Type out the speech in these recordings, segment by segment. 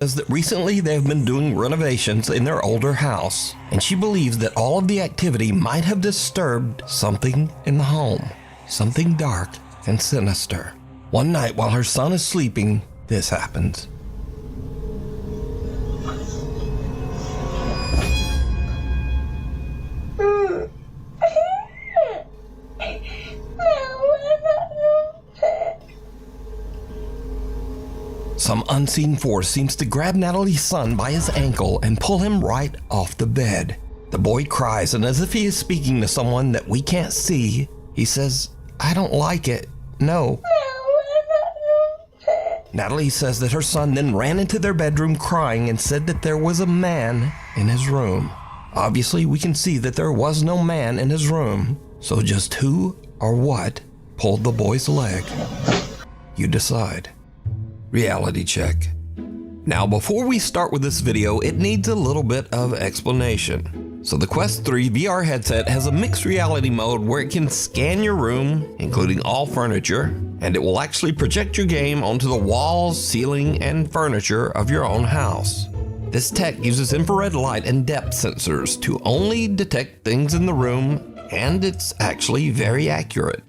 says that recently they have been doing renovations in their older house, and she believes that all of the activity might have disturbed something in the home, something dark and sinister. One night while her son is sleeping, this happens. Some unseen force seems to grab Natalie's son by his ankle and pull him right off the bed. The boy cries, and as if he is speaking to someone that we can't see, he says, "I don't like it. No." Natalie says that her son then ran into their bedroom crying and said that there was a man in his room. Obviously, we can see that there was no man in his room, so just who or what pulled the boy's leg? You decide. Reality check. Now, before we start with this video, it needs a little bit of explanation. So the Quest 3 VR headset has a mixed reality mode where it can scan your room, including all furniture, and it will actually project your game onto the walls, ceiling, and furniture of your own house. This tech uses infrared light and depth sensors to only detect things in the room, and it's actually very accurate.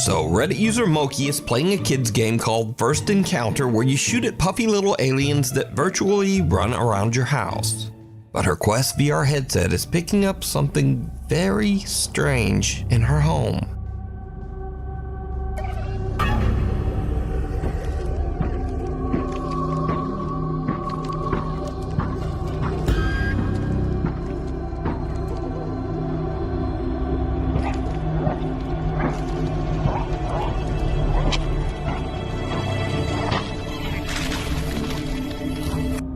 So Reddit user Moki is playing a kid's game called First Encounter where you shoot at puffy little aliens that virtually run around your house. But her Quest VR headset is picking up something very strange in her home.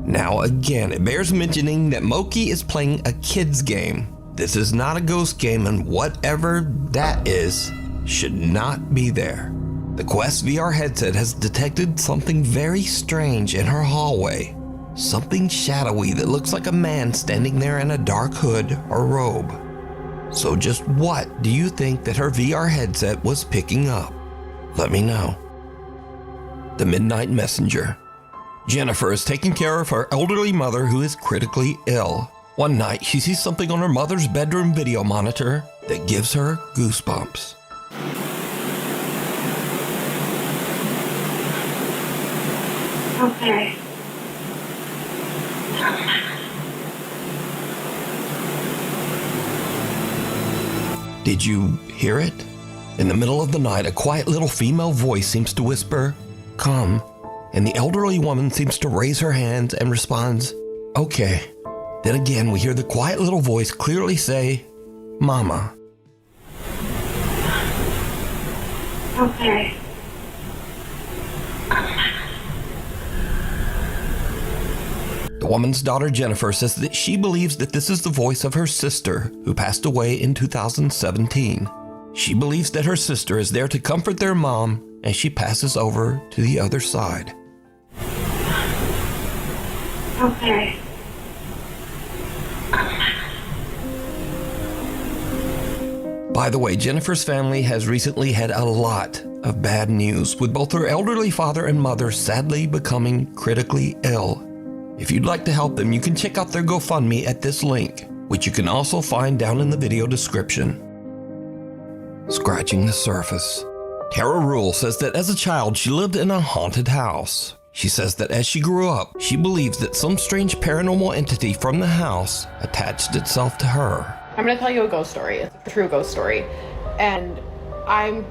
Now again, it bears mentioning that Moki is playing a kid's game. This is not a ghost game, and whatever that is should not be there. The Quest VR headset has detected something very strange in her hallway. Something shadowy that looks like a man standing there in a dark hood or robe. So just what do you think that her VR headset was picking up? Let me know. The Midnight Messenger. Jennifer is taking care of her elderly mother who is critically ill. One night, she sees something on her mother's bedroom video monitor that gives her goosebumps. Okay. Did you hear it? In the middle of the night, a quiet little female voice seems to whisper, "Come." And the elderly woman seems to raise her hands and responds, "Okay." Then again, we hear the quiet little voice clearly say, "Mama." Okay. The woman's daughter Jennifer says that she believes that this is the voice of her sister who passed away in 2017. She believes that her sister is there to comfort their mom, and she passes over to the other side. Okay. By the way, Jennifer's family has recently had a lot of bad news, with both her elderly father and mother sadly becoming critically ill. If you'd like to help them, you can check out their GoFundMe at this link, which you can also find down in the video description. Scratching the surface. Tara Rule says that as a child, she lived in a haunted house. She says that as she grew up, she believes that some strange paranormal entity from the house attached itself to her. I'm going to tell you a ghost story. It's a true ghost story. And I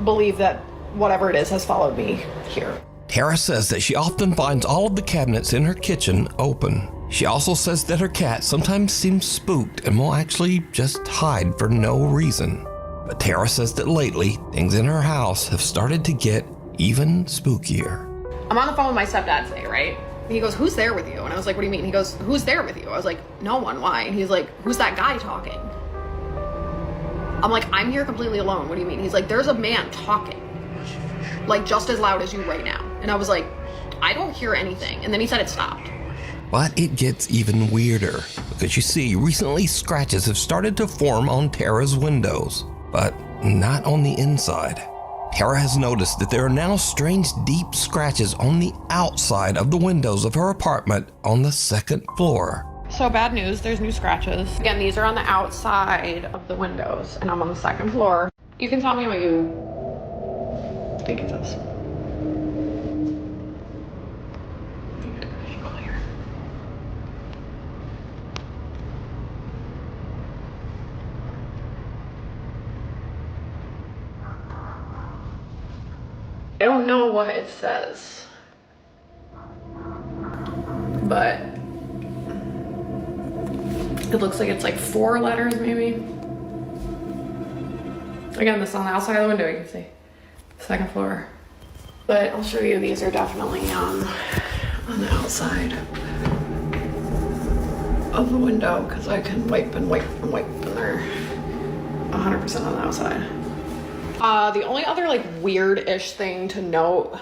believe that whatever it is has followed me here. Tara says that she often finds all of the cabinets in her kitchen open. She also says that her cat sometimes seems spooked and will actually just hide for no reason. But Tara says that lately, things in her house have started to get even spookier. I'm on the phone with my stepdad today, right? And he goes, "Who's there with you?" And I was like, "What do you mean?" He goes, "Who's there with you?" I was like, "No one, why?" And he's like, "Who's that guy talking?" I'm like, "I'm here completely alone. What do you mean?" He's like, "There's a man talking, like just as loud as you right now." And I was like, "I don't hear anything." And then he said it stopped. But it gets even weirder, because you see, recently scratches have started to form on Tara's windows, but not on the inside. Tara has noticed that there are now strange deep scratches on the outside of the windows of her apartment on the second floor. So bad news, there's new scratches. Again, these are on the outside of the windows, and I'm on the second floor. You can tell me what you think it says. I don't know what it says, but it looks like it's like 4 letters maybe. Again, this is on the outside of the window, you can see. Second floor. But I'll show you, these are definitely on the outside of the window, because I can wipe and wipe and wipe, and they're 100% on the outside. The only other like weird-ish thing to note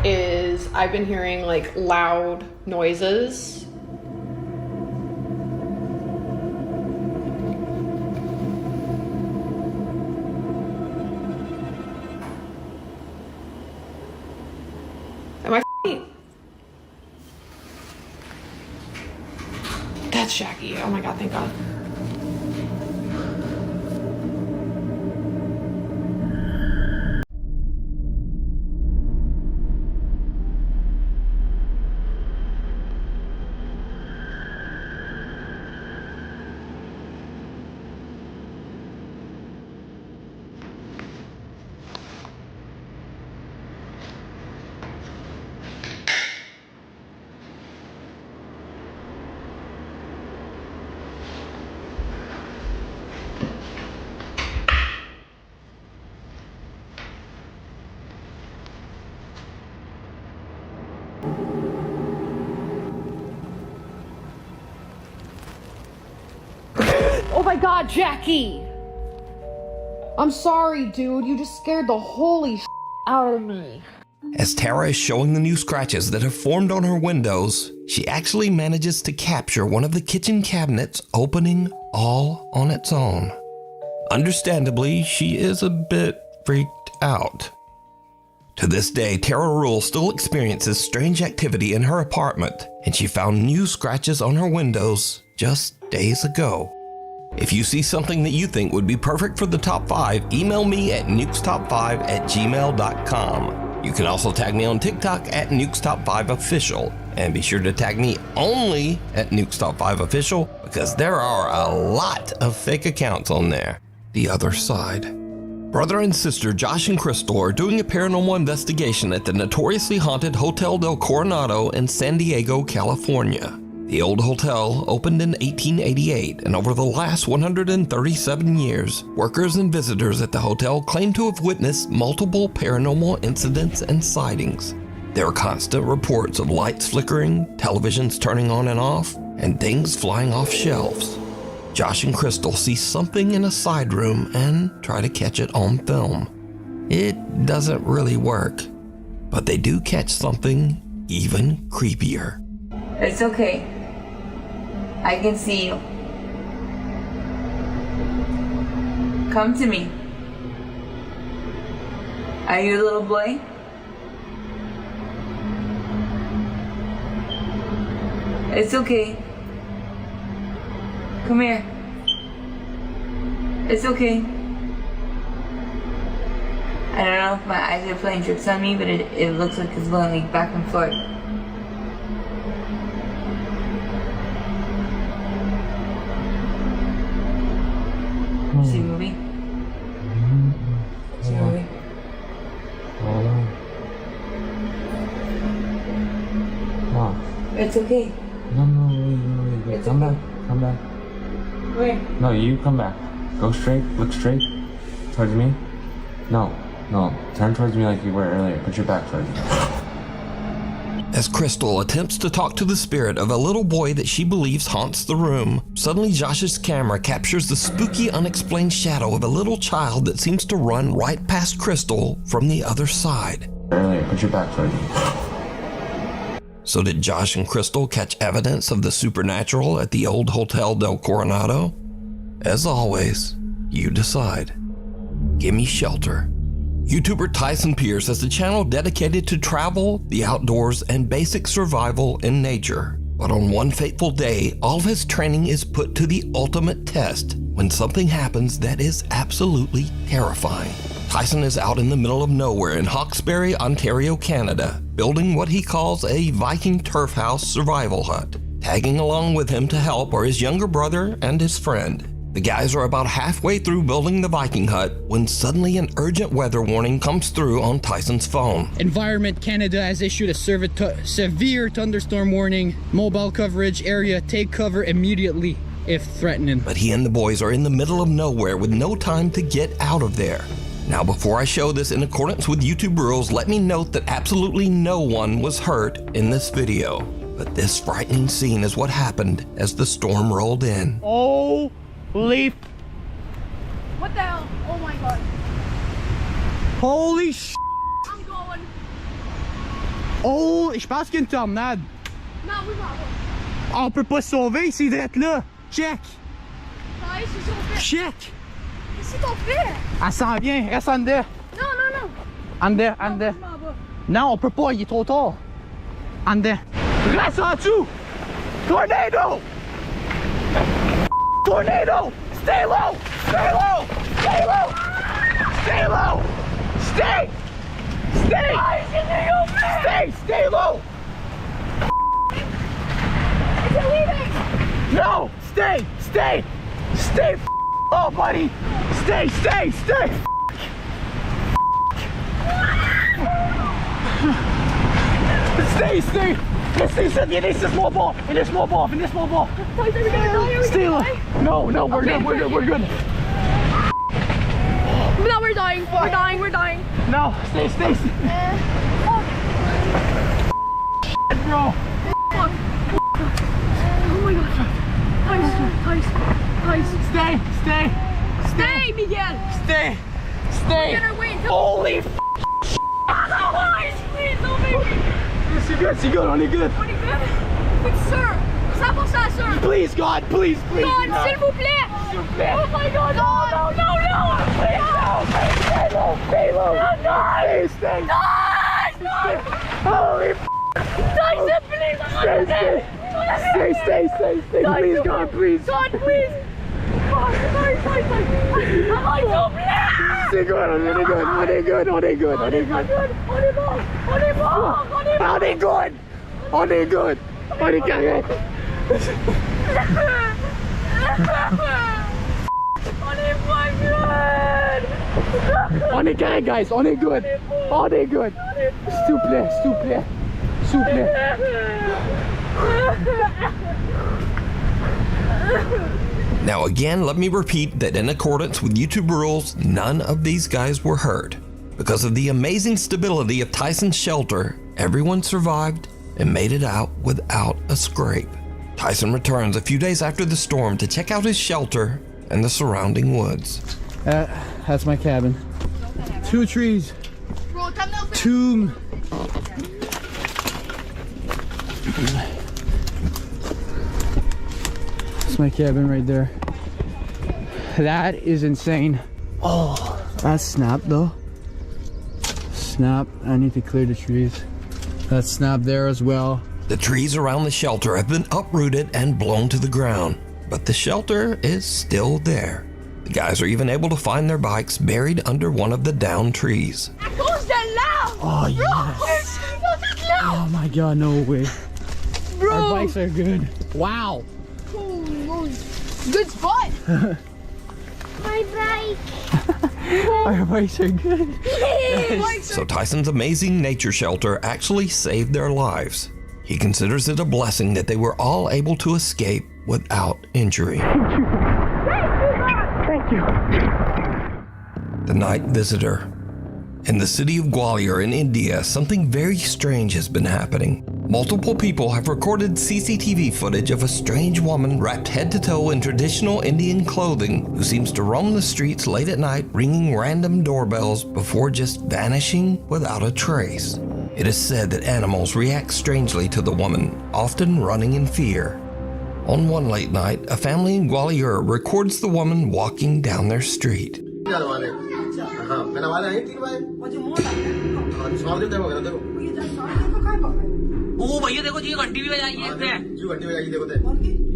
is I've been hearing like loud noises. Am I f***ing? That's Jackie. Oh my god, thank god. Oh my god, Jackie! I'm sorry, dude. You just scared the holy out of me. As Tara is showing the new scratches that have formed on her windows, she actually manages to capture one of the kitchen cabinets opening all on its own. Understandably, she is a bit freaked out. To this day, Tara Rule still experiences strange activity in her apartment, and she found new scratches on her windows just days ago. If you see something that you think would be perfect for the top 5, email me at nukestop5@gmail.com. You can also tag me on TikTok at nukestop5official, and be sure to tag me only at nukestop5official because there are a lot of fake accounts on there. The other side. Brother and sister Josh and Crystal are doing a paranormal investigation at the notoriously haunted Hotel del Coronado in San Diego, California. The old hotel opened in 1888, and over the last 137 years, workers and visitors at the hotel claim to have witnessed multiple paranormal incidents and sightings. There are constant reports of lights flickering, televisions turning on and off, and things flying off shelves. Josh and Crystal see something in a side room and try to catch it on film. It doesn't really work, but they do catch something even creepier. It's okay. I can see you. Come to me. Are you a little boy? It's okay. Come here. It's okay. I don't know if my eyes are playing tricks on me, but it looks like it's going like back and forth. Is he moving? Is he moving? Wow. It's okay. No, wait. It's Come okay. back. Come back. Where? No, you come back. Go straight. Look straight. Towards me. No. Turn towards me like you were earlier. Put your back towards me. As Crystal attempts to talk to the spirit of a little boy that she believes haunts the room, suddenly Josh's camera captures the spooky, unexplained shadow of a little child that seems to run right past Crystal from the other side. Earlier. Put your back towards me. So did Josh and Crystal catch evidence of the supernatural at the old Hotel del Coronado? As always, you decide. Give me shelter YouTuber Tyson Pierce has a channel dedicated to travel, the outdoors, and basic survival in nature. But on one fateful day, all of his training is put to the ultimate test when something happens that is absolutely terrifying. Tyson is out in the middle of nowhere in Hawkesbury, Ontario, Canada, building what he calls a Viking turf house survival hut. Tagging along with him to help are his younger brother and his friend. The guys are about halfway through building the Viking hut when suddenly an urgent weather warning comes through on Tyson's phone. Environment Canada has issued a severe thunderstorm warning. Mobile coverage area, take cover immediately if threatening. But he and the boys are in the middle of nowhere with no time to get out of there. Now, before I show this in accordance with YouTube rules, let me note that absolutely no one was hurt in this video. But this frightening scene is what happened as the storm rolled in. Holy What the hell? Oh my god. Holy sh**. I'm going. Oh, je pense qu'il y a une tornade. Non, oui, pardon. On peut pas se sauver, c'est d'être là. Check. Ouais, c'est ça, on fait. Check. Qu'est-ce qu'on fait? Elle s'en vient, reste en dedans. Non, non, non. En dedans, en Non, dedans. je m'en vais. Non, on peut pas, il est trop tard. En dedans. Reste en dessous. Tornado. Tornado. Stay low. Stay low. Stay low. Stay low. Stay. Stay. Stay. Stay low. Is it leaving? No. Stay. Stay. Stay. Oh, buddy. Stay. Stay. Stay. Stay. Stay. Finish this small ball. Finish small ball. Finish small ball. Tyson, we gotta die. Stay low. No, no, we're Okay. good. We're good. We're good. No, we're dying. We're dying. We're dying. No, stay. Bro. Fuck. Oh my god. Tyson. Stay, Miguel. stay. We're gonna wait until. Holy f***. Guys, please don't make me. C'est good, on est good. On est good? But sir, 100% sir. Please, God, please. God, s'il vous plaît. Oh my god, no. Stay low. Stay. No. Holy f***. Tyson, please. Stay. Please, God, please. God, please. God, sorry. I'm so blessed. C'est good, on est good. On est good. On est bon. On est correct. On est correct, guys. On est good. S'il vous plaît. Now again, let me repeat that in accordance with YouTube rules, none of these guys were hurt. Because of the amazing stability of Tyson's shelter, everyone survived and made it out without a scrape. Tyson returns a few days after the storm to check out his shelter and the surrounding woods. That's my cabin. 2 trees. Bro, come now. 2. That's my cabin right there. That is insane. Oh, that's snapped though. Snap. I need to clear the trees. That's snapped there as well. The trees around the shelter have been uprooted and blown to the ground, but the shelter is still there. The guys are even able to find their bikes buried under one of the downed trees. Oh yes. Oh my god, no way. Bro. Our bikes are good. Wow. Good spot. My bike. Our bikes are good. So Tyson's amazing nature shelter actually saved their lives. He considers it a blessing that they were all able to escape without injury. Thank you. The Night Visitor. In the city of Gwalior in India, something very strange has been happening. Multiple people have recorded CCTV footage of a strange woman wrapped head to toe in traditional Indian clothing who seems to roam the streets late at night ringing random doorbells before just vanishing without a trace. It is said that animals react strangely to the woman, often running in fear. On one late night, a family in Gwalior records the woman walking down their street. हाँ मैंने आवाज आई 3 बजे सामने देखो देखो ओ भैया देखो जी घंटी भी बजाई है इसने क्यों घंटी बजाई देखो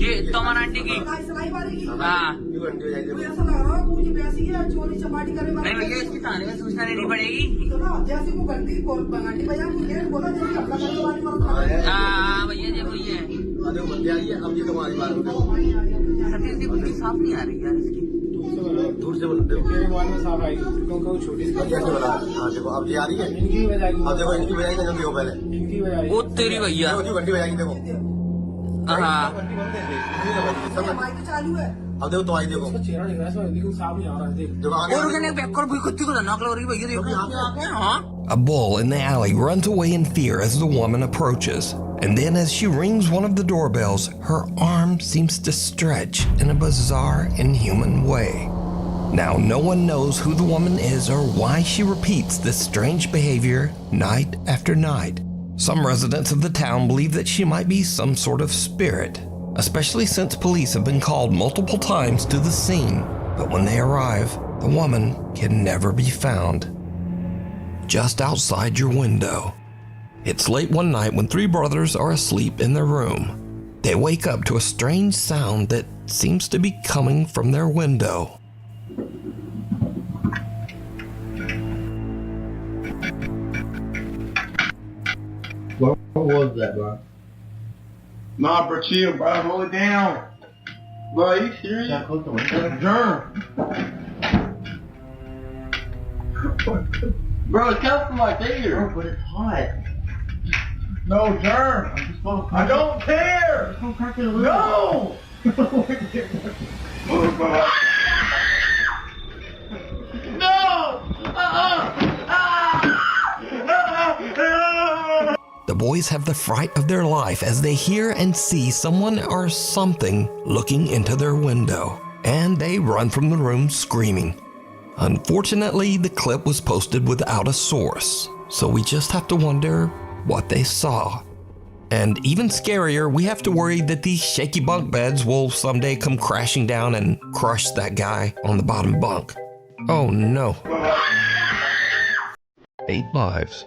ये तमन आंटी की हाँ क्यों घंटी बजाई देखो नहीं भैया इसकी थाने में सूचना देनी पड़ेगी हाँ भैया ये वही है देखो बंदे आ रही है अब ये तुम्हारी बात हो सतीश जी कुछ साफ नहीं आ रही यार इसकी दूर से बोल देखो कैसे बता हाँ देखो अब ये आ रही है अब देखो इनकी बजाई का जल्दी हो पहले वो तेरी भैया क्यों घंटी बजाई देखो हाँ अब देखो तो आई देखो और उसने बैक और भी कुत्ती को धन्ना कर रही भैया देखो हाँ A bull in the alley runs away in fear as the woman approaches. And then as she rings one of the doorbells, her arm seems to stretch in a bizarre, inhuman way. Now, no one knows who the woman is or why she repeats this strange behavior night after night. Some residents of the town believe that she might be some sort of spirit, especially since police have been called multiple times to the scene. But when they arrive, the woman can never be found. Just outside your window. It's late one night when 3 brothers are asleep in their room. They wake up to a strange sound that seems to be coming from their window. What was that, bro? Nah, bro, chill, bro. Hold it down. Bro, are you serious? Shut close the window. That's a germ. Bro, it's coming from like there. Bro, but it's hot. No, germ. I don't care. Don't crack it a little. No. No. The boys have the fright of their life as they hear and see someone or something looking into their window, and they run from the room screaming. Unfortunately, the clip was posted without a source, so we just have to wonder what they saw. And even scarier, we have to worry that these shaky bunk beds will someday come crashing down and crush that guy on the bottom bunk. Oh no. 8 lives.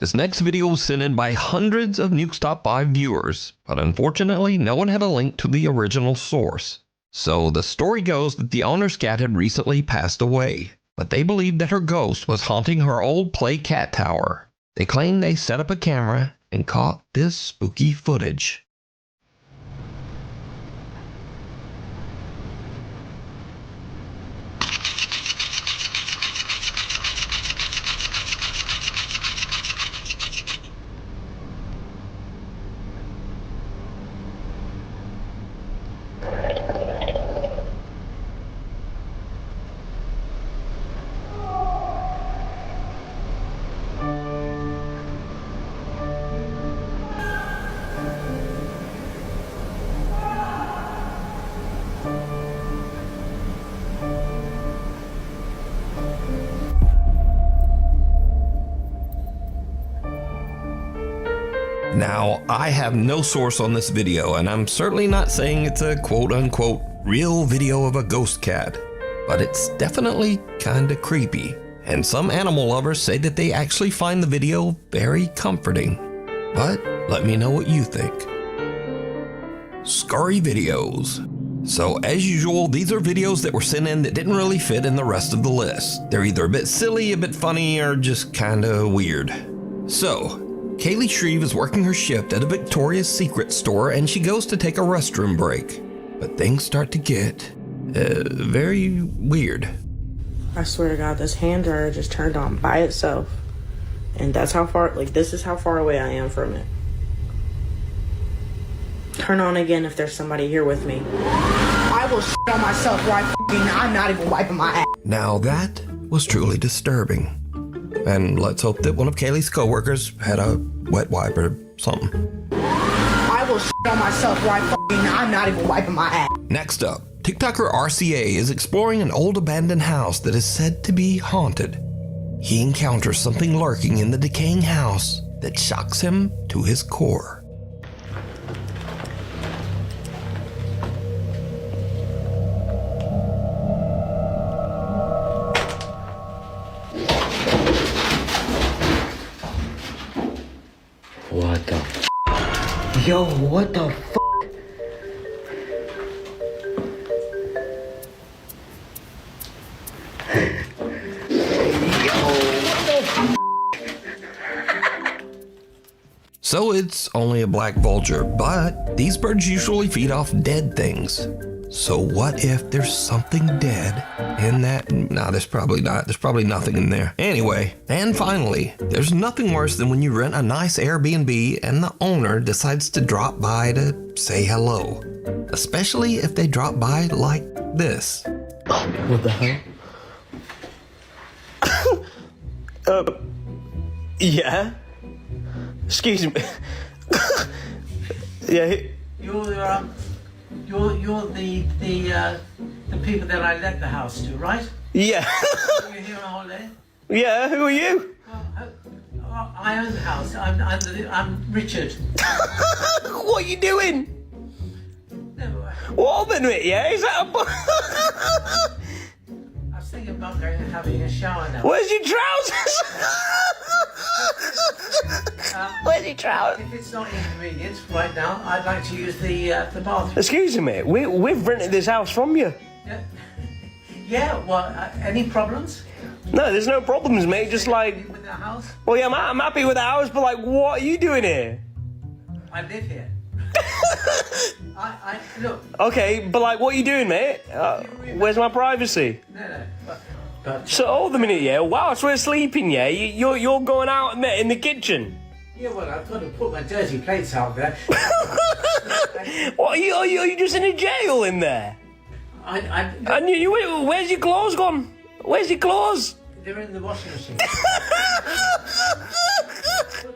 This next video was sent in by hundreds of Nukes Top 5 viewers, but unfortunately no one had a link to the original source. So the story goes that the owner's cat had recently passed away, but they believed that her ghost was haunting her old play cat tower. They claim they set up a camera and caught this spooky footage. Now, I have no source on this video, and I'm certainly not saying it's a quote-unquote real video of a ghost cat, but it's definitely kinda creepy, and some animal lovers say that they actually find the video very comforting. But let me know what you think. Scaryvideos. So as usual, these are videos that were sent in that didn't really fit in the rest of the list. They're either a bit silly, a bit funny, or just kinda weird. So, Kaylee Shreve is working her shift at a Victoria's Secret store and she goes to take a restroom break. But things start to get very weird. I swear to God, this hand dryer just turned on by itself. And that's how far, like, this is how far away I am from it. Turn on again if there's somebody here with me. I will shit on myself right I'm not even wiping my ass. Now that was truly disturbing. And let's hope that one of Kaylee's coworkers had a wet wipe or something. I will shit on myself right I'm not even wiping my ass. Next up, TikToker RCA is exploring an old abandoned house that is said to be haunted. He encounters something lurking in the decaying house that shocks him to his core. Yo, what the f? So it's only a black vulture, but these birds usually feed off dead things. So what if there's something dead in that? Nah, there's probably not. There's probably nothing in there. Anyway, and finally, there's nothing worse than when you rent a nice Airbnb and the owner decides to drop by to say hello. Especially if they drop by like this. What the hell? Yeah? Excuse me. Yeah. You're the people that I let the house to, right? Yeah. You're here on holiday? Yeah, who are you? I own the house. I'm Richard. What are you doing? No, What a minute, yeah? Is that a... I was thinking about going and having a shower now. Where's your trousers? Where's your trousers? If it's not inconvenient right now, I'd like to use the bathroom. Excuse me, we've rented this house from you. Yeah, well, any problems? No, there's no problems, mate. Just like... With the house? Well, yeah, I'm happy with the house, but like, what are you doing here? I live here. Look. Okay, but like, what are you doing, mate? Where's my privacy? No. So, hold a minute, yeah? Whilst we're sleeping, yeah? You're going out in the kitchen? Yeah, well, I've got to put my dirty plates out there. What, are you just in a jail in there? And where's your clothes gone? Where's your clothes? They're in the washing machine. Put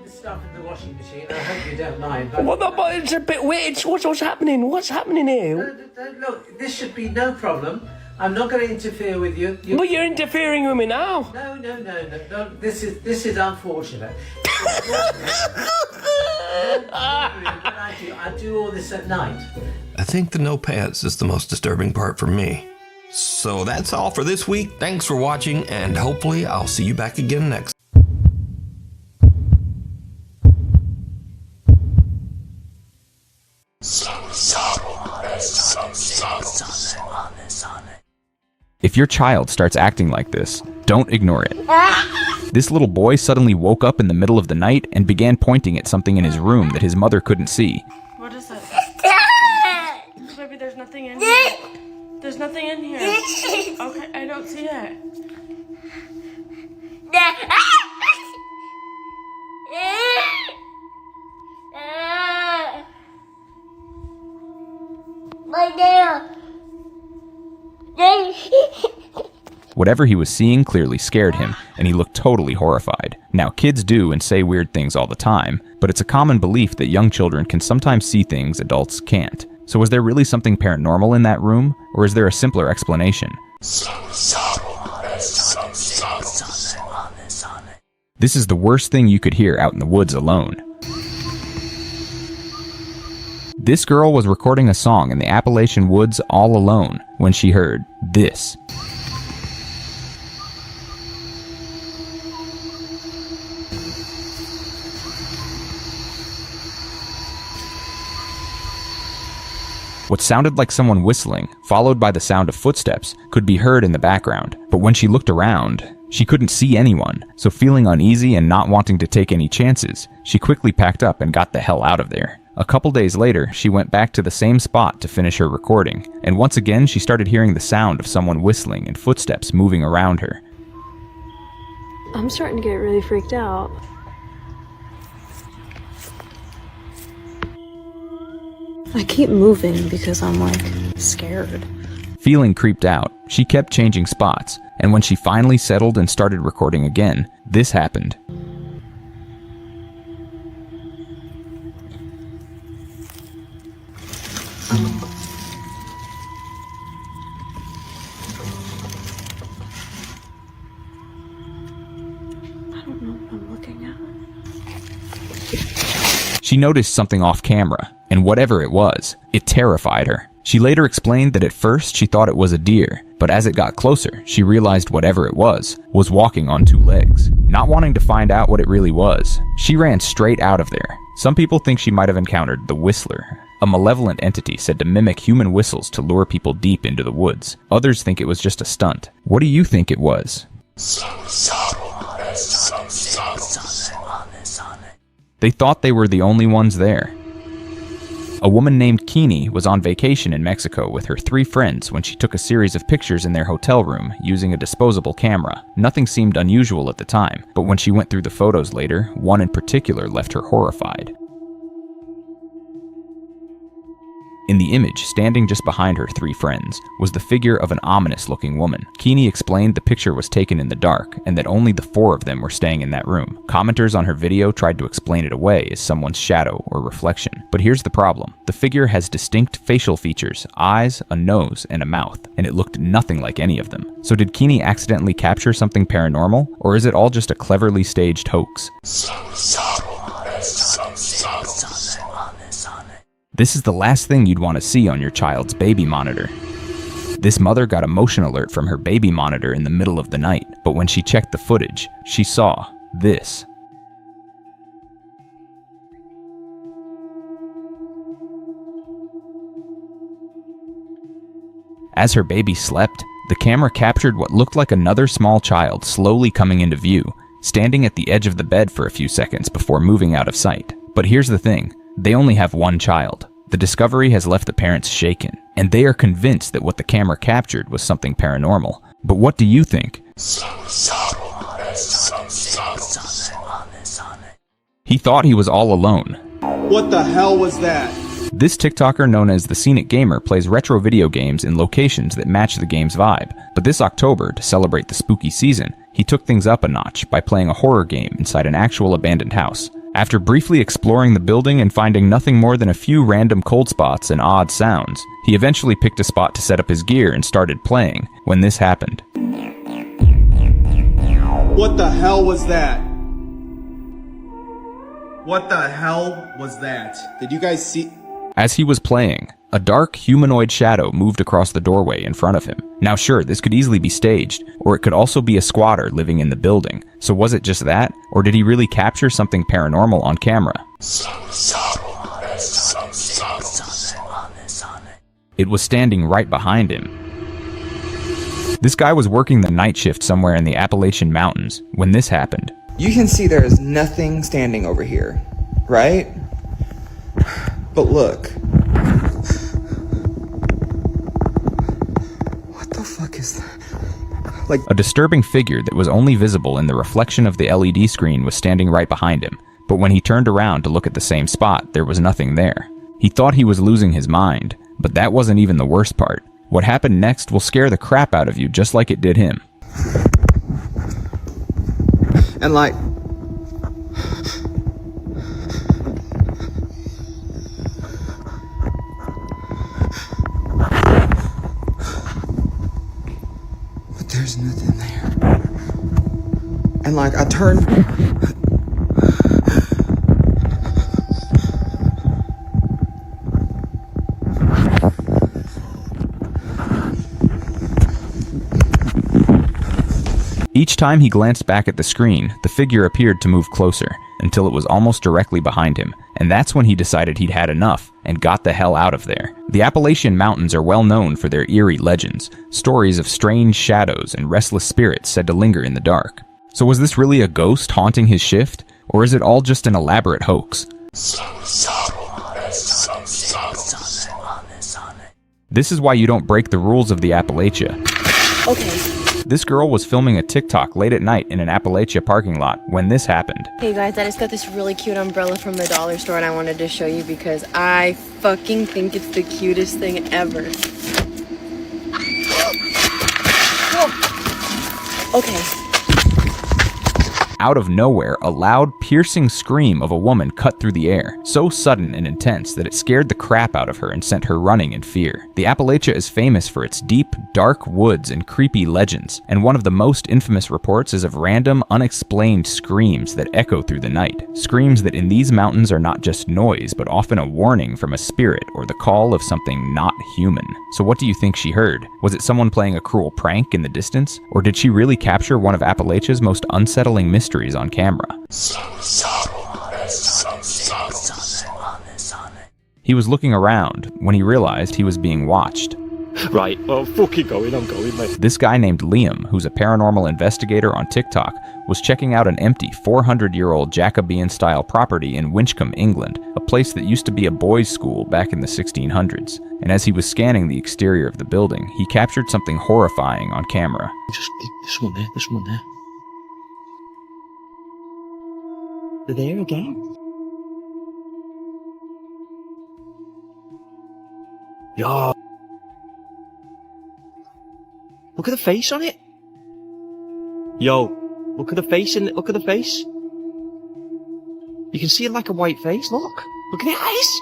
the stuff in the washing machine. I hope you don't mind. But it's a bit weird. What's happening? What's happening here? Look, this should be no problem. I'm not going to interfere with you. But you're interfering with me now. No. This is unfortunate. I do all this at night. I think the no pants is the most disturbing part for me. So that's all for this week. Thanks for watching, and hopefully I'll see you back again next. If your child starts acting like this, don't ignore it. This little boy suddenly woke up in the middle of the night and began pointing at something in his room that his mother couldn't see. What is it? Baby, there's nothing in here. There's nothing in here. Okay, I don't see it. Whatever he was seeing clearly scared him, and he looked totally horrified. Now, kids do and say weird things all the time, but it's a common belief that young children can sometimes see things adults can't. So was there really something paranormal in that room, or is there a simpler explanation? This is the worst thing you could hear out in the woods alone. This girl was recording a song in the Appalachian woods all alone when she heard this. What sounded like someone whistling, followed by the sound of footsteps, could be heard in the background. But when she looked around, she couldn't see anyone, so feeling uneasy and not wanting to take any chances, she quickly packed up and got the hell out of there. A couple days later, she went back to the same spot to finish her recording, and once again she started hearing the sound of someone whistling and footsteps moving around her. I'm starting to get really freaked out. I keep moving because I'm scared. Feeling creeped out, she kept changing spots, and when she finally settled and started recording again, this happened. She noticed something off camera, and whatever it was, it terrified her. She later explained that at first she thought it was a deer, but as it got closer, she realized whatever it was walking on two legs. Not wanting to find out what it really was, she ran straight out of there. Some people think she might have encountered the Whistler, a malevolent entity said to mimic human whistles to lure people deep into the woods. Others think it was just a stunt. What do you think it was? They thought they were the only ones there. A woman named Keeney was on vacation in Mexico with her 3 friends when she took a series of pictures in their hotel room using a disposable camera. Nothing seemed unusual at the time, but when she went through the photos later, one in particular left her horrified. In the image, standing just behind her 3 friends, was the figure of an ominous-looking woman. Keeney explained the picture was taken in the dark, and that only the 4 of them were staying in that room. Commenters on her video tried to explain it away as someone's shadow or reflection. But here's the problem. The figure has distinct facial features, eyes, a nose, and a mouth, and it looked nothing like any of them. So did Keeney accidentally capture something paranormal, or is it all just a cleverly staged hoax? This is the last thing you'd want to see on your child's baby monitor. This mother got a motion alert from her baby monitor in the middle of the night, but when she checked the footage, she saw this. As her baby slept, the camera captured what looked like another small child slowly coming into view, standing at the edge of the bed for a few seconds before moving out of sight. But here's the thing. They only have one child. The discovery has left the parents shaken, and they are convinced that what the camera captured was something paranormal. But what do you think? He thought he was all alone. What the hell was that? This TikToker known as the Scenic Gamer plays retro video games in locations that match the game's vibe. But this October, to celebrate the spooky season, he took things up a notch by playing a horror game inside an actual abandoned house. After briefly exploring the building and finding nothing more than a few random cold spots and odd sounds, he eventually picked a spot to set up his gear and started playing when this happened. What the hell was that? What the hell was that? Did you guys see? As he was playing, a dark humanoid shadow moved across the doorway in front of him. Now sure, this could easily be staged, or it could also be a squatter living in the building. So was it just that, or did he really capture something paranormal on camera? It was standing right behind him. This guy was working the night shift somewhere in the Appalachian Mountains when this happened. You can see there is nothing standing over here, right? But look. What the fuck is that? Like, a disturbing figure that was only visible in the reflection of the LED screen was standing right behind him, but when he turned around to look at the same spot, there was nothing there. He thought he was losing his mind, but that wasn't even the worst part. What happened next will scare the crap out of you just like it did him. and like, but there's nothing there. And like, I turned. Each time he glanced back at the screen, the figure appeared to move closer, until it was almost directly behind him, and that's when he decided he'd had enough, and got the hell out of there. The Appalachian Mountains are well known for their eerie legends, stories of strange shadows and restless spirits said to linger in the dark. So was this really a ghost haunting his shift, or is it all just an elaborate hoax? This is why you don't break the rules of the Appalachia. Okay. This girl was filming a TikTok late at night in an Appalachia parking lot when this happened. Hey guys, I just got this really cute umbrella from the dollar store and I wanted to show you because I fucking think it's the cutest thing ever. Okay. Out of nowhere, a loud, piercing scream of a woman cut through the air, so sudden and intense that it scared the crap out of her and sent her running in fear. The Appalachia is famous for its deep, dark woods and creepy legends, and one of the most infamous reports is of random, unexplained screams that echo through the night. Screams that in these mountains are not just noise, but often a warning from a spirit or the call of something not human. So what do you think she heard? Was it someone playing a cruel prank in the distance? Or did she really capture one of Appalachia's most unsettling mysteries on camera? He was looking around when he realized he was being watched. Right, I'm fucking going, mate. This guy named Liam, who's a paranormal investigator on TikTok, was checking out an empty 400-year-old Jacobean-style property in Winchcombe, England, a place that used to be a boys' school back in the 1600s. And as he was scanning the exterior of the building, he captured something horrifying on camera. Just this one there. They're there again. Yo. Look at the face on it. Yo, look at the face and look at the face. You can see it like a white face, look. Look at the eyes.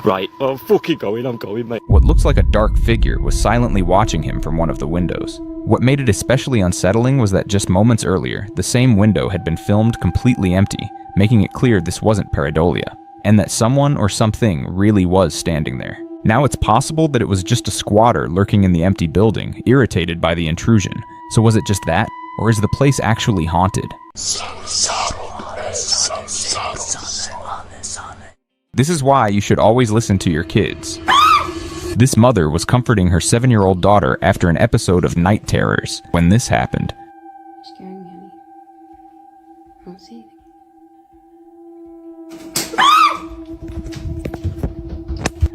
Right, I'm fucking going, mate. What looks like a dark figure was silently watching him from one of the windows. What made it especially unsettling was that just moments earlier, the same window had been filmed completely empty, making it clear this wasn't pareidolia, and that someone or something really was standing there. Now it's possible that it was just a squatter lurking in the empty building, irritated by the intrusion. So was it just that? Or is the place actually haunted? This is why you should always listen to your kids. This mother was comforting her 7-year-old daughter after an episode of night terrors when this happened. Scaring me, honey. I don't see anything.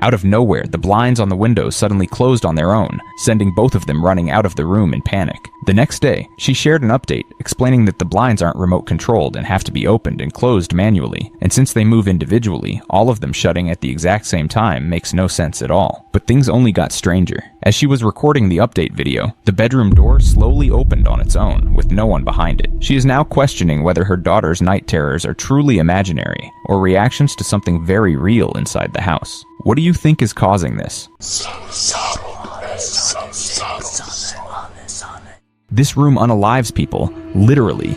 Out of nowhere, the blinds on the windows suddenly closed on their own, sending both of them running out of the room in panic. The next day, she shared an update explaining that the blinds aren't remote controlled and have to be opened and closed manually, and since they move individually, all of them shutting at the exact same time makes no sense at all. But things only got stranger. As she was recording the update video, the bedroom door slowly opened on its own, with no one behind it. She is now questioning whether her daughter's night terrors are truly imaginary, or reactions to something very real inside the house. What do you think is causing this? This room unalives people, literally.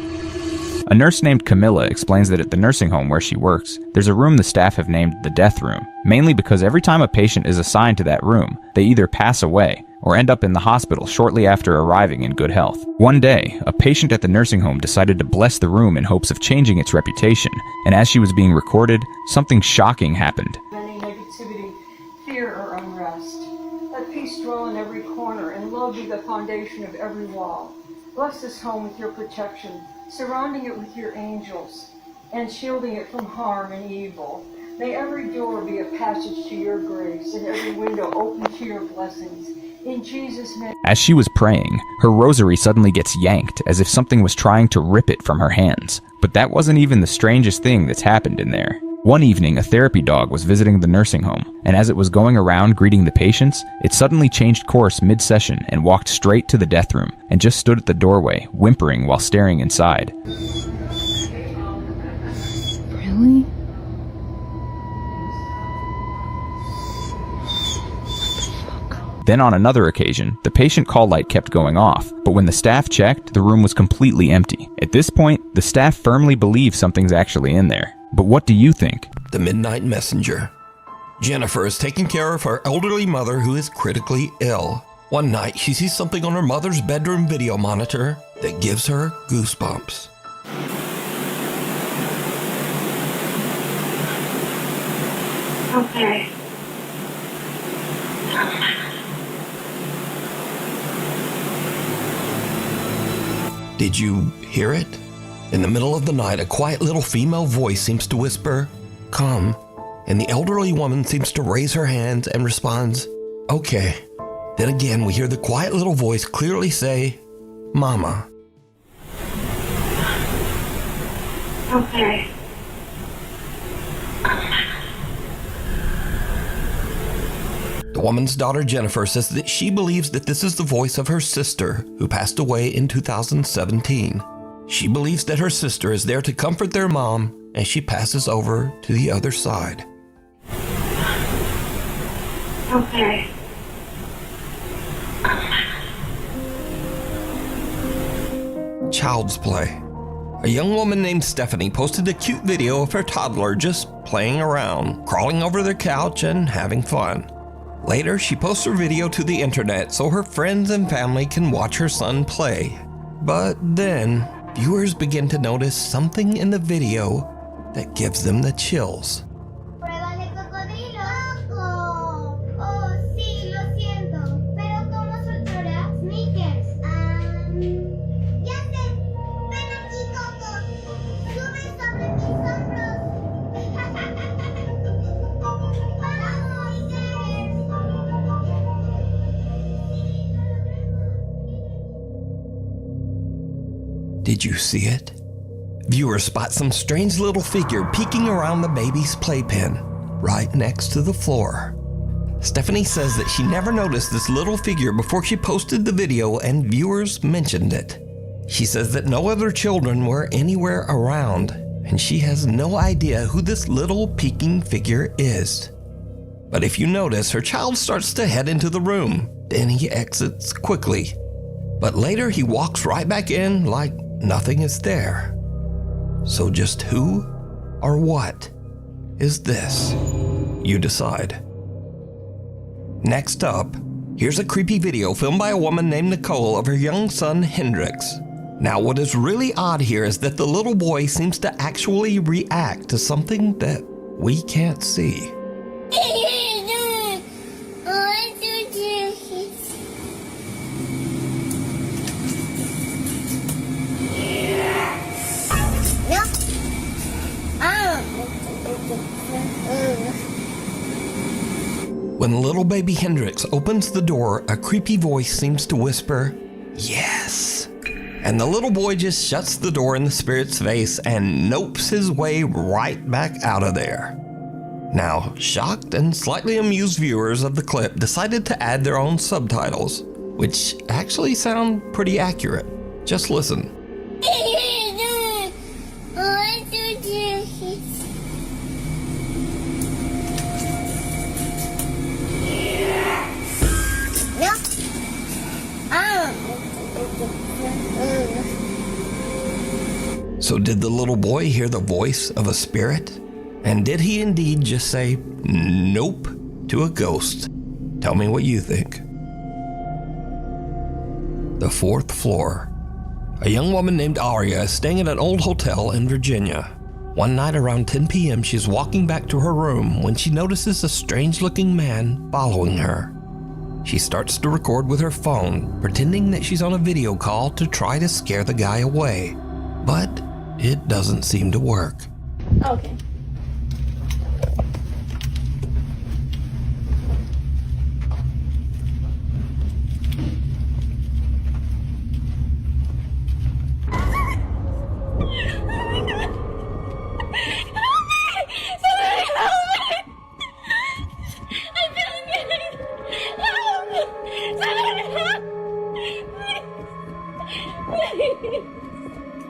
A nurse named Camilla explains that at the nursing home where she works, there's a room the staff have named the death room, mainly because every time a patient is assigned to that room, they either pass away or end up in the hospital shortly after arriving in good health. One day, a patient at the nursing home decided to bless the room in hopes of changing its reputation, and as she was being recorded, something shocking happened. Any negativity, fear, or unrest. Let peace dwell in every corner, and love be the foundation of every wall. Bless this home with your protection, surrounding it with your angels, and shielding it from harm and evil. May every door be a passage to your grace, and every window open to your blessings. In Jesus' name. As she was praying, her rosary suddenly gets yanked as if something was trying to rip it from her hands. But that wasn't even the strangest thing that's happened in there. One evening, a therapy dog was visiting the nursing home, and as it was going around greeting the patients, it suddenly changed course mid-session and walked straight to the death room, and just stood at the doorway, whimpering while staring inside. Really? Then on another occasion, the patient call light kept going off, but when the staff checked, the room was completely empty. At this point, the staff firmly believe something's actually in there. But what do you think? The Midnight Messenger. Jennifer is taking care of her elderly mother who is critically ill. One night, she sees something on her mother's bedroom video monitor that gives her goosebumps. Okay. Did you hear it? In the middle of the night, a quiet little female voice seems to whisper, "Come," and the elderly woman seems to raise her hands and responds, "Okay." Then again, we hear the quiet little voice clearly say, "Mama." Okay. The woman's daughter Jennifer says that she believes that this is the voice of her sister who passed away in 2017. She believes that her sister is there to comfort their mom as she passes over to the other side. Okay. Child's play. A young woman named Stephanie posted a cute video of her toddler just playing around, crawling over their couch and having fun. Later, she posts her video to the internet so her friends and family can watch her son play. But then, viewers begin to notice something in the video that gives them the chills. Prueba de coco Did you see it? Viewers spot some strange little figure peeking around the baby's playpen, right next to the floor. Stephanie says that she never noticed this little figure before she posted the video and viewers mentioned it. She says that no other children were anywhere around, and she has no idea who this little peeking figure is. But if you notice, her child starts to head into the room, then he exits quickly. But later he walks right back in like nothing is there. So just who or what is this? You decide. Next up, here's a creepy video filmed by a woman named Nicole of her young son Hendrix. Now what is really odd here is that the little boy seems to actually react to something that we can't see. When little baby Hendrix opens the door, a creepy voice seems to whisper, "Yes." And the little boy just shuts the door in the spirit's face and nopes his way right back out of there. Now, shocked and slightly amused viewers of the clip decided to add their own subtitles, which actually sound pretty accurate. Just listen. So did the little boy hear the voice of a spirit? And did he indeed just say nope to a ghost? Tell me what you think. The 4th floor. A young woman named Aria is staying at an old hotel in Virginia. One night around 10 p.m. she's walking back to her room when she notices a strange-looking man following her. She starts to record with her phone, pretending that she's on a video call to try to scare the guy away. But it doesn't seem to work. Okay.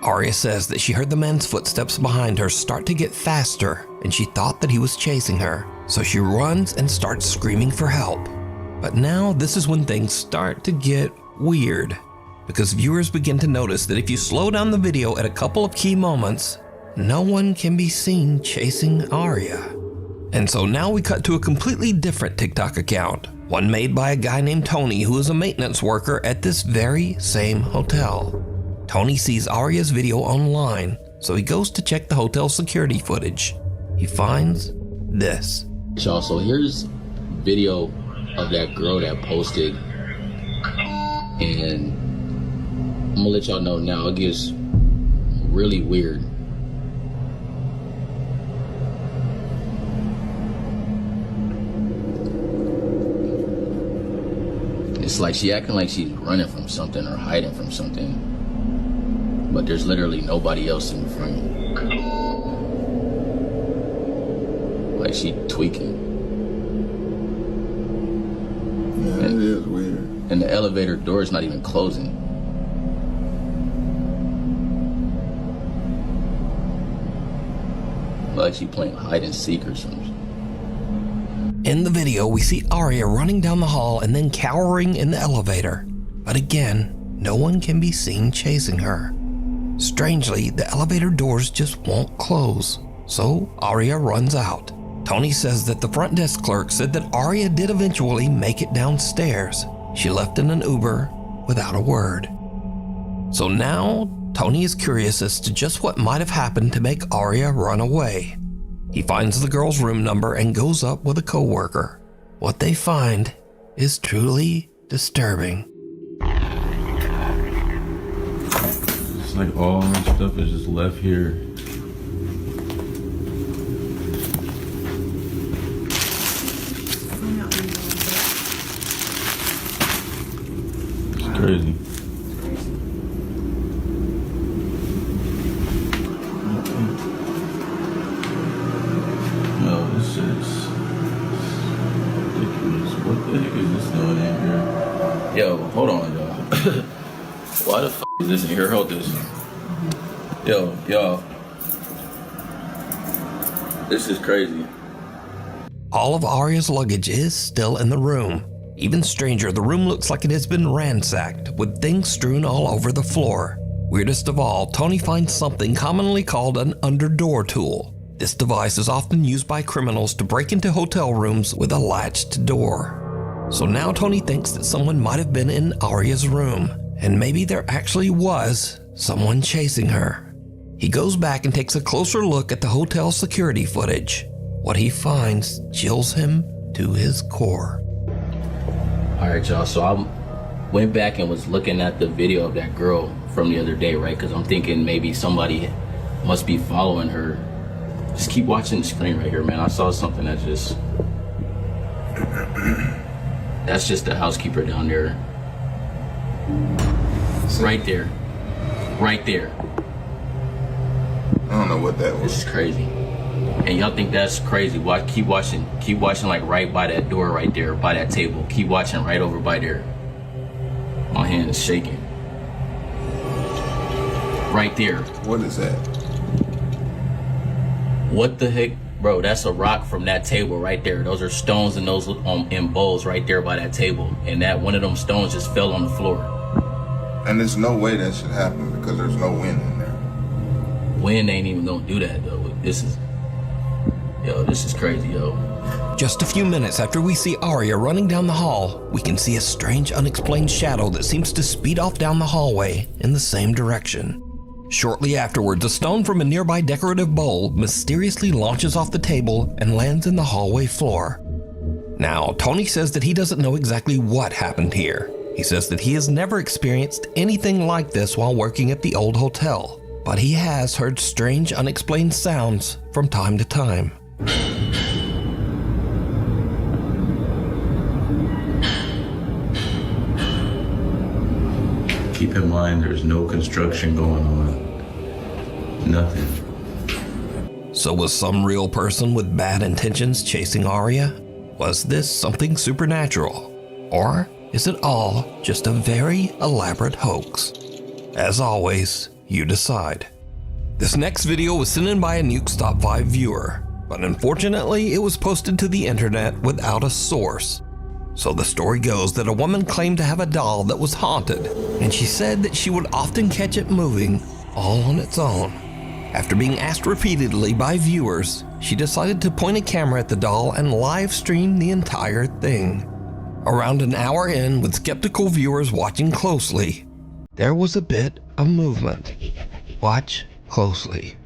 Aria says that she heard the man's footsteps behind her start to get faster, and she thought that he was chasing her, so she runs and starts screaming for help. But now this is when things start to get weird, because viewers begin to notice that if you slow down the video at a couple of key moments, no one can be seen chasing Aria. And so now we cut to a completely different TikTok account, one made by a guy named Tony who is a maintenance worker at this very same hotel. Tony sees Aria's video online, so he goes to check the hotel security footage. He finds this. Y'all, so here's video of that girl that posted, and I'm gonna let y'all know now, it gets really weird. It's like she acting like she's running from something or hiding from something. But there's literally nobody else in the frame. Like she tweaking. Yeah, it is weird. And the elevator door is not even closing. Like she playing hide and seek or something. In the video, we see Aria running down the hall and then cowering in the elevator. But again, no one can be seen chasing her. Strangely, the elevator doors just won't close, so Aria runs out. Tony says that the front desk clerk said that Aria did eventually make it downstairs. She left in an Uber without a word. So now, Tony is curious as to just what might have happened to make Aria run away. He finds the girl's room number and goes up with a coworker. What they find is truly disturbing. Like all my stuff is just left here. It's crazy. Yo, hold on, y'all. Why the f is this in here? Hold this. Yo, y'all. This is crazy. All of Arya's luggage is still in the room. Even stranger, the room looks like it has been ransacked, with things strewn all over the floor. Weirdest of all, Tony finds something commonly called an underdoor tool. This device is often used by criminals to break into hotel rooms with a latched door. So now Tony thinks that someone might have been in Arya's room, and maybe there actually was someone chasing her. He goes back and takes a closer look at the hotel security footage. What he finds chills him to his core. All right, y'all. So I went back and was looking at the video of that girl from the other day, right? Because I'm thinking maybe somebody must be following her. Just keep watching the screen right here, man. I saw something that just... That's just the housekeeper down there. Right there. Right there. I don't know what that was. This is crazy. And y'all think that's crazy? Keep watching like right by that door right there, by that table. Keep watching right over by there. My hand is shaking. Right there. What is that? What the heck? Bro, that's a rock from that table right there. Those are stones and those in bowls right there by that table. And that one of them stones just fell on the floor. And there's no way that should happen because there's no wind in there. Wind ain't even gonna do that though. This is crazy, yo. Just a few minutes after we see Arya running down the hall, we can see a strange unexplained shadow that seems to speed off down the hallway in the same direction. Shortly afterwards, a stone from a nearby decorative bowl mysteriously launches off the table and lands in the hallway floor. Now, Tony says that he doesn't know exactly what happened here. He says that he has never experienced anything like this while working at the old hotel, but he has heard strange unexplained sounds from time to time. Keep in mind, there's no construction going on. Nothing. So was some real person with bad intentions chasing Arya? Was this something supernatural? Or is it all just a very elaborate hoax? As always, you decide. This next video was sent in by a Nuke's Top 5 viewer, but unfortunately it was posted to the internet without a source. So the story goes that a woman claimed to have a doll that was haunted, and she said that she would often catch it moving all on its own. After being asked repeatedly by viewers, she decided to point a camera at the doll and live stream the entire thing. Around an hour in, with skeptical viewers watching closely, there was a bit of movement. Watch closely.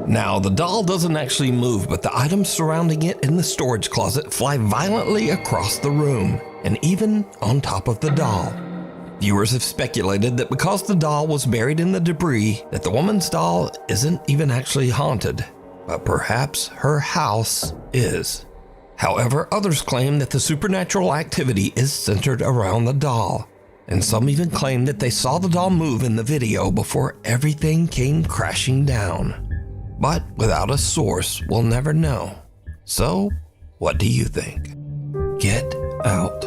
Now, the doll doesn't actually move, but the items surrounding it in the storage closet fly violently across the room, and even on top of the doll. Viewers have speculated that because the doll was buried in the debris, that the woman's doll isn't even actually haunted, but perhaps her house is. However, others claim that the supernatural activity is centered around the doll, and some even claim that they saw the doll move in the video before everything came crashing down. But without a source, we'll never know. So, what do you think? Get out.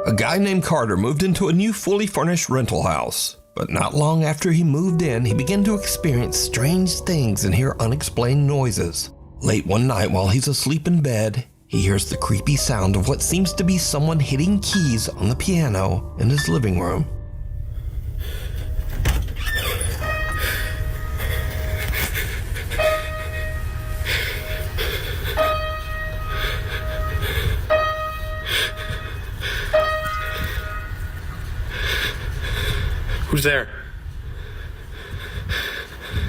A guy named Carter moved into a new fully furnished rental house. But not long after he moved in, he began to experience strange things and hear unexplained noises. Late one night while he's asleep in bed, he hears the creepy sound of what seems to be someone hitting keys on the piano in his living room. Who's there?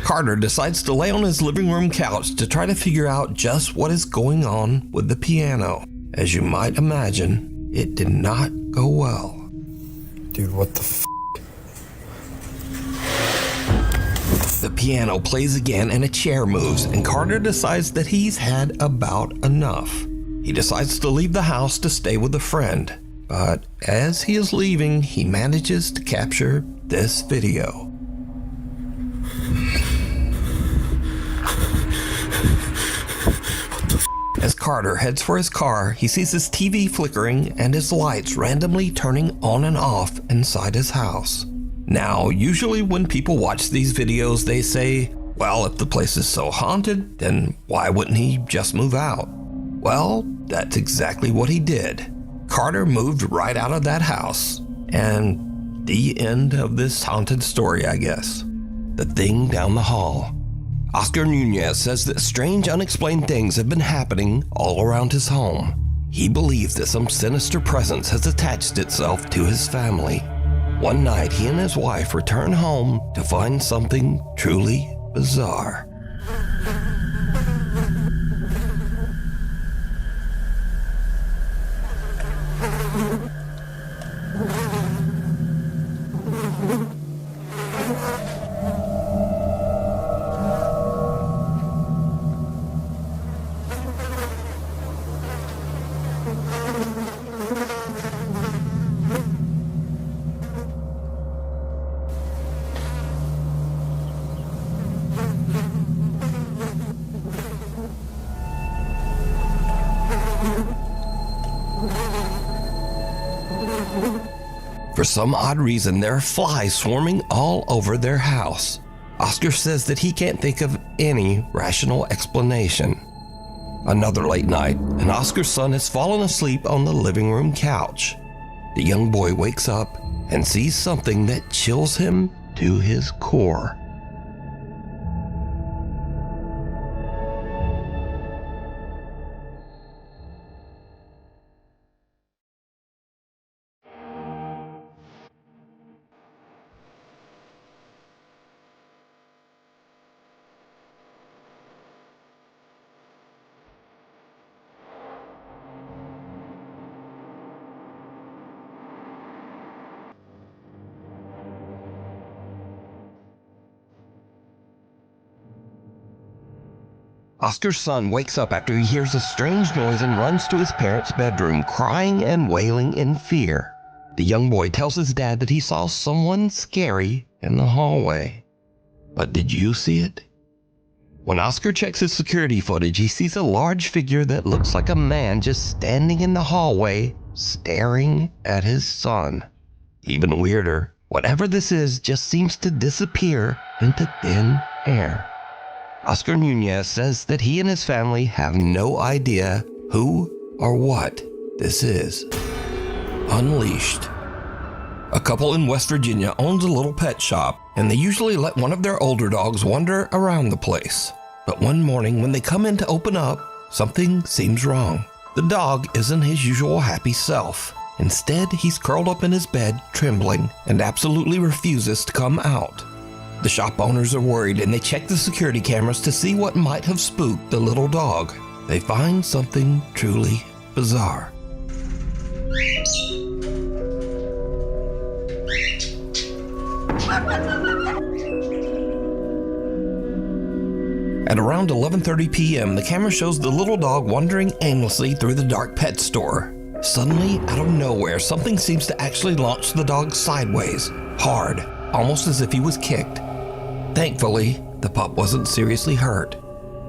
Carter decides to lay on his living room couch to try to figure out just what is going on with the piano. As you might imagine, it did not go well. Dude, what the f***? The piano plays again and a chair moves, and Carter decides that he's had about enough. He decides to leave the house to stay with a friend, but as he is leaving, he manages to capture this video. As Carter heads for his car, he sees his TV flickering and his lights randomly turning on and off inside his house. Now, usually when people watch these videos, they say, well, if the place is so haunted, then why wouldn't he just move out? Well, that's exactly what he did. Carter moved right out of that house. And the end of this haunted story, I guess. The thing down the hall. Oscar Nunez says that strange, unexplained things have been happening all around his home. He believes that some sinister presence has attached itself to his family. One night, he and his wife return home to find something truly bizarre. For some odd reason, there are flies swarming all over their house. Oscar says that he can't think of any rational explanation. Another late night, and Oscar's son has fallen asleep on the living room couch. The young boy wakes up and sees something that chills him to his core. Oscar's son wakes up after he hears a strange noise and runs to his parents' bedroom, crying and wailing in fear. The young boy tells his dad that he saw someone scary in the hallway. But did you see it? When Oscar checks his security footage, he sees a large figure that looks like a man just standing in the hallway, staring at his son. Even weirder, whatever this is just seems to disappear into thin air. Oscar Nunez says that he and his family have no idea who or what this is. Unleashed. A couple in West Virginia owns a little pet shop, and they usually let one of their older dogs wander around the place. But one morning when they come in to open up, something seems wrong. The dog isn't his usual happy self. Instead, he's curled up in his bed, trembling, and absolutely refuses to come out. The shop owners are worried and they check the security cameras to see what might have spooked the little dog. They find something truly bizarre. At around 11:30 p.m., the camera shows the little dog wandering aimlessly through the dark pet store. Suddenly, out of nowhere, something seems to actually launch the dog sideways, hard, almost as if he was kicked. Thankfully, the pup wasn't seriously hurt.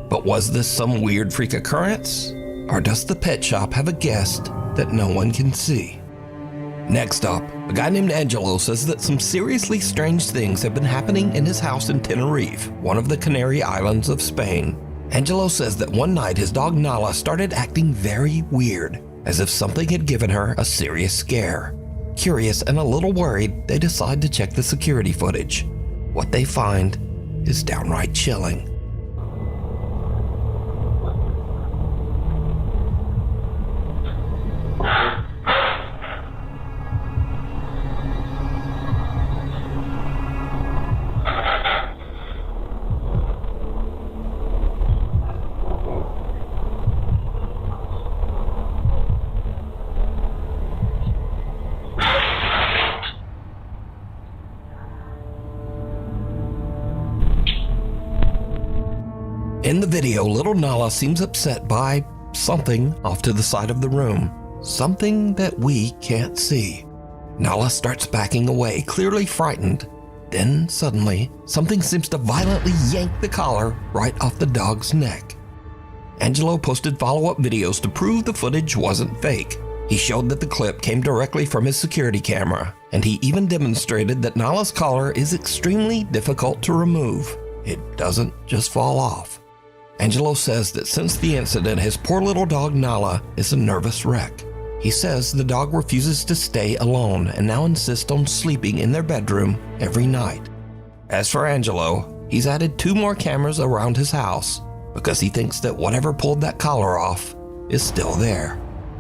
But was this some weird freak occurrence? Or does the pet shop have a guest that no one can see? Next up, a guy named Angelo says that some seriously strange things have been happening in his house in Tenerife, one of the Canary Islands of Spain. Angelo says that one night his dog Nala started acting very weird, as if something had given her a serious scare. Curious and a little worried, they decide to check the security footage. What they find is downright chilling. In the video, little Nala seems upset by something off to the side of the room. Something that we can't see. Nala starts backing away, clearly frightened. Then, suddenly, something seems to violently yank the collar right off the dog's neck. Angelo posted follow-up videos to prove the footage wasn't fake. He showed that the clip came directly from his security camera, and he even demonstrated that Nala's collar is extremely difficult to remove. It doesn't just fall off. Angelo says that since the incident, his poor little dog Nala is a nervous wreck. He says the dog refuses to stay alone and now insists on sleeping in their bedroom every night. As for Angelo, he's added 2 more cameras around his house because he thinks that whatever pulled that collar off is still there,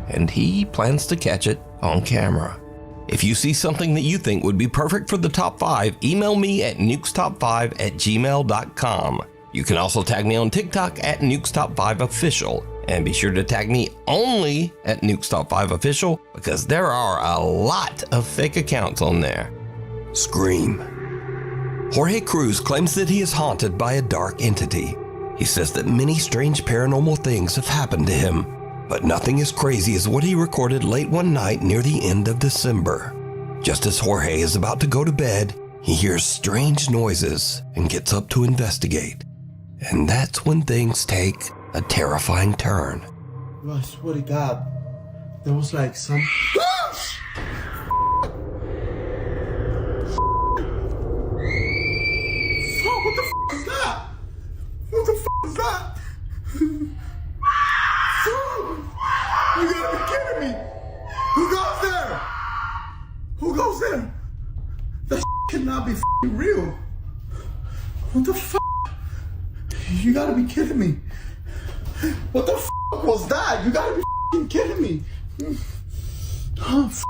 and he plans to catch it on camera. If you see something that you think would be perfect for the top 5, email me at nukestop5@gmail.com. You can also tag me on TikTok at nukestop5official, and be sure to tag me only at nukestop5official because there are a lot of fake accounts on there. Scream. Jorge Cruz claims that he is haunted by a dark entity. He says that many strange paranormal things have happened to him, but nothing as crazy as what he recorded late one night near the end of December. Just as Jorge is about to go to bed, he hears strange noises and gets up to investigate. And that's when things take a terrifying turn. I swear to God, there was like some... What the f*** is that? What the f*** is that? You gotta be kidding me! Who goes there? Who goes there? That cannot be f***ing real. What the f***? You gotta be kidding me. What the f*** was that? You gotta be f***ing kidding me. Oh, f***.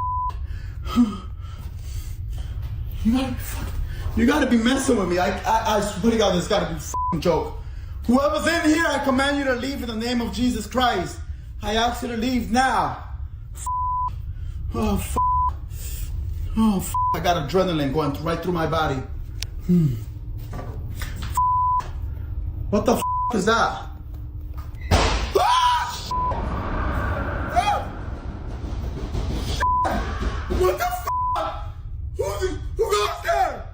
You gotta be messing with me. I swear to God, this gotta be a f***ing joke. Whoever's in here, I command you to leave in the name of Jesus Christ. I ask you to leave now. Oh, f***. Oh, f***. I got adrenaline going right through my body. What the f*** is that? What the f***? Who goes there?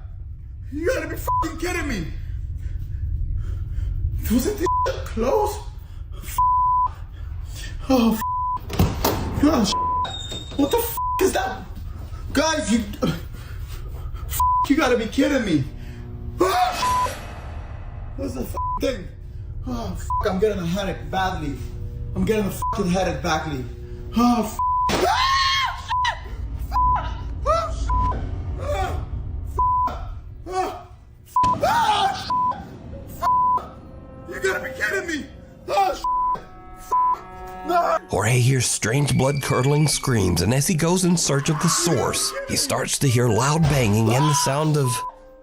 You gotta be f***ing kidding me. Wasn't this shit close? Oh, f***. Oh, what the f*** is that? Guys, you gotta be kidding me. What's the f*** thing? Oh, f***, I'm getting a headache badly. I'm getting a f***ing headache badly. Oh, f***. You gotta be kidding me! Oh, no. Jorge hears strange blood-curdling screams, and as he goes in search of the source, he starts to hear loud banging and the sound of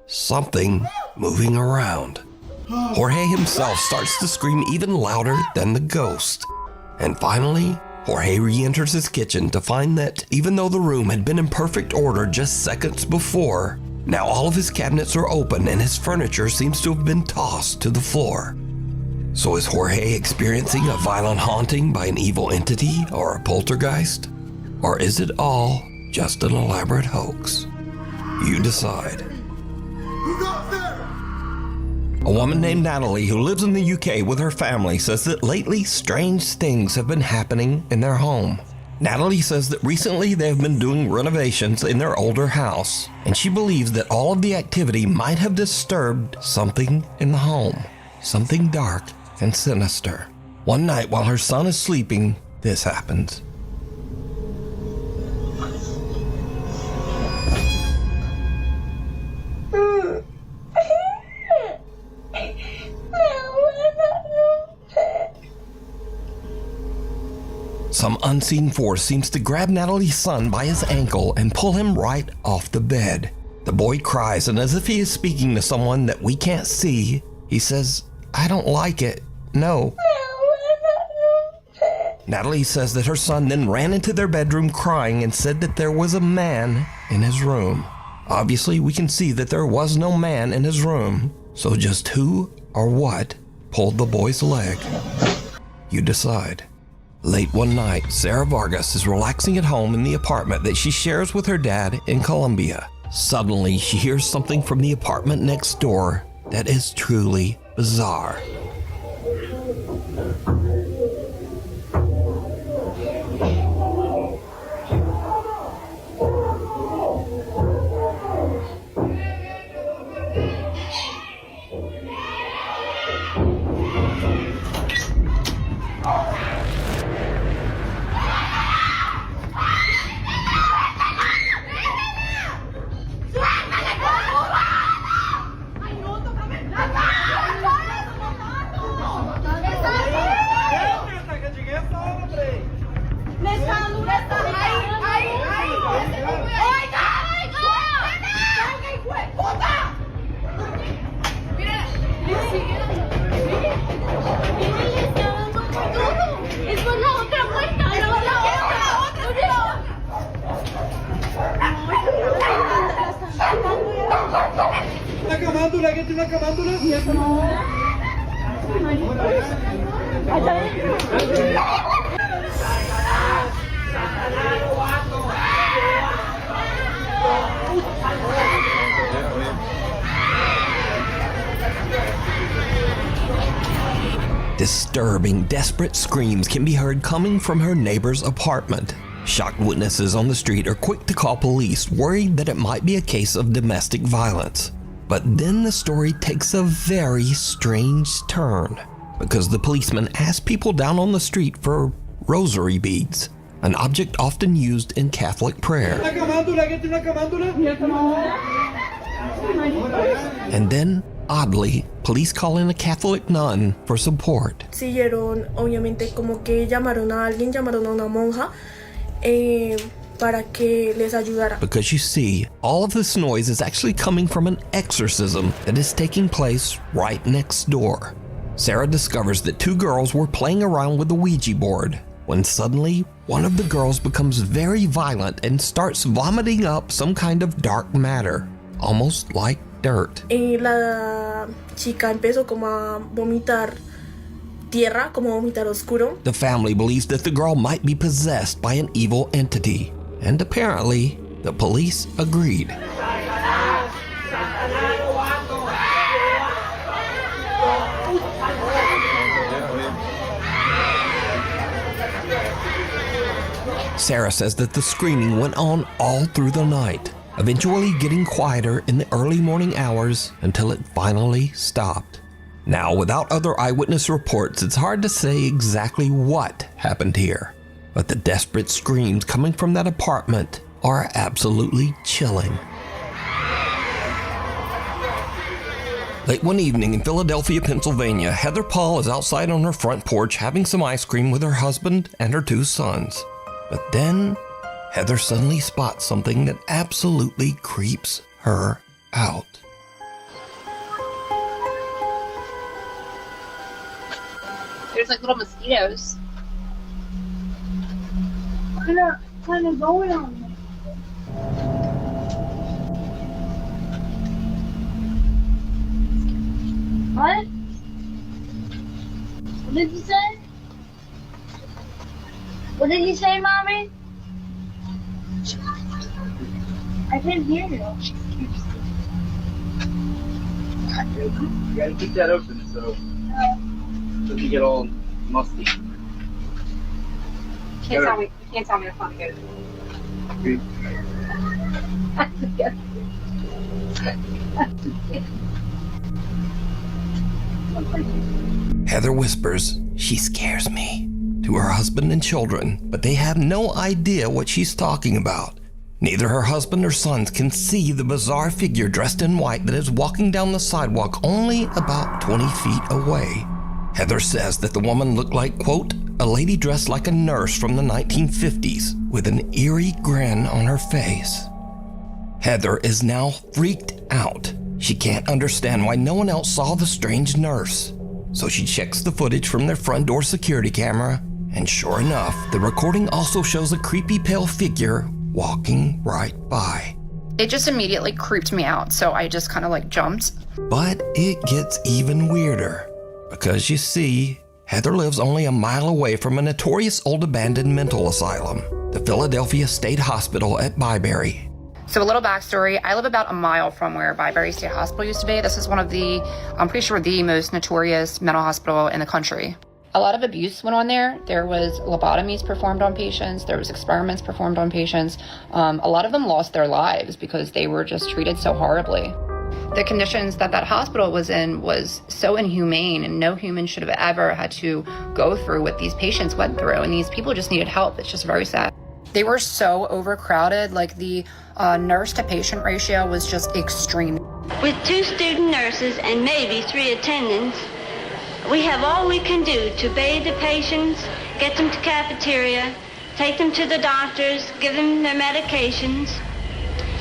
something moving around. Jorge himself starts to scream even louder than the ghost. And finally, Jorge re-enters his kitchen to find that even though the room had been in perfect order just seconds before, now all of his cabinets are open and his furniture seems to have been tossed to the floor. So is Jorge experiencing a violent haunting by an evil entity or a poltergeist? Or is it all just an elaborate hoax? You decide. Who goes there? A woman named Natalie who lives in the UK with her family says that lately strange things have been happening in their home. Natalie says that recently they have been doing renovations in their older house, and she believes that all of the activity might have disturbed something in the home, something dark and sinister. One night while her son is sleeping, this happens. Some unseen force seems to grab Natalie's son by his ankle and pull him right off the bed. The boy cries, and as if he is speaking to someone that we can't see, he says, "I don't like it. No." Natalie says that her son then ran into their bedroom crying and said that there was a man in his room. Obviously, we can see that there was no man in his room, so just who or what pulled the boy's leg. You decide. Late one night, Sarah Vargas is relaxing at home in the apartment that she shares with her dad in Colombia. Suddenly, she hears something from the apartment next door that is truly bizarre. Disturbing, desperate screams can be heard coming from her neighbor's apartment. Shocked witnesses on the street are quick to call police, worried that it might be a case of domestic violence. But then the story takes a very strange turn, because the policeman asked people down on the street for rosary beads, an object often used in Catholic prayer. And then, oddly, police call in a Catholic nun for support. Siguieron, obviamente, como que llamaron a alguien, llamaron a una monja para que les ayudara. Because you see, all of this noise is actually coming from an exorcism that is taking place right next door. Sarah discovers that two girls were playing around with the Ouija board, when suddenly, one of the girls becomes very violent and starts vomiting up some kind of dark matter, almost like dirt. La chica empezó como a vomitar tierra, como vomitar oscuro. The family believes that the girl might be possessed by an evil entity, and apparently, the police agreed. Sarah says that the screaming went on all through the night, eventually getting quieter in the early morning hours until it finally stopped. Now, without other eyewitness reports, it's hard to say exactly what happened here, but the desperate screams coming from that apartment are absolutely chilling. Late one evening in Philadelphia, Pennsylvania, Heather Paul is outside on her front porch having some ice cream with her husband and her two sons. But then, Heather suddenly spots something that absolutely creeps her out. There's like little mosquitoes. What kind of going on there? What? What did you say? What did you say, Mommy? I can't hear you. You gotta keep that open so doesn't get all musty. You can't tell me it's not good. Heather whispers, "She scares me," to her husband and children, but they have no idea what she's talking about. Neither her husband or sons can see the bizarre figure dressed in white that is walking down the sidewalk only about 20 feet away. Heather says that the woman looked like, quote, a lady dressed like a nurse from the 1950s with an eerie grin on her face. Heather is now freaked out. She can't understand why no one else saw the strange nurse. So she checks the footage from their front door security camera, and sure enough, the recording also shows a creepy pale figure walking right by. It just immediately creeped me out, so I just kind of like jumped. But it gets even weirder, Because you see, Heather lives only a mile away from a notorious old abandoned mental asylum, the Philadelphia State Hospital at Byberry. So a little backstory, I live about a mile from where Byberry State Hospital used to be. This is one of the, I'm pretty sure, the most notorious mental hospital in the country. A lot of abuse went on there. There was lobotomies performed on patients. There was experiments performed on patients. A lot of them lost their lives because they were just treated so horribly. The conditions that hospital was in was so inhumane, and no human should have ever had to go through what these patients went through, and these people just needed help. It's just very sad. They were so overcrowded, like the nurse to patient ratio was just extreme. With 2 student nurses and maybe 3 attendants, we have all we can do to bathe the patients, get them to cafeteria, take them to the doctors, give them their medications,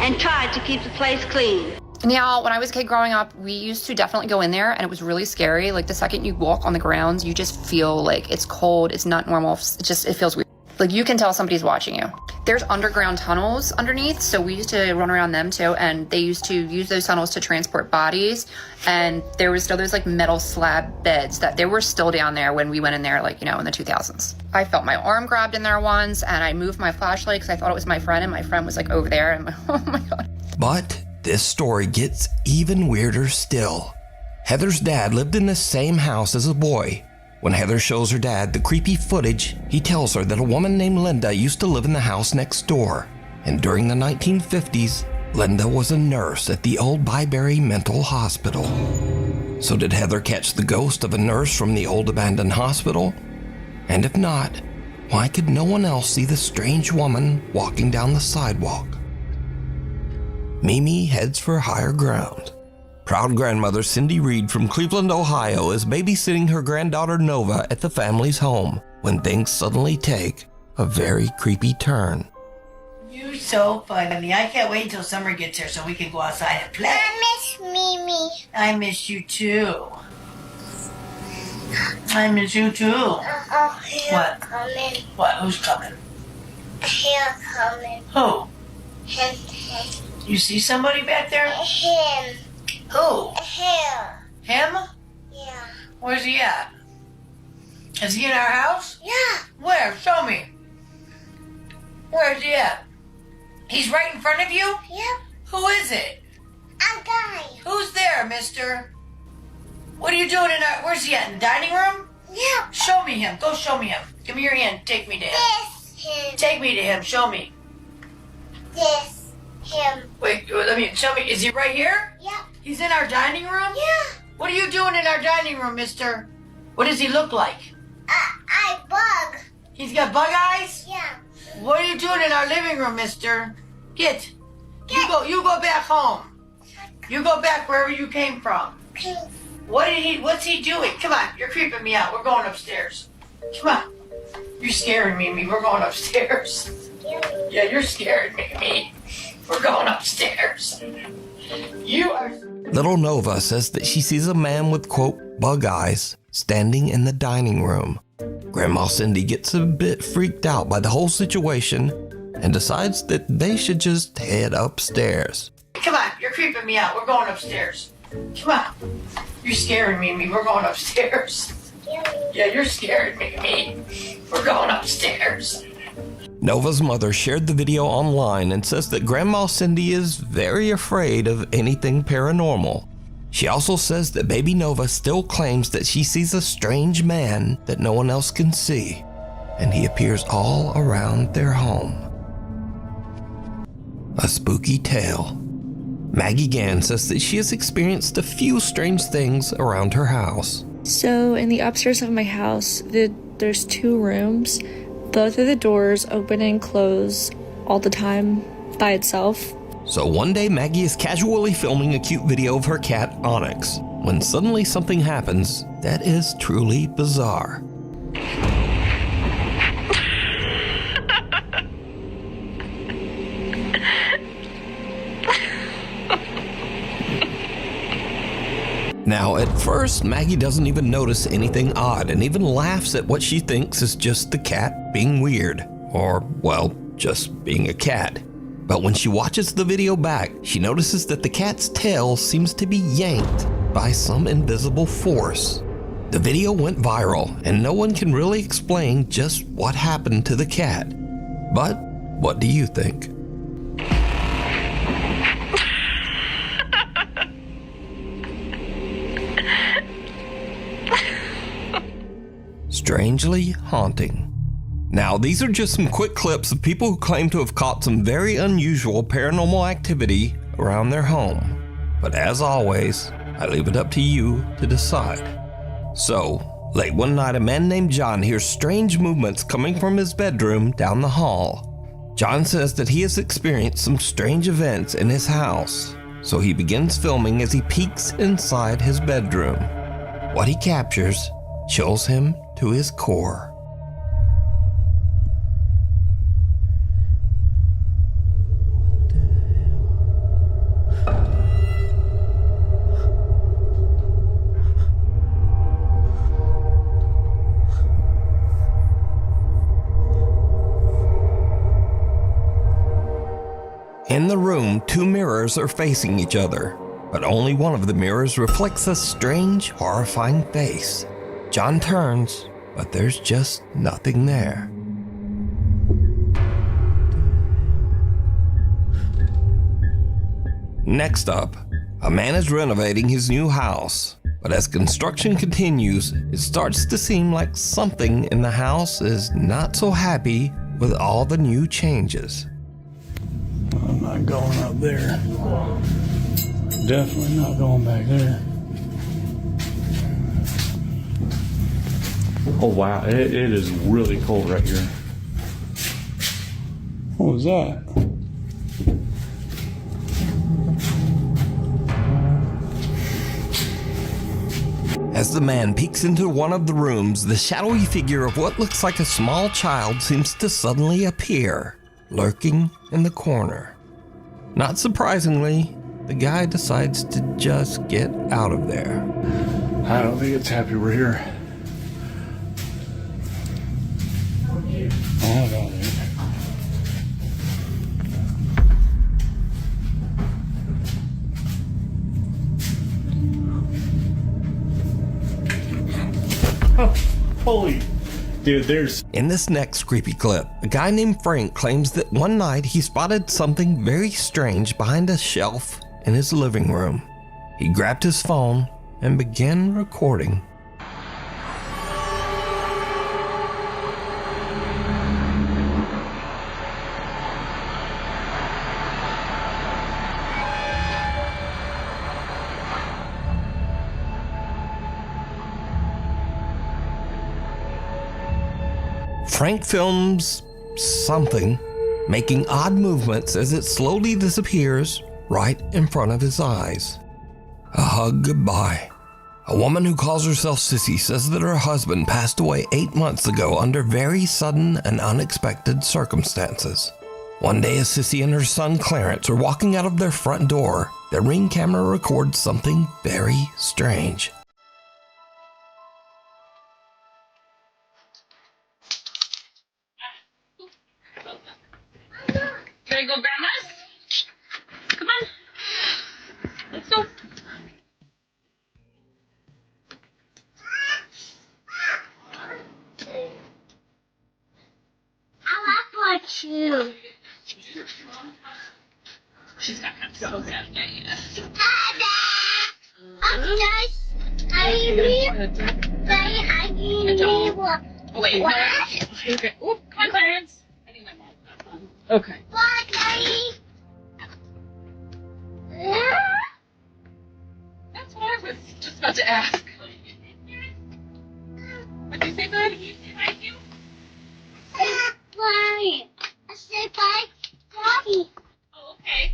and try to keep the place clean. Now, when I was a kid growing up, we used to definitely go in there, and it was really scary. Like, the second you walk on the grounds, you just feel like it's cold, it's not normal, it feels weird. Like, you can tell somebody's watching you. There's underground tunnels underneath, so we used to run around them too, and they used to use those tunnels to transport bodies, and there was still those like metal slab beds that they were still down there when we went in there, like, you know, in the 2000s. I felt my arm grabbed in there once, and I moved my flashlight because I thought it was my friend, and my friend was like over there, and I'm like, oh my God. But this story gets even weirder still. Heather's dad lived in the same house as a boy. When Heather shows her dad the creepy footage, he tells her that a woman named Linda used to live in the house next door. And during the 1950s, Linda was a nurse at the old Byberry Mental Hospital. So did Heather catch the ghost of a nurse from the old abandoned hospital? And if not, why could no one else see the strange woman walking down the sidewalk? Mimi heads for higher ground. Proud grandmother Cindy Reed from Cleveland, Ohio is babysitting her granddaughter Nova at the family's home when things suddenly take a very creepy turn. You're so funny. I can't wait until summer gets here so we can go outside and play. I miss Mimi. I miss you too. I miss you too. What? Coming. What? Who's coming? Here coming. Who? Him. You see somebody back there? Him. Who? Here. Him? Yeah. Where's he at? Is he in our house? Yeah. Where? Show me. Where's he at? He's right in front of you? Yep. Who is it? A guy. Who's there, mister? What are you doing in our... Where's he at? In the dining room? Yep. Show me him. Go show me him. Give me your hand. Take me to him. This him. Take me to him. Show me. This him. Wait, let me... Show me. Is he right here? Yep. He's in our dining room? Yeah. What are you doing in our dining room, mister? What does he look like? I bug. He's got bug eyes? Yeah. What are you doing in our living room, mister? Get. You go back home. You go back wherever you came from. What's he doing? Come on, you're creeping me out. We're going upstairs. Come on. You're scaring me. We're going upstairs. Yeah, you're scaring me. We're going upstairs. You are... Little Nova says that she sees a man with, quote, bug eyes standing in the dining room. Grandma Cindy gets a bit freaked out by the whole situation and decides that they should just head upstairs. Come on, you're creeping me out. We're going upstairs. Come on. You're scaring me. We're going upstairs. Yeah, you're scaring me. We're going upstairs. Nova's mother shared the video online and says that Grandma Cindy is very afraid of anything paranormal. She also says that baby Nova still claims that she sees a strange man that no one else can see, and he appears all around their home. A spooky tale. Maggie Gann says that she has experienced a few strange things around her house. So in the upstairs of my house, there's 2 rooms. Both of the doors open and close all the time by itself. So one day Maggie is casually filming a cute video of her cat Onyx, when suddenly something happens that is truly bizarre. Now, at first, Maggie doesn't even notice anything odd and even laughs at what she thinks is just the cat being weird, or, well, just being a cat. But when she watches the video back, she notices that the cat's tail seems to be yanked by some invisible force. The video went viral, and no one can really explain just what happened to the cat. But what do you think? Strangely haunting. Now, these are just some quick clips of people who claim to have caught some very unusual paranormal activity around their home. But as always, I leave it up to you to decide. So, late one night, a man named John hears strange movements coming from his bedroom down the hall. John says that he has experienced some strange events in his house, so he begins filming as he peeks inside his bedroom. What he captures chills him to his core. In the room, two mirrors are facing each other, but only one of the mirrors reflects a strange, horrifying face. John turns, but there's just nothing there. Next up, a man is renovating his new house, but as construction continues, it starts to seem like something in the house is not so happy with all the new changes. I'm not going up there. Definitely not going back there. Oh wow, it is really cold right here. What was that? As the man peeks into one of the rooms, the shadowy figure of what looks like a small child seems to suddenly appear, lurking in the corner. Not surprisingly, the guy decides to just get out of there. I don't think it's happy we're here. Oh, God. Oh, holy. Dude, there's... In this next creepy clip, a guy named Frank claims that one night he spotted something very strange behind a shelf in his living room. He grabbed his phone and began recording. Frank films something, making odd movements as it slowly disappears right in front of his eyes. A hug goodbye. A woman who calls herself Sissy says that her husband passed away 8 months ago under very sudden and unexpected circumstances. One day, as Sissy and her son Clarence are walking out of their front door, their Ring camera records something very strange. Can I go grandma's? Come on. Let's go. I like what you. She's not gonna go down yet. Oh, wait. What? Okay. Oop, come on, Clarence. I think my mom. Okay. What, Daddy? That's what I was just about to ask. What did you say, bud? Thank you. Bye. I said bye, Daddy. Oh, okay.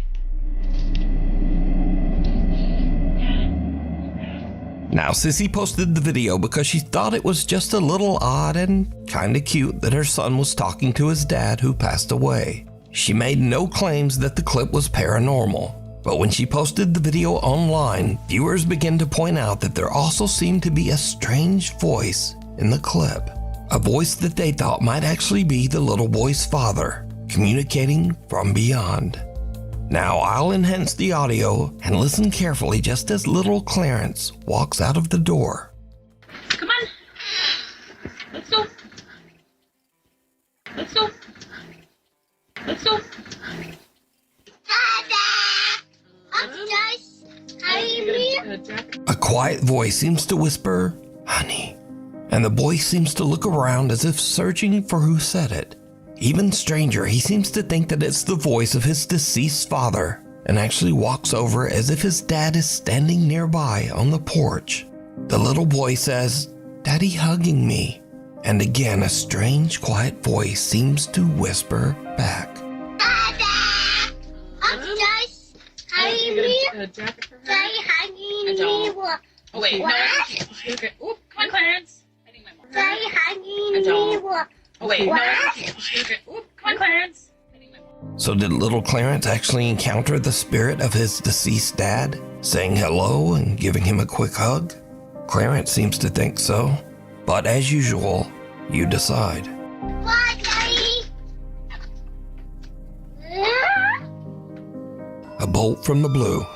Now, Sissy posted the video because she thought it was just a little odd and kinda cute that her son was talking to his dad who passed away. She made no claims that the clip was paranormal, but when she posted the video online, viewers began to point out that there also seemed to be a strange voice in the clip. A voice that they thought might actually be the little boy's father, communicating from beyond. Now I'll enhance the audio and listen carefully just as little Clarence walks out of the door. Come on. Let's go. Let's go. A quiet voice seems to whisper, "Honey," and the boy seems to look around as if searching for who said it. Even stranger, he seems to think that it's the voice of his deceased father, and actually walks over as if his dad is standing nearby on the porch. The little boy says, "Daddy hugging me," and again a strange quiet voice seems to whisper back. Oh wait, no. Okay. Oop, come on, Clarence. I think my Oh wait, no. Okay. Oop, come on, Clarence. So did little Clarence actually encounter the spirit of his deceased dad, saying hello and giving him a quick hug? Clarence seems to think so, but as usual, you decide. A bolt from the blue.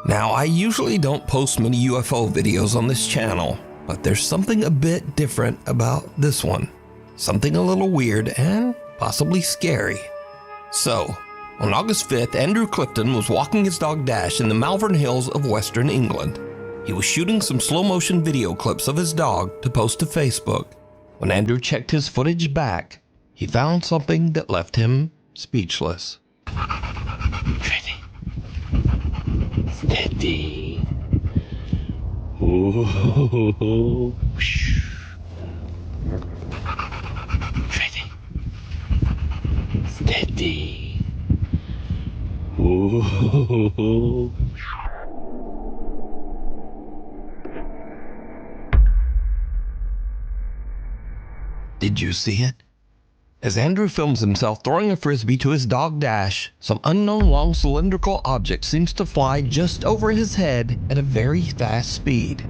Now, I usually don't post many UFO videos on this channel, but there's something a bit different about this one. Something a little weird and possibly scary. So, on August 5th, Andrew Clifton was walking his dog Dash in the Malvern Hills of Western England. He was shooting some slow-motion video clips of his dog to post to Facebook. When Andrew checked his footage back, he found something that left him speechless. Steady. Ooh. Steady. Ooh. Did you see it? As Andrew films himself throwing a frisbee to his dog Dash, some unknown long cylindrical object seems to fly just over his head at a very fast speed.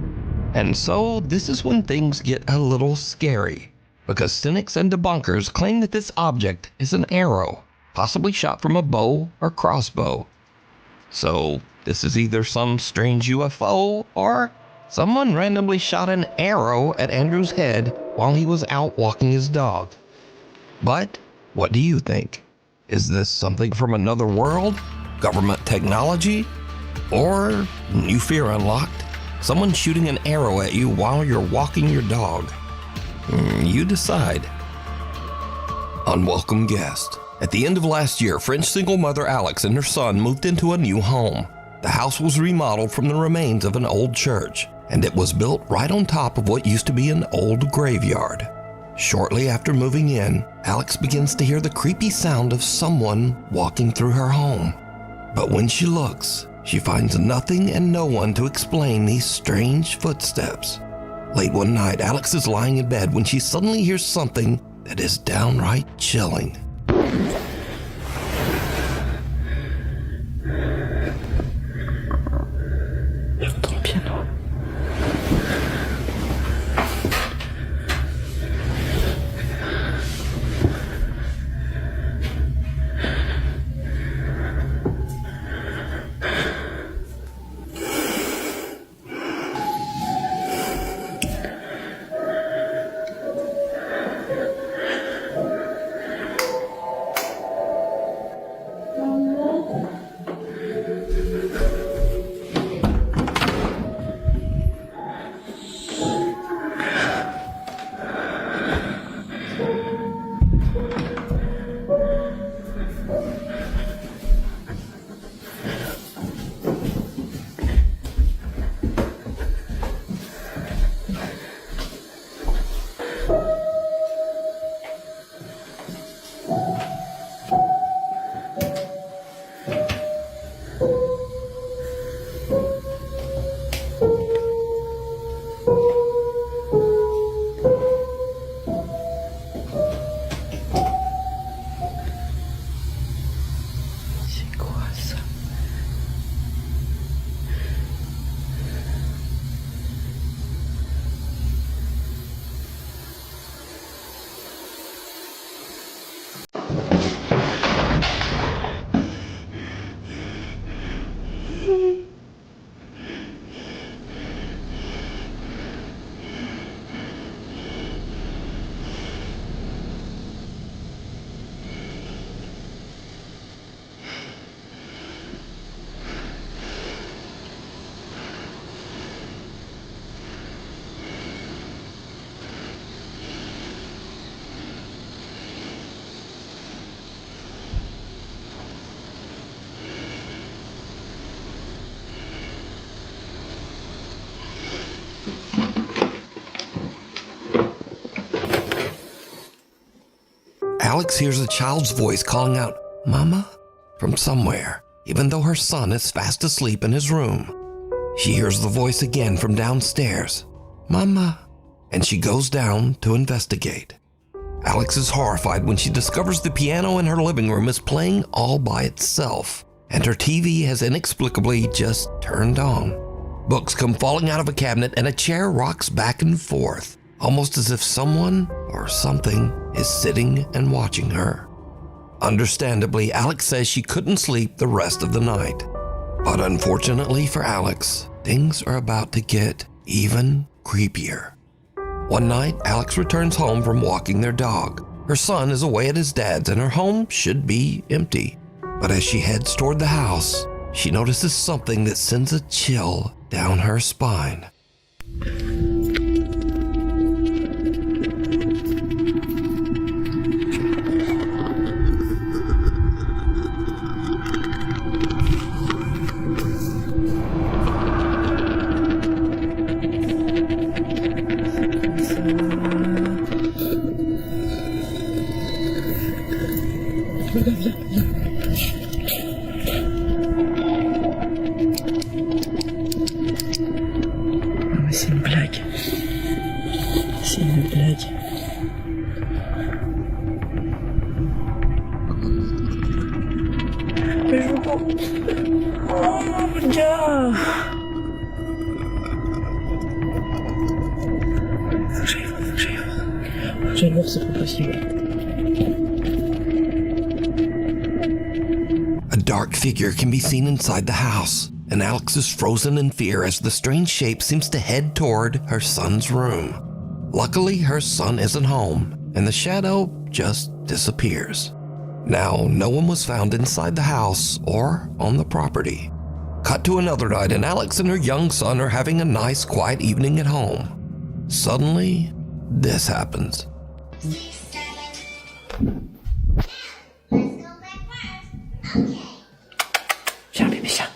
And so this is when things get a little scary, because cynics and debunkers claim that this object is an arrow, possibly shot from a bow or crossbow. So this is either some strange UFO or someone randomly shot an arrow at Andrew's head while he was out walking his dog. But what do you think? Is this something from another world? Government technology? Or, new fear unlocked, someone shooting an arrow at you while you're walking your dog? You decide. Unwelcome guest. At the end of last year, French single mother Alex and her son moved into a new home. The house was remodeled from the remains of an old church, and it was built right on top of what used to be an old graveyard. Shortly after moving in, Alex begins to hear the creepy sound of someone walking through her home. But when she looks, she finds nothing and no one to explain these strange footsteps. Late one night, Alex is lying in bed when she suddenly hears something that is downright chilling. Alex hears a child's voice calling out, "Mama?" from somewhere, even though her son is fast asleep in his room. She hears the voice again from downstairs, "Mama," and she goes down to investigate. Alex is horrified when she discovers the piano in her living room is playing all by itself, and her TV has inexplicably just turned on. Books come falling out of a cabinet and a chair rocks back and forth, almost as if someone or something is sitting and watching her. Understandably, Alex says she couldn't sleep the rest of the night. But unfortunately for Alex, things are about to get even creepier. One night, Alex returns home from walking their dog. Her son is away at his dad's and her home should be empty. But as she heads toward the house, she notices something that sends a chill down her spine. C'est une blague. C'est une blague. Mais je veux pas. Oh mon gars. J'aille voir, c'est pas possible. A dark figure can be seen inside the house, and Alex is frozen in fear as the strange shape seems to head toward her son's room. Luckily, her son isn't home, and the shadow just disappears. Now, no one was found inside the house or on the property. Cut to another night, and Alex and her young son are having a nice, quiet evening at home. Suddenly, this happens. Viens, bébé, viens.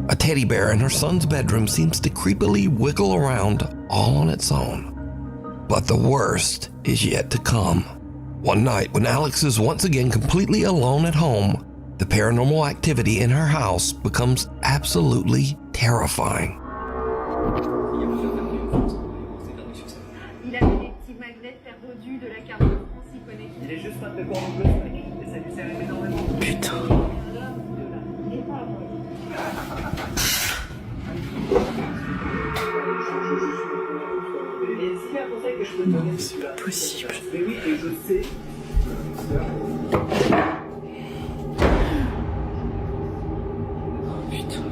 A teddy bear in her son's bedroom seems to creepily wiggle around all on its own. But the worst is yet to come. One night, when Alex is once again completely alone at home, the paranormal activity in her house becomes absolutely terrifying. Il a fait des petits magnets perdus de la carte de France, il connaît. Il est juste un peu pour nous et ça lui sert énormément. Putain. Non, c'est pas possible. Mais oui, et je sais. Putain.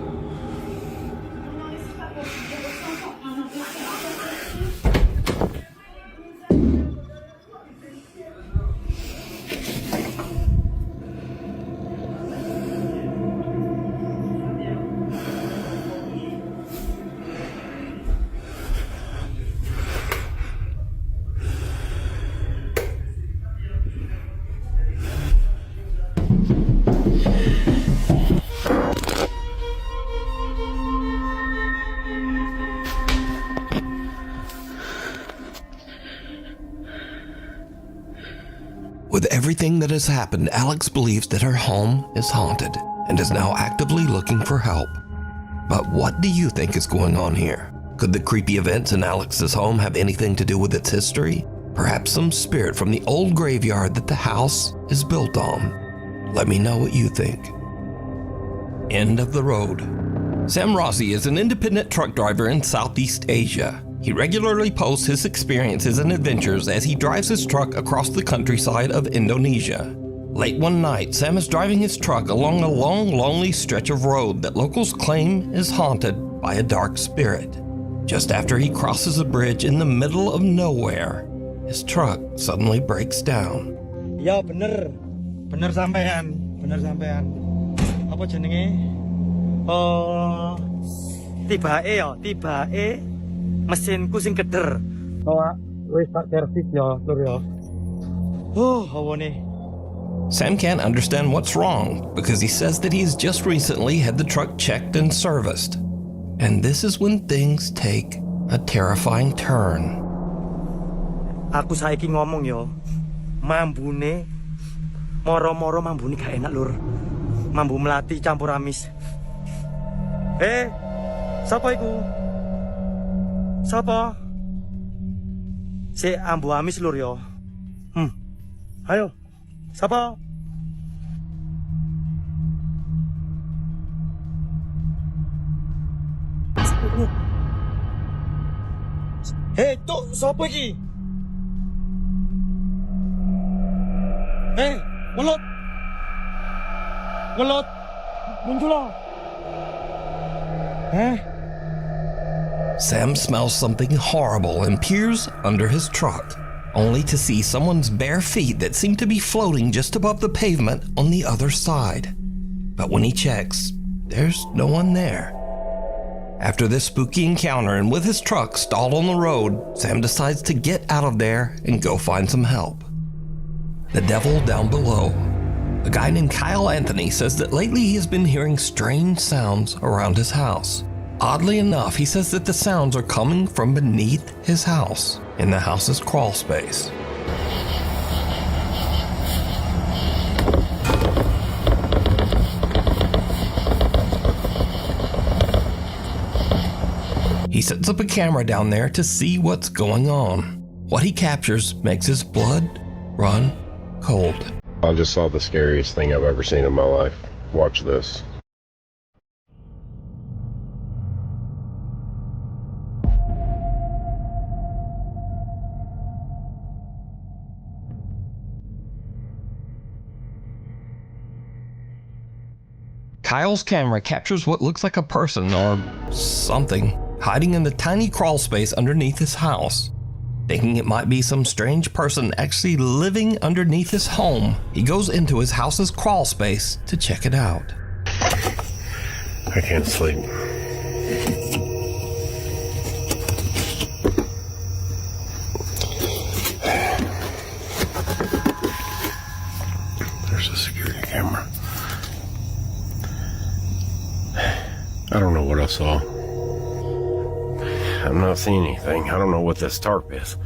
With everything that has happened, Alex believes that her home is haunted and is now actively looking for help. But what do you think is going on here? Could the creepy events in Alex's home have anything to do with its history? Perhaps some spirit from the old graveyard that the house is built on? Let me know what you think. End of the road. Sam Rossi is an independent truck driver in Southeast Asia. He regularly posts his experiences and adventures as he drives his truck across the countryside of Indonesia. Late one night, Sam is driving his truck along a long, lonely stretch of road that locals claim is haunted by a dark spirit. Just after he crosses a bridge in the middle of nowhere, his truck suddenly breaks down. Ya bener sampean. Apa jenenge? Tibake mesinku sing keder. Wis tak servis ya, Lur ya. Hawane. Sam can't understand what's wrong because he says that he's just recently had the truck checked and serviced. And this is when things take a terrifying turn. Aku saiki ngomong yo, mambune moro-moro mambune gak enak, Lur. Mambu melati campur amis. Sapa iku? Sapa? Si ambu amis, Lur yo. Ayo. Sapa? Tuk, sapa iki? Welut. Muncul. Sam smells something horrible and peers under his truck, only to see someone's bare feet that seem to be floating just above the pavement on the other side. But when he checks, there's no one there. After this spooky encounter and with his truck stalled on the road, Sam decides to get out of there and go find some help. The devil down below. A guy named Kyle Anthony says that lately he has been hearing strange sounds around his house. Oddly enough, he says that the sounds are coming from beneath his house, in the house's crawl space. He sets up a camera down there to see what's going on. What he captures makes his blood run cold. I just saw the scariest thing I've ever seen in my life. Watch this. Kyle's camera captures what looks like a person or something hiding in the tiny crawl space underneath his house. Thinking it might be some strange person actually living underneath his home, he goes into his house's crawl space to check it out. I can't sleep. There's a security camera. I don't know what I saw. I'm not seeing anything. I don't know what this tarp is.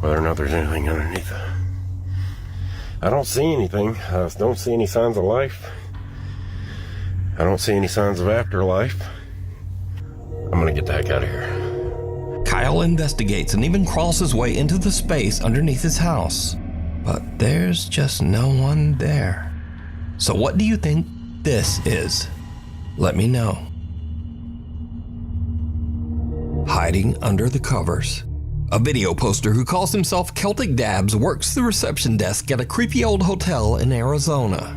Whether or not there's anything underneath it. I don't see anything. I don't see any signs of life. I don't see any signs of afterlife. I'm gonna get the heck out of here. Kyle investigates and even crawls his way into the space underneath his house. But there's just no one there. So what do you think this is? Let me know. Hiding under the covers. A video poster who calls himself Celtic Dabs works the reception desk at a creepy old hotel in Arizona.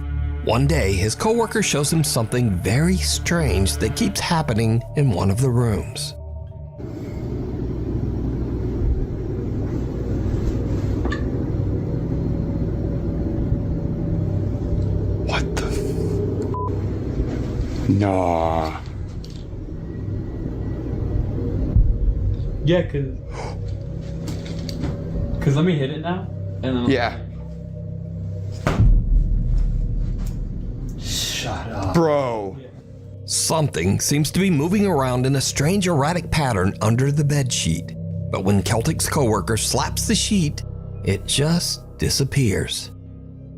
One day, his coworker shows him something very strange that keeps happening in one of the rooms. What the Nah. Yeah, cause let me hit it now, and then Yeah. Shut up, bro. Something seems to be moving around in a strange erratic pattern under the bedsheet. But when Celtic's coworker slaps the sheet, it just disappears.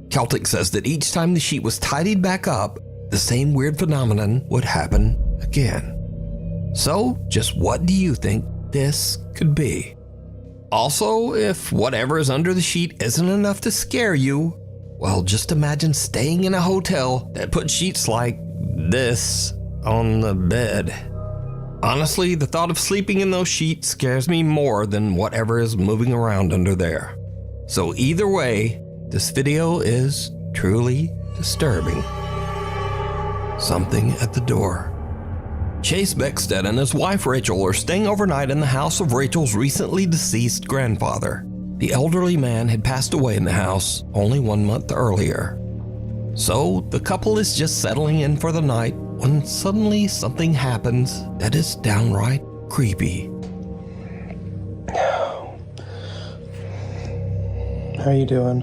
Celtic says that each time the sheet was tidied back up, the same weird phenomenon would happen again. So, just what do you think this could be? Also, if whatever is under the sheet isn't enough to scare you, Well, just imagine staying in a hotel that put sheets like this on the bed. Honestly, the thought of sleeping in those sheets scares me more than whatever is moving around under there. So either way, this video is truly disturbing. Something at the door. Chase Beckstead and his wife Rachel are staying overnight in the house of Rachel's recently deceased grandfather. The elderly man had passed away in the house only 1 month earlier. So the couple is just settling in for the night when suddenly something happens that is downright creepy. How you doing?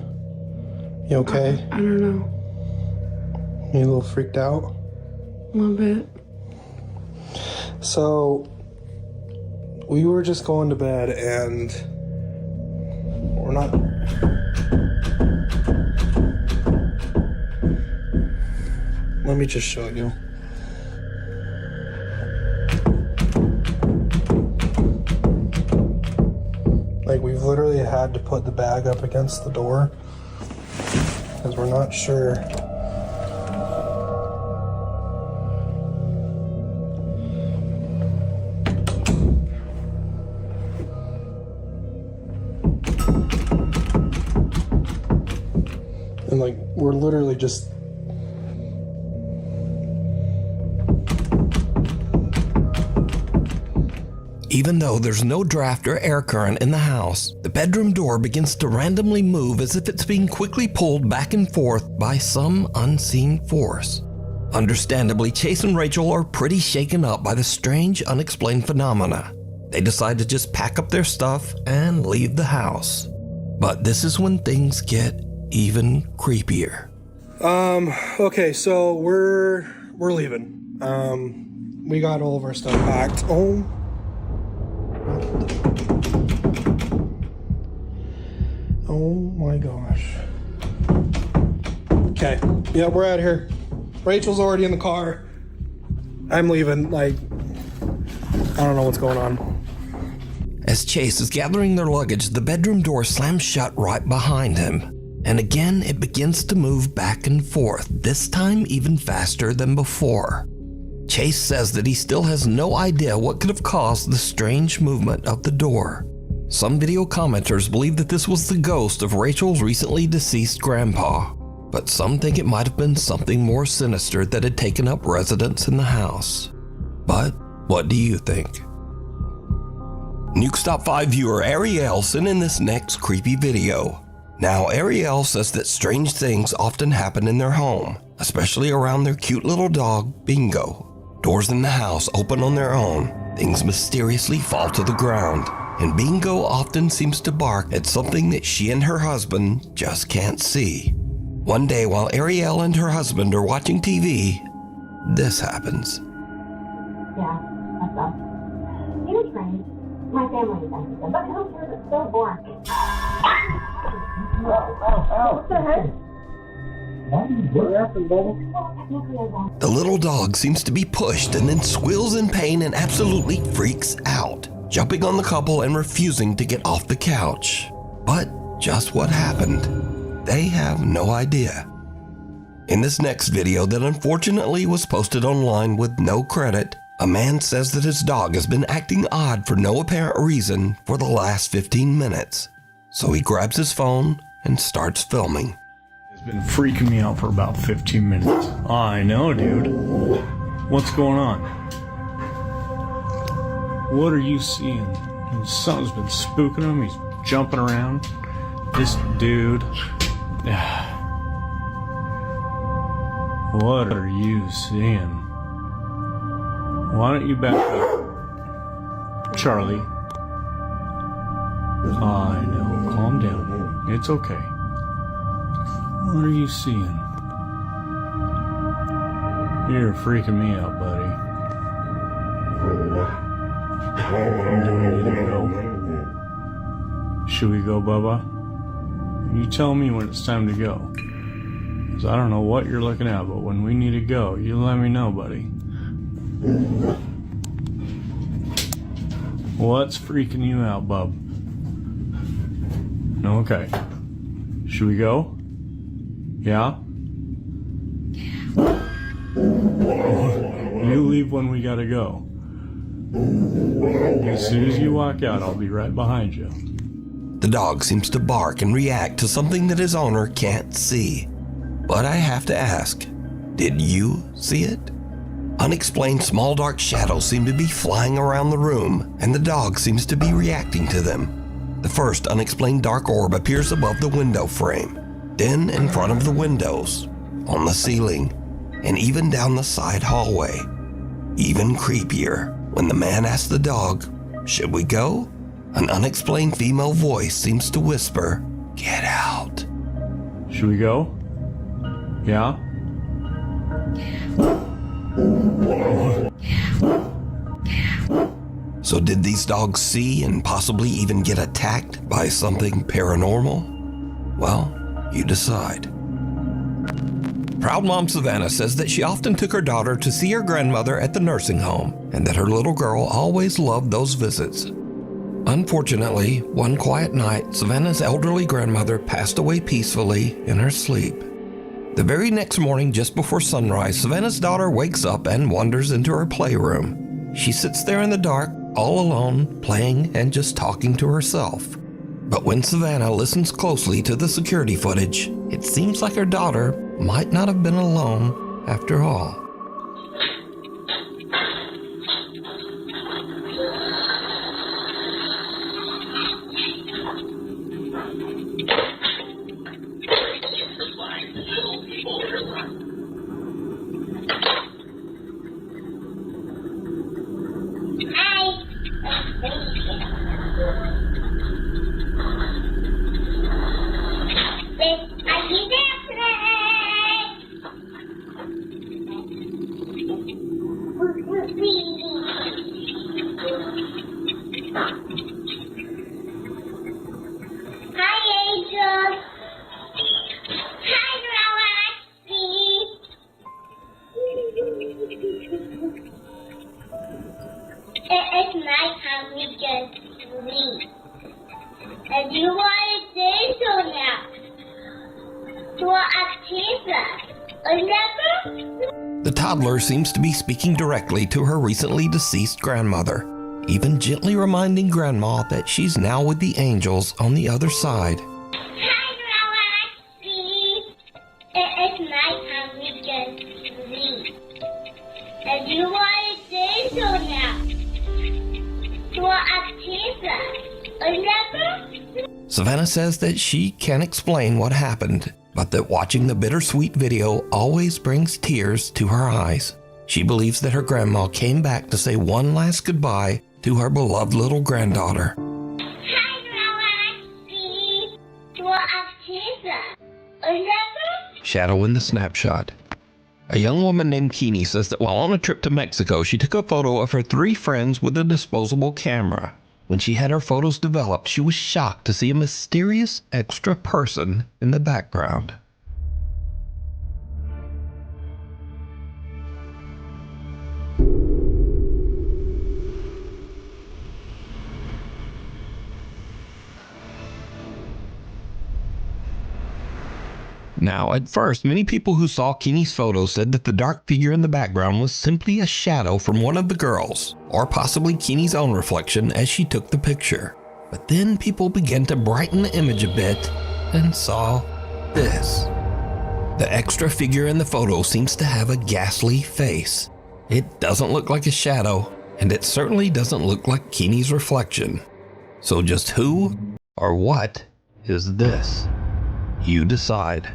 You okay? I don't know. You a little freaked out? A little bit. So, we were just going to bed and we're not... Let me just show you. Like, we've literally had to put the bag up against the door because we're not sure. And like, we're literally just... Even though there's no draft or air current in the house, the bedroom door begins to randomly move as if it's being quickly pulled back and forth by some unseen force. Understandably, Chase and Rachel are pretty shaken up by the strange, unexplained phenomena. They decide to just pack up their stuff and leave the house. But this is when things get even creepier. Okay, so we're leaving. We got all of our stuff packed. Oh my gosh. Okay, yeah, we're out of here. Rachel's already in the car. I'm leaving, like, I don't know what's going on. As Chase is gathering their luggage, the bedroom door slams shut right behind him. And again, it begins to move back and forth, this time even faster than before. Chase says that he still has no idea what could have caused the strange movement of the door. Some video commenters believe that this was the ghost of Rachel's recently deceased grandpa, but some think it might have been something more sinister that had taken up residence in the house. But what do you think? Nuke Stop 5 viewer Ariel sent in this next creepy video. Now, Ariel says that strange things often happen in their home, especially around their cute little dog, Bingo. Doors in the house open on their own, things mysteriously fall to the ground, and Bingo often seems to bark at something that she and her husband just can't see. One day while Ariel and her husband are watching TV, this happens. Yeah, that's us. You're strange. My family is sensitive, but who cares? It's so boring. What the heck? The little dog seems to be pushed and then squeals in pain and absolutely freaks out, jumping on the couple and refusing to get off the couch. But just what happened? They have no idea. In this next video that unfortunately was posted online with no credit, a man says that his dog has been acting odd for no apparent reason for the last 15 minutes. So he grabs his phone and starts filming. It's been freaking me out for about 15 minutes. I know, dude. What's going on? What are you seeing? Something's been spooking him. He's jumping around. This dude. What are you seeing? Why don't you back up? Charlie. I know. Calm down. It's okay. What are you seeing? You're freaking me out, buddy. Do we need to go? Should we go, Bubba? You tell me when it's time to go. Because I don't know what you're looking at, but when we need to go, you let me know, buddy. What's freaking you out, bub? Okay. Should we go? Yeah? You leave when we gotta go. As soon as you walk out, I'll be right behind you. The dog seems to bark and react to something that his owner can't see. But I have to ask, did you see it? Unexplained small dark shadows seem to be flying around the room, and the dog seems to be reacting to them. The first unexplained dark orb appears above the window frame, then in front of the windows, on the ceiling, and even down the side hallway. Even creepier, when the man asks the dog, "Should we go?" An unexplained female voice seems to whisper, "Get out." Should we go? Yeah? So did these dogs see and possibly even get attacked by something paranormal? Well, you decide. Proud mom Savannah says that she often took her daughter to see her grandmother at the nursing home, and that her little girl always loved those visits. Unfortunately, one quiet night, Savannah's elderly grandmother passed away peacefully in her sleep. The very next morning, just before sunrise, Savannah's daughter wakes up and wanders into her playroom. She sits there in the dark, all alone, playing and just talking to herself. But when Savannah listens closely to the security footage, it seems like her daughter might not have been alone after all. It's nighttime, we can sleep. And you want to say so now? To active The toddler seems to be speaking directly to her recently deceased grandmother, even gently reminding Grandma that she's now with the angels on the other side. It's nighttime, we can sleep. And you want to say so now? To active Savannah says that she can't explain what happened, but that watching the bittersweet video always brings tears to her eyes. She believes that her grandma came back to say one last goodbye to her beloved little granddaughter. Shadow in the snapshot. A young woman named Keeney says that while on a trip to Mexico, she took a photo of her 3 friends with a disposable camera. When she had her photos developed, she was shocked to see a mysterious extra person in the background. Now, at first, many people who saw Keeney's photo said that the dark figure in the background was simply a shadow from one of the girls, or possibly Keeney's own reflection as she took the picture. But then people began to brighten the image a bit and saw this. The extra figure in the photo seems to have a ghastly face. It doesn't look like a shadow, and it certainly doesn't look like Keeney's reflection. So just who or what is this? You decide.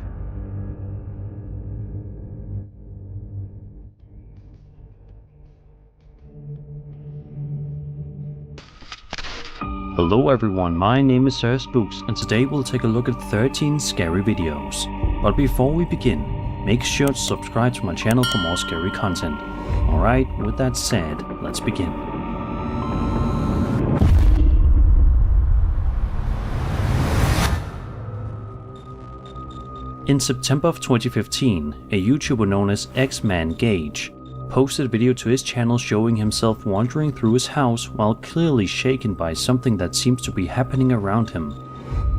Hello everyone, my name is Sir Spooks, and today we'll take a look at 13 scary videos. But before we begin, make sure to subscribe to my channel for more scary content. Alright, with that said, let's begin. In September of 2015, a YouTuber known as X-Man Gage posted a video to his channel showing himself wandering through his house while clearly shaken by something that seems to be happening around him.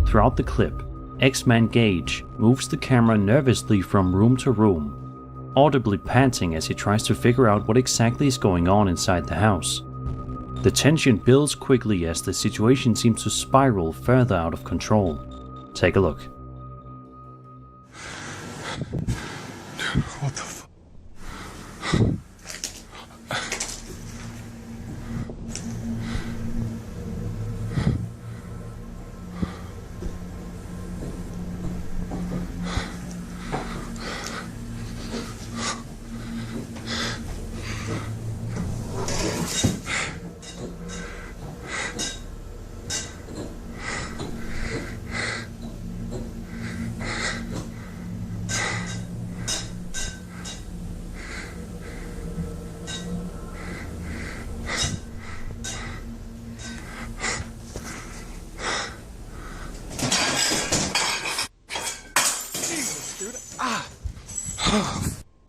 Throughout the clip, X-Man Gage moves the camera nervously from room to room, audibly panting as he tries to figure out what exactly is going on inside the house. The tension builds quickly as the situation seems to spiral further out of control. Take a look. What the fuck?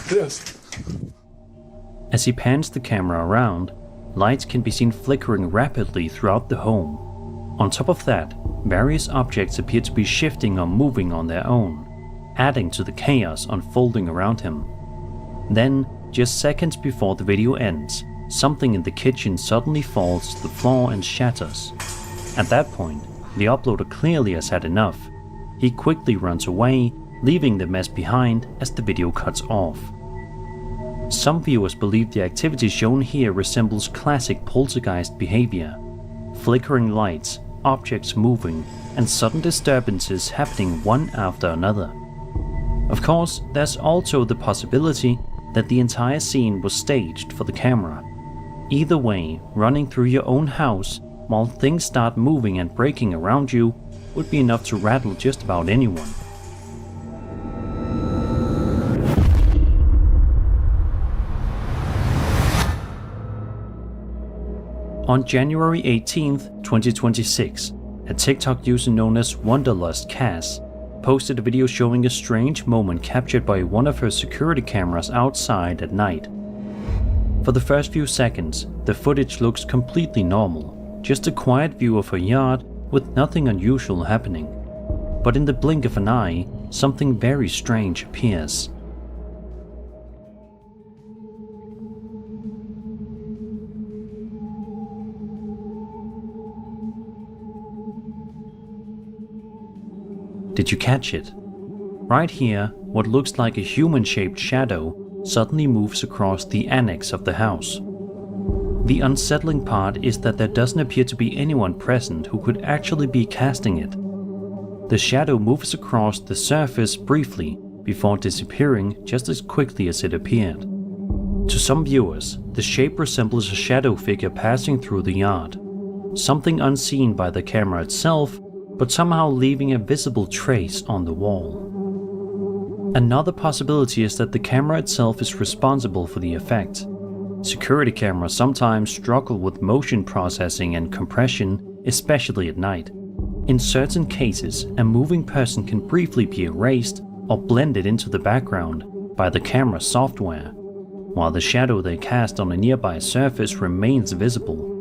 This. As he pans the camera around, lights can be seen flickering rapidly throughout the home. On top of that, various objects appear to be shifting or moving on their own, adding to the chaos unfolding around him. Then, just seconds before the video ends, something in the kitchen suddenly falls to the floor and shatters. At that point, the uploader clearly has had enough. He quickly runs away, leaving the mess behind as the video cuts off. Some viewers believe the activity shown here resembles classic poltergeist behavior. Flickering lights, objects moving, and sudden disturbances happening one after another. Of course, there's also the possibility that the entire scene was staged for the camera. Either way, running through your own house while things start moving and breaking around you would be enough to rattle just about anyone. On January 18th, 2026, a TikTok user known as Wanderlust Cass posted a video showing a strange moment captured by one of her security cameras outside at night. For the first few seconds, the footage looks completely normal, just a quiet view of her yard with nothing unusual happening. But in the blink of an eye, something very strange appears. Did you catch it? Right here, what looks like a human-shaped shadow suddenly moves across the annex of the house. The unsettling part is that there doesn't appear to be anyone present who could actually be casting it. The shadow moves across the surface briefly before disappearing just as quickly as it appeared. To some viewers, the shape resembles a shadow figure passing through the yard, something unseen by the camera itself, but somehow leaving a visible trace on the wall. Another possibility is that the camera itself is responsible for the effect. Security cameras sometimes struggle with motion processing and compression, especially at night. In certain cases, a moving person can briefly be erased or blended into the background by the camera software, while the shadow they cast on a nearby surface remains visible.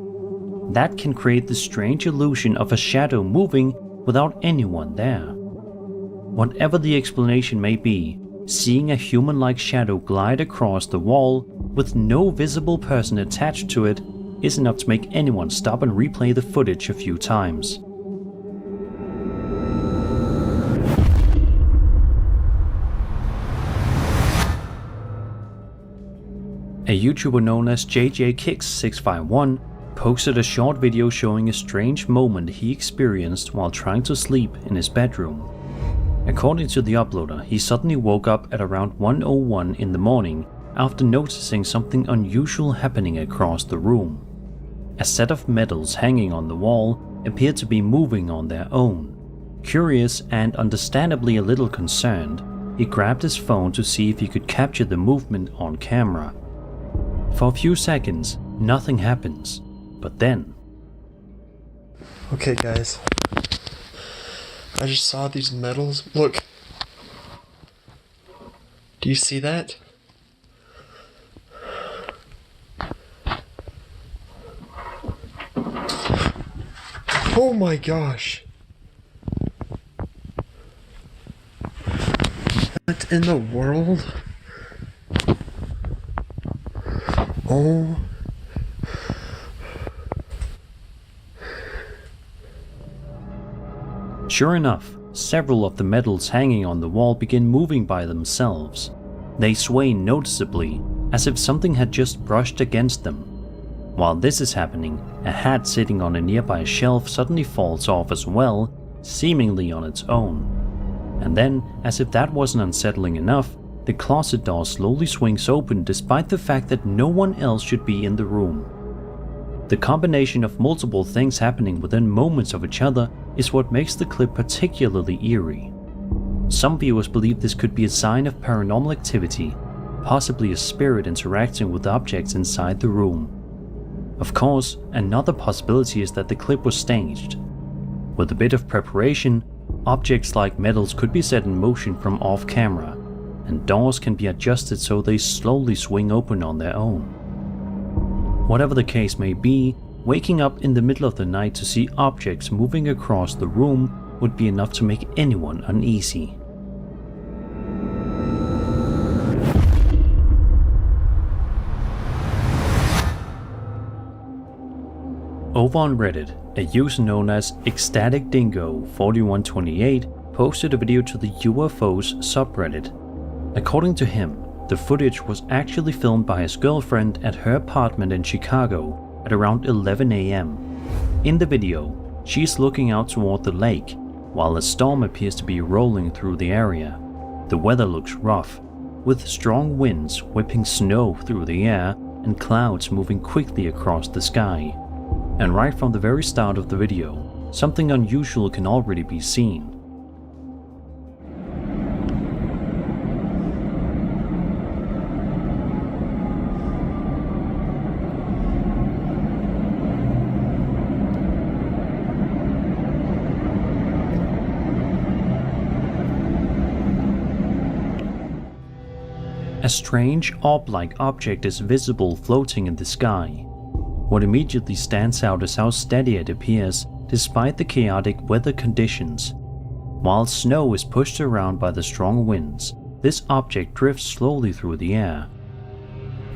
That can create the strange illusion of a shadow moving without anyone there. Whatever the explanation may be, seeing a human-like shadow glide across the wall with no visible person attached to it is enough to make anyone stop and replay the footage a few times. A YouTuber known as JJKicks651 posted a short video showing a strange moment he experienced while trying to sleep in his bedroom. According to the uploader, he suddenly woke up at around 1:01 in the morning after noticing something unusual happening across the room. A set of medals hanging on the wall appeared to be moving on their own. Curious and understandably a little concerned, he grabbed his phone to see if he could capture the movement on camera. For a few seconds, nothing happens, but then... Okay guys, I just saw these medals. Look. Do you see that? Oh my gosh. What in the world? Oh. Sure enough, several of the medals hanging on the wall begin moving by themselves. They sway noticeably, as if something had just brushed against them. While this is happening, a hat sitting on a nearby shelf suddenly falls off as well, seemingly on its own. And then, as if that wasn't unsettling enough, the closet door slowly swings open despite the fact that no one else should be in the room. The combination of multiple things happening within moments of each other is what makes the clip particularly eerie. Some viewers believe this could be a sign of paranormal activity, possibly a spirit interacting with objects inside the room. Of course, another possibility is that the clip was staged. With a bit of preparation, objects like medals could be set in motion from off camera, and doors can be adjusted so they slowly swing open on their own. Whatever the case may be, waking up in the middle of the night to see objects moving across the room would be enough to make anyone uneasy. Over on Reddit, a user known as ecstaticdingo4128 posted a video to the UFOs subreddit. According to him, the footage was actually filmed by his girlfriend at her apartment in Chicago at around 11 AM. In the video, she's looking out toward the lake, while a storm appears to be rolling through the area. The weather looks rough, with strong winds whipping snow through the air and clouds moving quickly across the sky. And right from the very start of the video, something unusual can already be seen. A strange orb-like object is visible floating in the sky. What immediately stands out is how steady it appears despite the chaotic weather conditions. While snow is pushed around by the strong winds, this object drifts slowly through the air.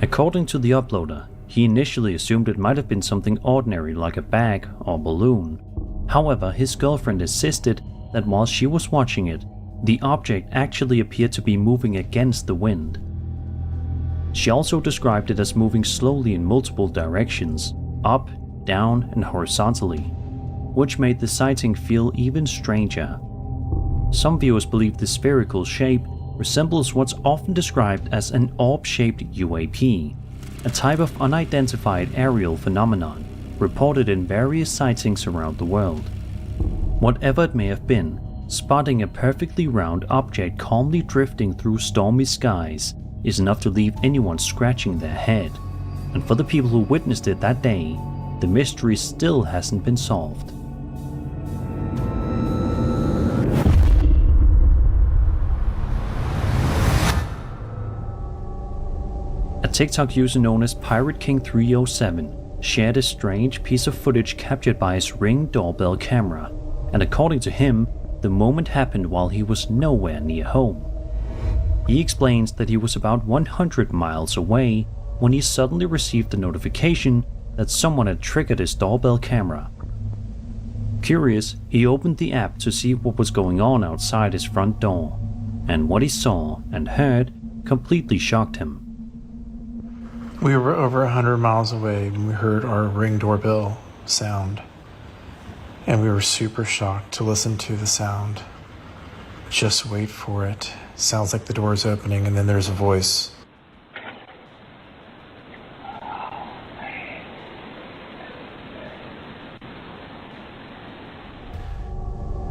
According to the uploader, he initially assumed it might have been something ordinary like a bag or balloon. However, his girlfriend insisted that while she was watching it, the object actually appeared to be moving against the wind. She also described it as moving slowly in multiple directions, up, down, and horizontally, which made the sighting feel even stranger. Some viewers believe the spherical shape resembles what's often described as an orb-shaped UAP, a type of unidentified aerial phenomenon reported in various sightings around the world. Whatever it may have been, spotting a perfectly round object calmly drifting through stormy skies is enough to leave anyone scratching their head, and for the people who witnessed it that day, the mystery still hasn't been solved. A TikTok user known as PirateKing307 shared a strange piece of footage captured by his Ring doorbell camera, and according to him, the moment happened while he was nowhere near home. He explains that he was about 100 miles away when he suddenly received a notification that someone had triggered his doorbell camera. Curious, he opened the app to see what was going on outside his front door, and what he saw and heard completely shocked him. We were over 100 miles away when we heard our Ring doorbell sound, and we were super shocked to listen to the sound. Just wait for it. Sounds like the door is opening, and then there's a voice.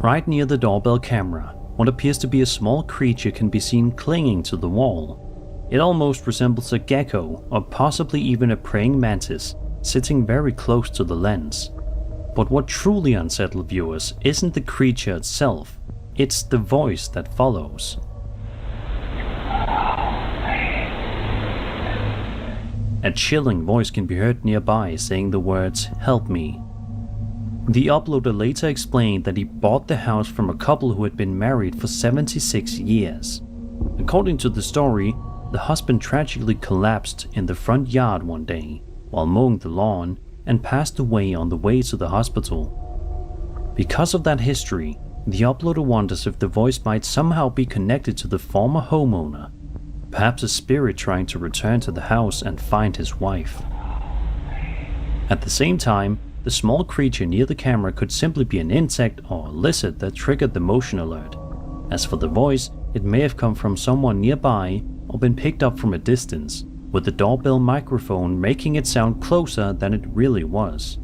Right near the doorbell camera, what appears to be a small creature can be seen clinging to the wall. It almost resembles a gecko or possibly even a praying mantis, sitting very close to the lens. But what truly unsettled viewers isn't the creature itself, it's the voice that follows. A chilling voice can be heard nearby saying the words, "Help me." The uploader later explained that he bought the house from a couple who had been married for 76 years. According to the story, the husband tragically collapsed in the front yard one day while mowing the lawn and passed away on the way to the hospital. Because of that history, the uploader wonders if the voice might somehow be connected to the former homeowner, perhaps a spirit trying to return to the house and find his wife. At the same time, the small creature near the camera could simply be an insect or a lizard that triggered the motion alert. As for the voice, it may have come from someone nearby or been picked up from a distance, with the doorbell microphone making it sound closer than it really was.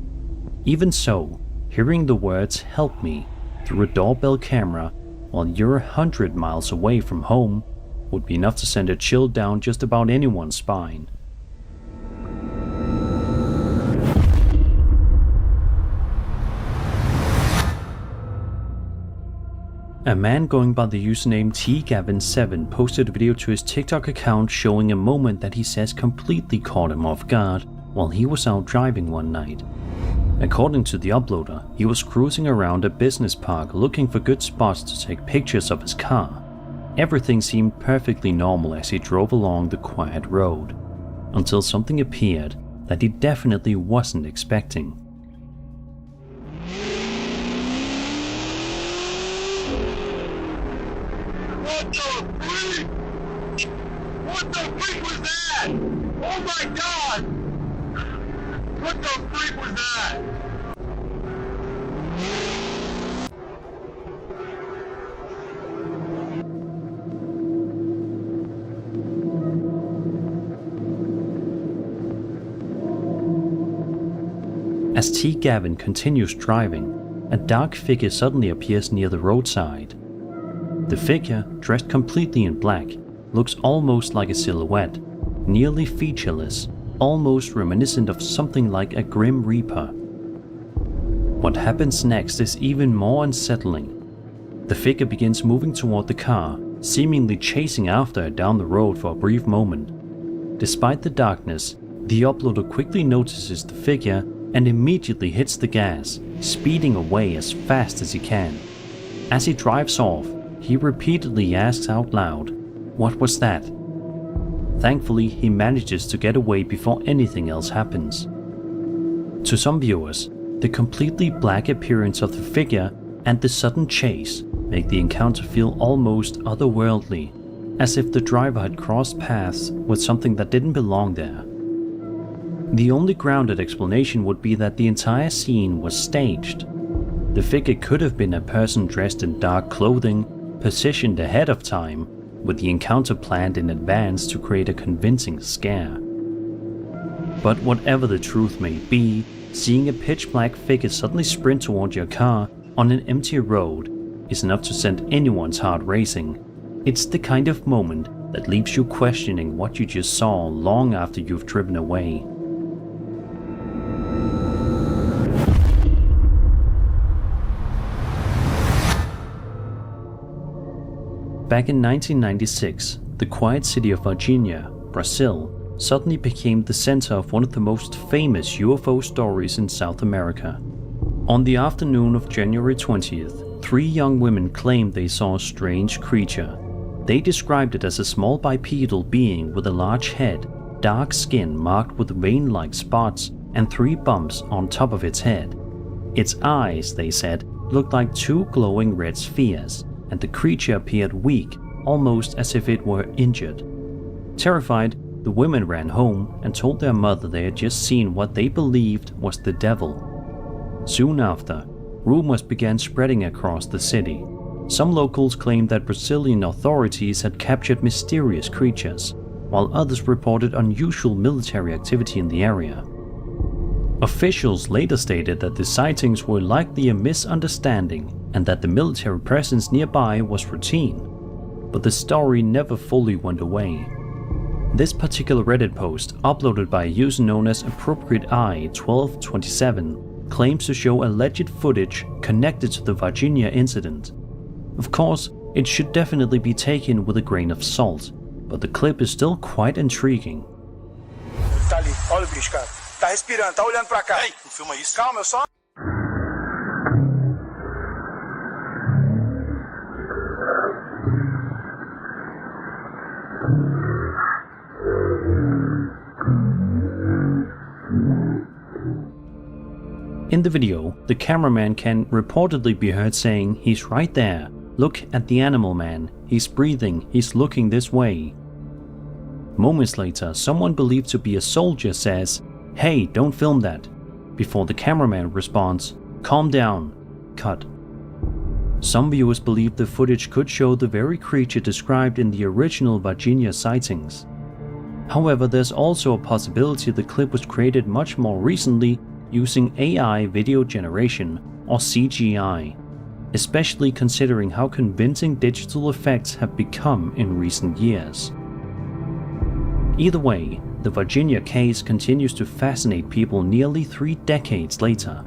Even so, hearing the words "help me" through a doorbell camera while you're 100 miles away from home would be enough to send a chill down just about anyone's spine. A man going by the username tgavin7 posted a video to his TikTok account showing a moment that he says completely caught him off guard while he was out driving one night. According to the uploader, he was cruising around a business park looking for good spots to take pictures of his car. Everything seemed perfectly normal as he drove along the quiet road, until something appeared that he definitely wasn't expecting. What the freak was that? Oh my god! What the freak was that? As T. Gavin continues driving, a dark figure suddenly appears near the roadside. The figure, dressed completely in black, looks almost like a silhouette, nearly featureless, almost reminiscent of something like a Grim Reaper. What happens next is even more unsettling. The figure begins moving toward the car, seemingly chasing after it down the road for a brief moment. Despite the darkness, the uploader quickly notices the figure and immediately hits the gas, speeding away as fast as he can. As he drives off, he repeatedly asks out loud, "What was that?" Thankfully, he manages to get away before anything else happens. To some viewers, the completely black appearance of the figure and the sudden chase make the encounter feel almost otherworldly, as if the driver had crossed paths with something that didn't belong there. The only grounded explanation would be that the entire scene was staged. The figure could have been a person dressed in dark clothing, positioned ahead of time, with the encounter planned in advance to create a convincing scare. But whatever the truth may be, seeing a pitch-black figure suddenly sprint toward your car on an empty road is enough to send anyone's heart racing. It's the kind of moment that leaves you questioning what you just saw long after you've driven away. Back in 1996, the quiet city of Virginia, Brazil, suddenly became the center of one of the most famous UFO stories in South America. On the afternoon of January 20th, 3 young women claimed they saw a strange creature. They described it as a small bipedal being with a large head, dark skin marked with vein-like spots, and 3 bumps on top of its head. Its eyes, they said, looked like 2 glowing red spheres, and the creature appeared weak, almost as if it were injured. Terrified, the women ran home and told their mother they had just seen what they believed was the devil. Soon after, rumors began spreading across the city. Some locals claimed that Brazilian authorities had captured mysterious creatures, while others reported unusual military activity in the area. Officials later stated that the sightings were likely a misunderstanding and that the military presence nearby was routine, but the story never fully went away. This particular Reddit post, uploaded by a user known as AppropriateEye1227, claims to show alleged footage connected to the Virginia incident. Of course, it should definitely be taken with a grain of salt, but the clip is still quite intriguing. Tá ali, olha o bicho, cara. Tá respirando, tá olhando pra cá. Ei, não filma isso. Calma, eu só... In the video, the cameraman can reportedly be heard saying, "He's right there. Look at the animal man. He's breathing. He's looking this way." Moments later, someone believed to be a soldier says, "Hey, don't film that," before the cameraman responds, "Calm down. Cut." Some viewers believe the footage could show the very creature described in the original Virginia sightings. However, there's also a possibility the clip was created much more recently using AI video generation, or CGI, especially considering how convincing digital effects have become in recent years. Either way, the Virginia case continues to fascinate people nearly 3 decades later,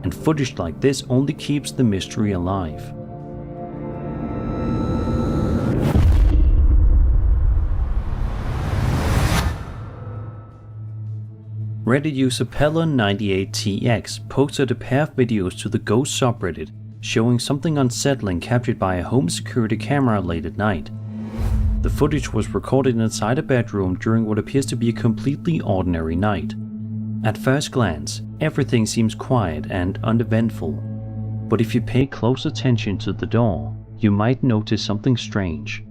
and footage like this only keeps the mystery alive. Reddit user Pella98TX posted a pair of videos to the Ghost subreddit showing something unsettling captured by a home security camera late at night. The footage was recorded inside a bedroom during what appears to be a completely ordinary night. At first glance, everything seems quiet and uneventful, but if you pay close attention to the door, you might notice something strange.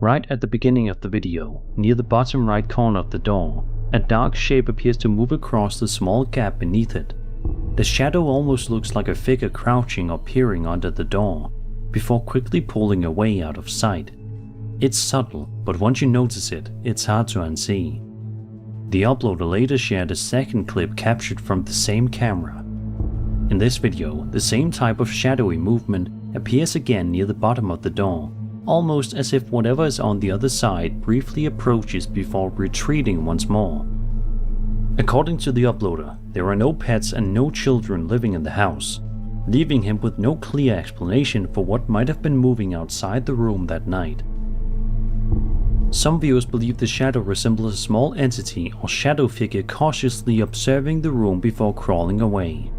Right at the beginning of the video, near the bottom right corner of the door, a dark shape appears to move across the small gap beneath it. The shadow almost looks like a figure crouching or peering under the door, before quickly pulling away out of sight. It's subtle, but once you notice it, it's hard to unsee. The uploader later shared a second clip captured from the same camera. In this video, the same type of shadowy movement appears again near the bottom of the door, almost as if whatever is on the other side briefly approaches before retreating once more. According to the uploader, there are no pets and no children living in the house, leaving him with no clear explanation for what might have been moving outside the room that night. Some viewers believe the shadow resembles a small entity or shadow figure cautiously observing the room before crawling away.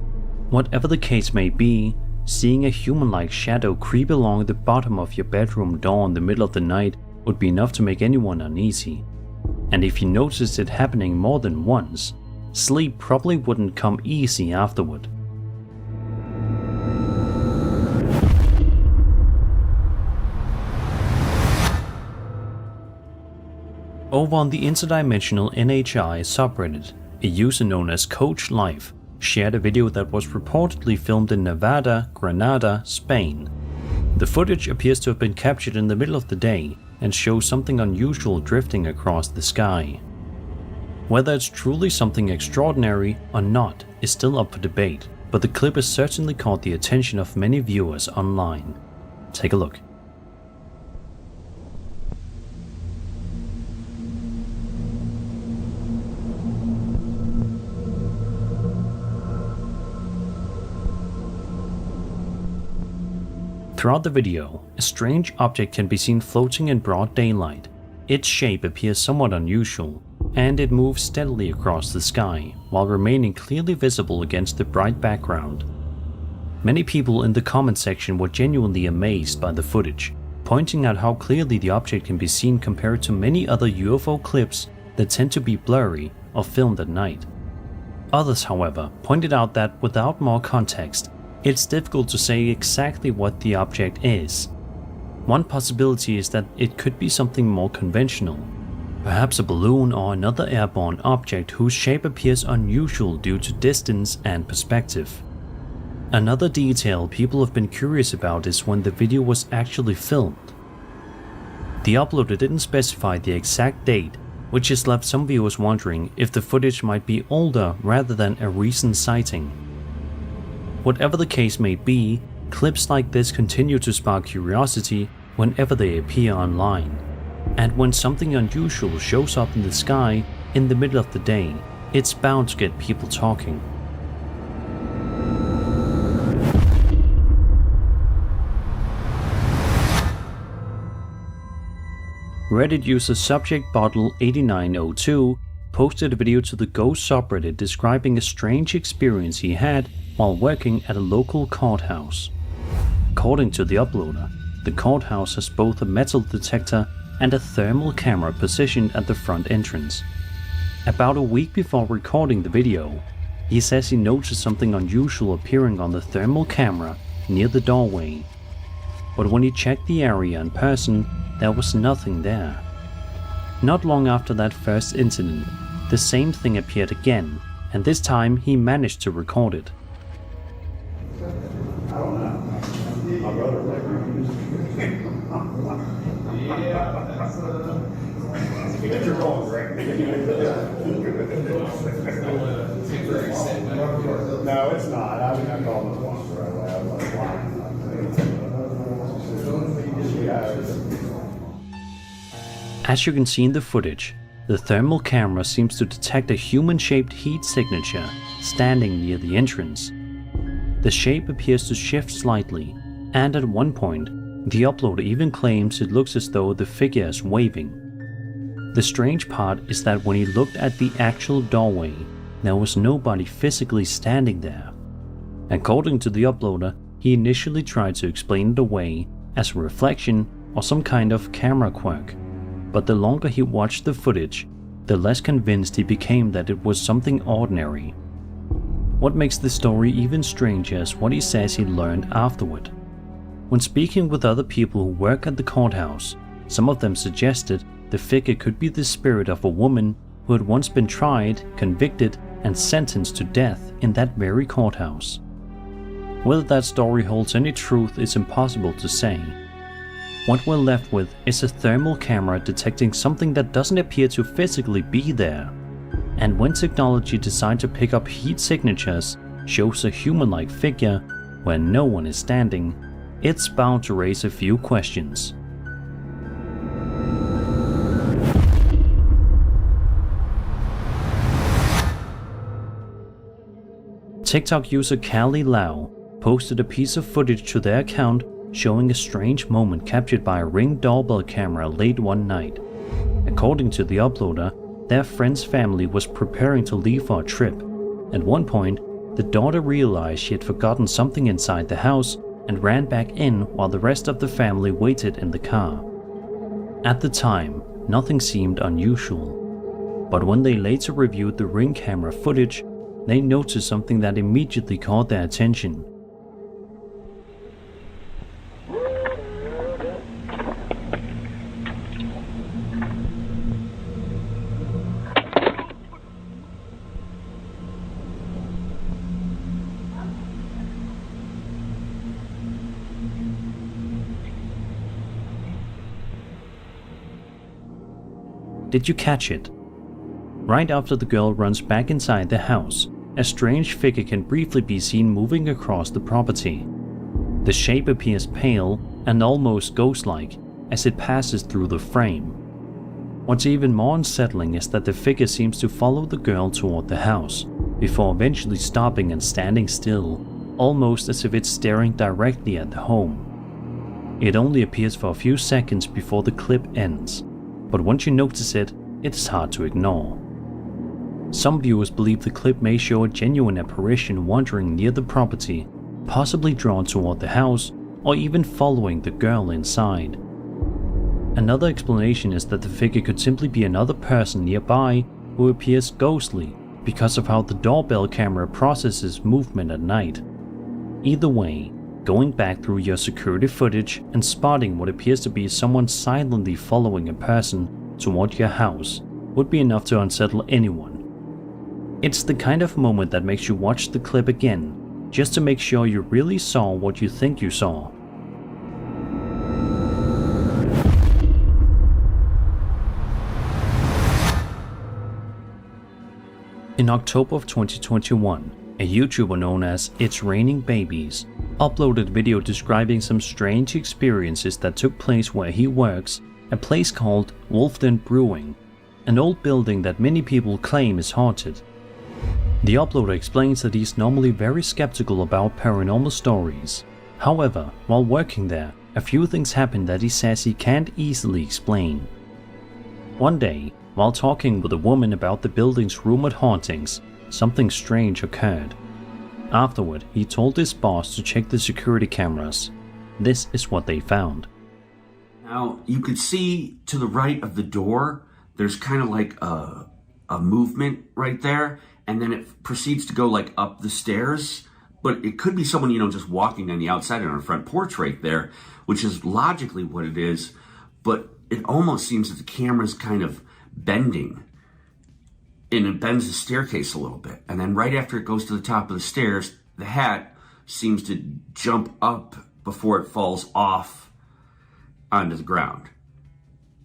Whatever the case may be, seeing a human-like shadow creep along the bottom of your bedroom door in the middle of the night would be enough to make anyone uneasy. And if you noticed it happening more than once, sleep probably wouldn't come easy afterward. Over on the interdimensional NHI subreddit, a user known as Coach Life shared a video that was reportedly filmed in Nevada, Granada, Spain. The footage appears to have been captured in the middle of the day and shows something unusual drifting across the sky. Whether it's truly something extraordinary or not is still up for debate, but the clip has certainly caught the attention of many viewers online. Take a look. Throughout the video, a strange object can be seen floating in broad daylight. Its shape appears somewhat unusual, and it moves steadily across the sky, while remaining clearly visible against the bright background. Many people in the comment section were genuinely amazed by the footage, pointing out how clearly the object can be seen compared to many other UFO clips that tend to be blurry or filmed at night. Others, however, pointed out that without more context, it's difficult to say exactly what the object is. One possibility is that it could be something more conventional, perhaps a balloon or another airborne object whose shape appears unusual due to distance and perspective. Another detail people have been curious about is when the video was actually filmed. The uploader didn't specify the exact date, which has left some viewers wondering if the footage might be older rather than a recent sighting. Whatever the case may be, clips like this continue to spark curiosity whenever they appear online. And when something unusual shows up in the sky in the middle of the day, it's bound to get people talking. Reddit user SubjectBottle8902 posted a video to the Ghost subreddit describing a strange experience he had while working at a local courthouse. According to the uploader, the courthouse has both a metal detector and a thermal camera positioned at the front entrance. About a week before recording the video, he says he noticed something unusual appearing on the thermal camera near the doorway. But when he checked the area in person, there was nothing there. Not long after that first incident, the same thing appeared again, and this time he managed to record it. No, it's not. I mean, I called it once right away. I was like, As you can see in the footage, the thermal camera seems to detect a human-shaped heat signature standing near the entrance. The shape appears to shift slightly, and at one point, the uploader even claims it looks as though the figure is waving. The strange part is that when he looked at the actual doorway, there was nobody physically standing there. According to the uploader, he initially tried to explain it away as a reflection or some kind of camera quirk, but the longer he watched the footage, the less convinced he became that it was something ordinary. What makes the story even stranger is what he says he learned afterward. When speaking with other people who work at the courthouse, some of them suggested the figure could be the spirit of a woman who had once been tried, convicted, and sentenced to death in that very courthouse. Whether that story holds any truth is impossible to say. What we're left with is a thermal camera detecting something that doesn't appear to physically be there. And when technology designed to pick up heat signatures shows a human-like figure where no one is standing, it's bound to raise a few questions. TikTok user Callie Lau posted a piece of footage to their account showing a strange moment captured by a Ring doorbell camera late one night. According to the uploader, their friend's family was preparing to leave for a trip. At one point, the daughter realized she had forgotten something inside the house and ran back in while the rest of the family waited in the car. At the time, nothing seemed unusual, but when they later reviewed the Ring camera footage, they noticed something that immediately caught their attention. Did you catch it? Right after the girl runs back inside the house, a strange figure can briefly be seen moving across the property. The shape appears pale and almost ghost-like as it passes through the frame. What's even more unsettling is that the figure seems to follow the girl toward the house, before eventually stopping and standing still, almost as if it's staring directly at the home. It only appears for a few seconds before the clip ends, but once you notice it, it's hard to ignore. Some viewers believe the clip may show a genuine apparition wandering near the property, possibly drawn toward the house, or even following the girl inside. Another explanation is that the figure could simply be another person nearby who appears ghostly because of how the doorbell camera processes movement at night. Either way, going back through your security footage and spotting what appears to be someone silently following a person toward your house would be enough to unsettle anyone. It's the kind of moment that makes you watch the clip again, just to make sure you really saw what you think you saw. In October of 2021, a YouTuber known as It's Raining Babies uploaded a video describing some strange experiences that took place where he works, a place called Wolfden Brewing, an old building that many people claim is haunted. The uploader explains that he's normally very skeptical about paranormal stories. However, while working there, a few things happen that he says he can't easily explain. One day, while talking with a woman about the building's rumored hauntings, something strange occurred. Afterward, he told his boss to check the security cameras. This is what they found. Now, you could see to the right of the door, there's kind of like a movement right there, and then it proceeds to go like up the stairs. But it could be someone, just walking on the outside on a front porch right there, which is logically what it is. But it almost seems that the camera's kind of bending, and it bends the staircase a little bit. And then right after it goes to the top of the stairs, the hat seems to jump up before it falls off onto the ground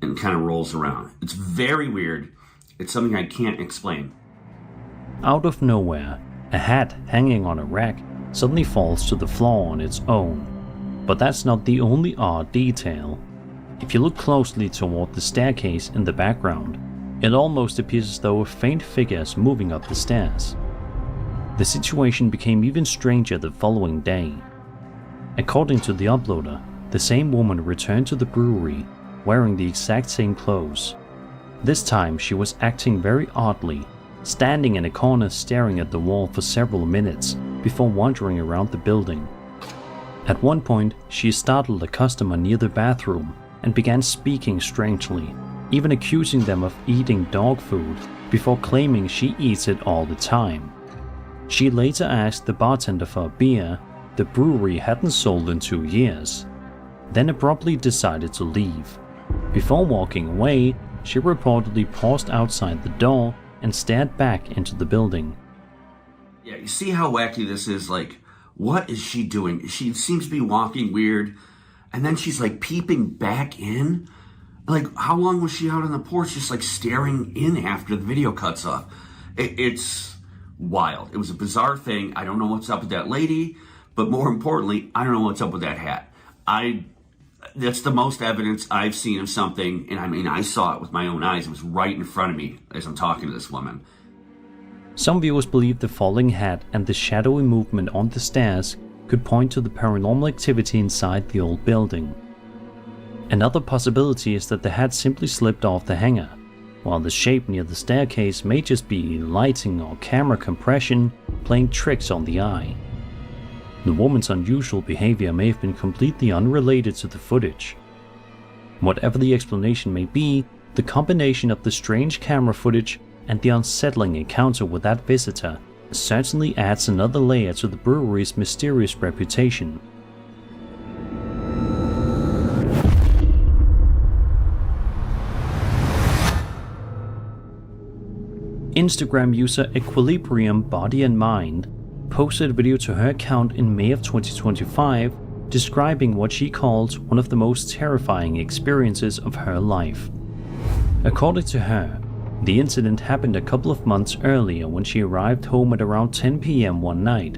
and kind of rolls around. It's very weird. It's something I can't explain. Out of nowhere, a hat hanging on a rack suddenly falls to the floor on its own. But that's not the only odd detail. If you look closely toward the staircase in the background, it almost appears as though a faint figure is moving up the stairs. The situation became even stranger the following day. According to the uploader, the same woman returned to the brewery wearing the exact same clothes. This time she was acting very oddly, standing in a corner staring at the wall for several minutes before wandering around the building. At one point, she startled a customer near the bathroom and began speaking strangely, even accusing them of eating dog food before claiming she eats it all the time. She later asked the bartender for a beer the brewery hadn't sold in 2 years, then abruptly decided to leave. Before walking away, she reportedly paused outside the door and stared back into the building. Yeah, you see how wacky this is? Like, what is she doing? She seems to be walking weird, and then she's like peeping back in. Like, how long was she out on the porch just like staring in after the video cuts off? It's wild. It was a bizarre thing. I don't know what's up with that lady, but more importantly, I don't know what's up with that hat. That's the most evidence I've seen of something, and I mean, I saw it with my own eyes. It was right in front of me as I'm talking to this woman. Some viewers believe the falling hat and the shadowy movement on the stairs could point to the paranormal activity inside the old building. Another possibility is that the hat simply slipped off the hanger, while the shape near the staircase may just be lighting or camera compression playing tricks on the eye. The woman's unusual behavior may have been completely unrelated to the footage. Whatever the explanation may be, the combination of the strange camera footage and the unsettling encounter with that visitor certainly adds another layer to the brewery's mysterious reputation. Instagram user Equilibrium Body and Mind posted a video to her account in May of 2025 describing what she calls one of the most terrifying experiences of her life. According to her, the incident happened a couple of months earlier when she arrived home at around 10 p.m. one night.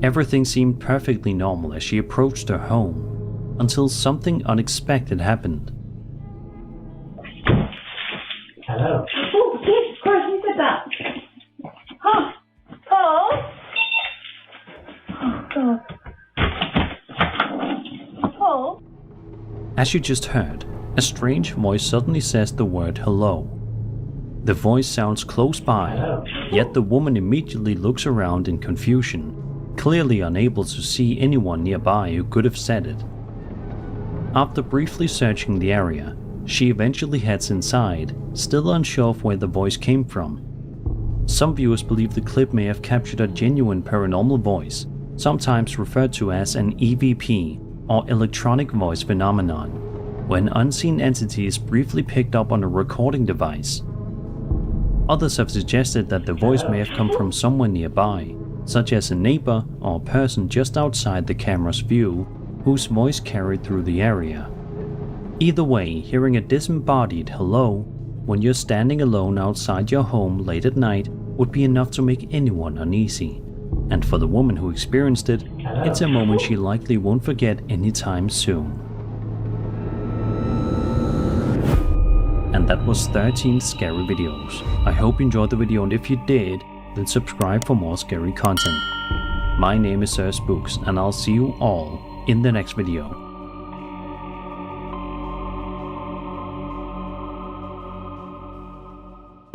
Everything seemed perfectly normal as she approached her home, until something unexpected happened. Hello. Oh, Jesus Christ, who said that? Huh? Oh? Oh, God. Oh? As you just heard, a strange voice suddenly says the word hello. The voice sounds close by, yet the woman immediately looks around in confusion, clearly unable to see anyone nearby who could have said it. After briefly searching the area, she eventually heads inside, still unsure of where the voice came from. Some viewers believe the clip may have captured a genuine paranormal voice, sometimes referred to as an EVP, or electronic voice phenomenon, when unseen entities briefly picked up on a recording device. Others have suggested that the voice may have come from someone nearby, such as a neighbor or a person just outside the camera's view, whose voice carried through the area. Either way, hearing a disembodied hello when you're standing alone outside your home late at night would be enough to make anyone uneasy. And for the woman who experienced it, it's a moment she likely won't forget anytime soon. And that was 13 scary videos. I hope you enjoyed the video, and if you did, then subscribe for more scary content. My name is Sir Spooks, and I'll see you all in the next video.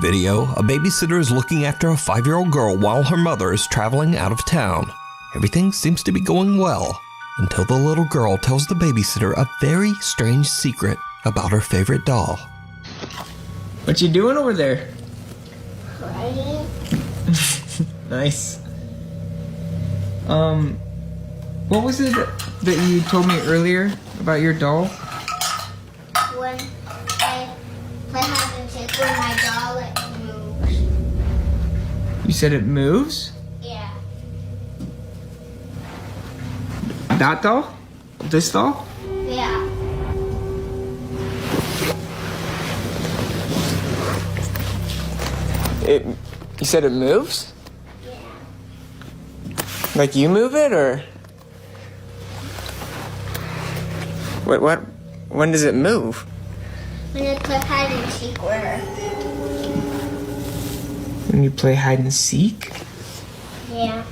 Video, a babysitter is looking after a 5-year-old girl while her mother is traveling out of town. Everything seems to be going well. until the little girl tells the babysitter a very strange secret about her favorite doll. What you doing over there? Crying. Nice. What was it that you told me earlier about your doll? When I play hide and seek with my doll, it moves. You said it moves? Yeah. That doll? This doll? Yeah. You said it moves? Yeah. Like you move it, or? What? When does it move? When I play hide and seek with her. When you play hide and seek? Yeah.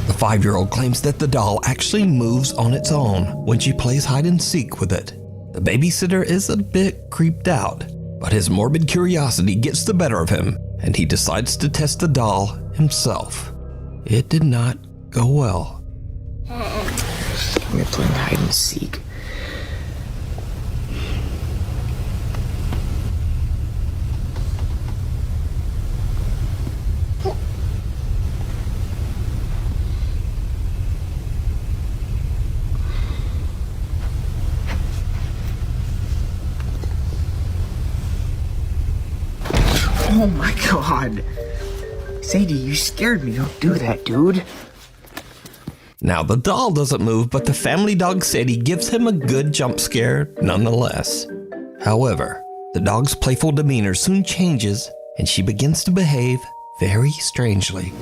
The 5-year-old claims that the doll actually moves on its own when she plays hide and seek with it. The babysitter is a bit creeped out, but his morbid curiosity gets the better of him, and he decides to test the doll himself. It did not go well. We're playing hide and seek. Oh my god. Sadie, you scared me. Don't do that, dude. Now, the doll doesn't move, but the family dog Sadie gives him a good jump scare nonetheless. However, the dog's playful demeanor soon changes, and she begins to behave very strangely.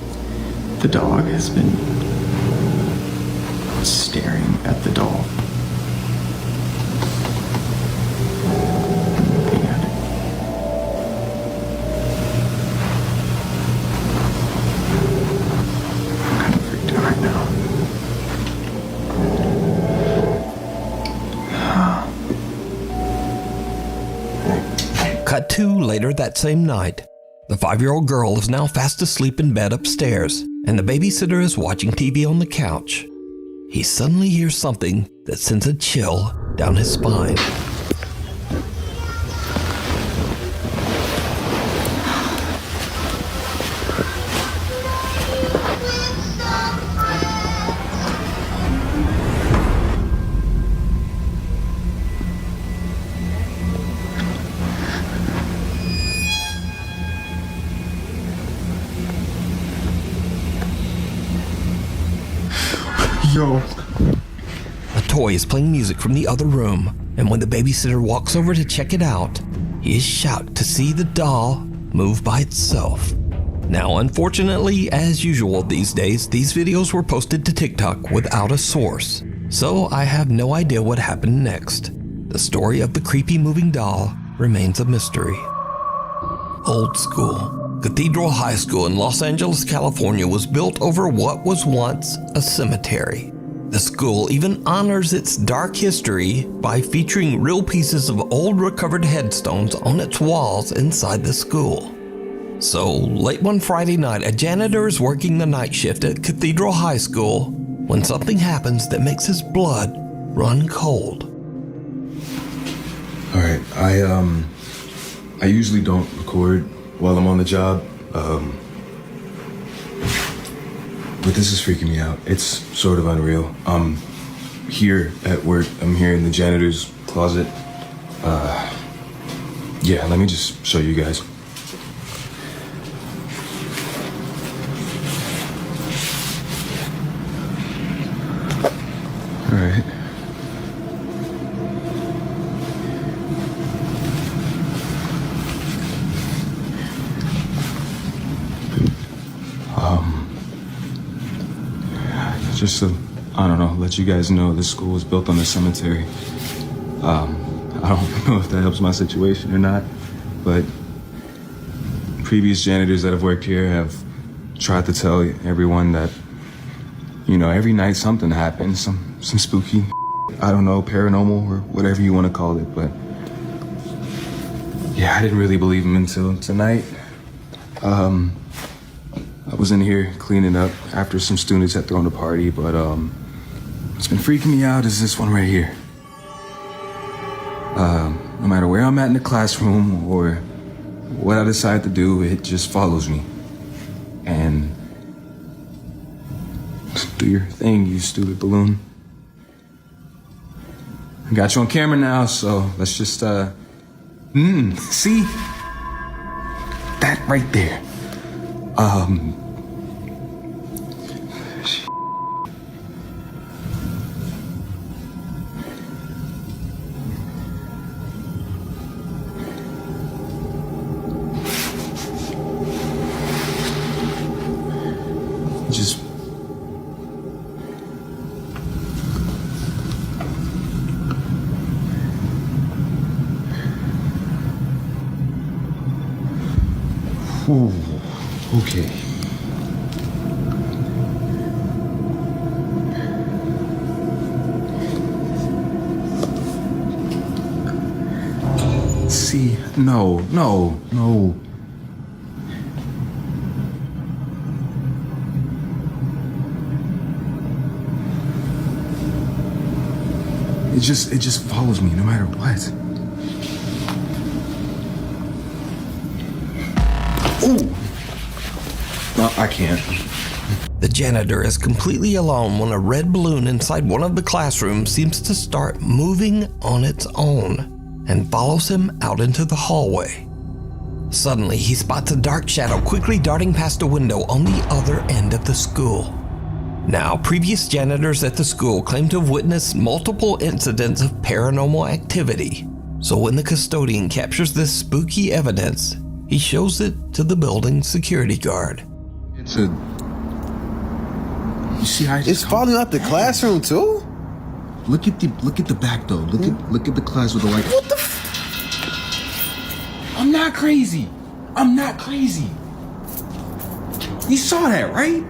The dog has been staring at the doll. Looking at it. I'm kind of freaked out right now. Cut to later that same night. The 5-year-old girl is now fast asleep in bed upstairs, and the babysitter is watching TV on the couch. He suddenly hears something that sends a chill down his spine. Yo. A toy is playing music from the other room, and when the babysitter walks over to check it out, he is shocked to see the doll move by itself. Now, unfortunately, as usual these days, these videos were posted to TikTok without a source, so I have no idea what happened next. The story of the creepy moving doll remains a mystery. Old school. Cathedral High School in Los Angeles, California was built over what was once a cemetery. The school even honors its dark history by featuring real pieces of old recovered headstones on its walls inside the school. So, late one Friday night, a janitor is working the night shift at Cathedral High School when something happens that makes his blood run cold. Alright, I usually don't record while I'm on the job, but this is freaking me out. It's sort of unreal. I'm here at work. I'm here in the janitor's closet. Yeah, let me just show you guys. All right. Just to, I don't know, let you guys know this school was built on a cemetery. I don't know if that helps my situation or not, but previous janitors that have worked here have tried to tell everyone that, you know, every night something happens, some spooky, I don't know, paranormal or whatever you want to call it, but yeah, I didn't really believe them until tonight. I was in here cleaning up after some students had thrown a party, but what's been freaking me out is this one right here. No matter where I'm at in the classroom or what I decide to do, it just follows me. And do your thing, you stupid balloon. I got you on camera now, so let's just, see? That right there. Just ooh, okay. See, no. It just follows me no matter what. Ooh. No, I can't. The janitor is completely alone when a red balloon inside one of the classrooms seems to start moving on its own and follows him out into the hallway. Suddenly, he spots a dark shadow quickly darting past a window on the other end of the school. Now, previous janitors at the school claim to have witnessed multiple incidents of paranormal activity. So when the custodian captures this spooky evidence, he shows it to the building's security guard. It's a... You see how it's falling out the classroom too? Look at the back though. Look at the class with the light. What the I'm not crazy. You saw that, right?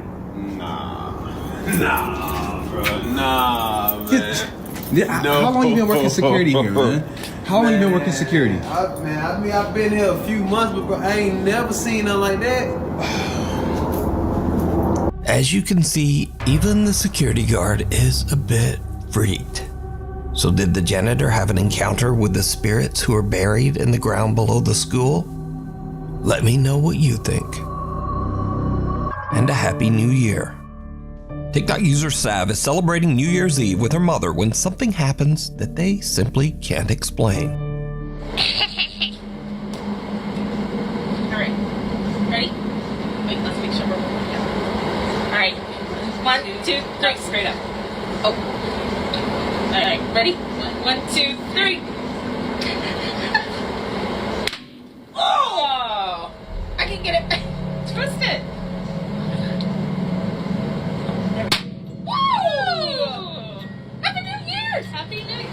Nah, bro. Nah, man. How long you been working security here, man? How long you been working security? I've been here a few months, but bro, I ain't never seen nothing like that. As you can see, even the security guard is a bit freaked. So did the janitor have an encounter with the spirits who are buried in the ground below the school? Let me know what you think. And a happy new year. TikTok user Sav is celebrating New Year's Eve with her mother when something happens that they simply can't explain. Alright. Ready? Wait, let's make sure we're moving down. Alright. 1, 2, 3. Straight up. Oh. Alright, ready? 1, 2, 3. Oh! I can get it. Twist it. Happy New Year's! Happy New Year!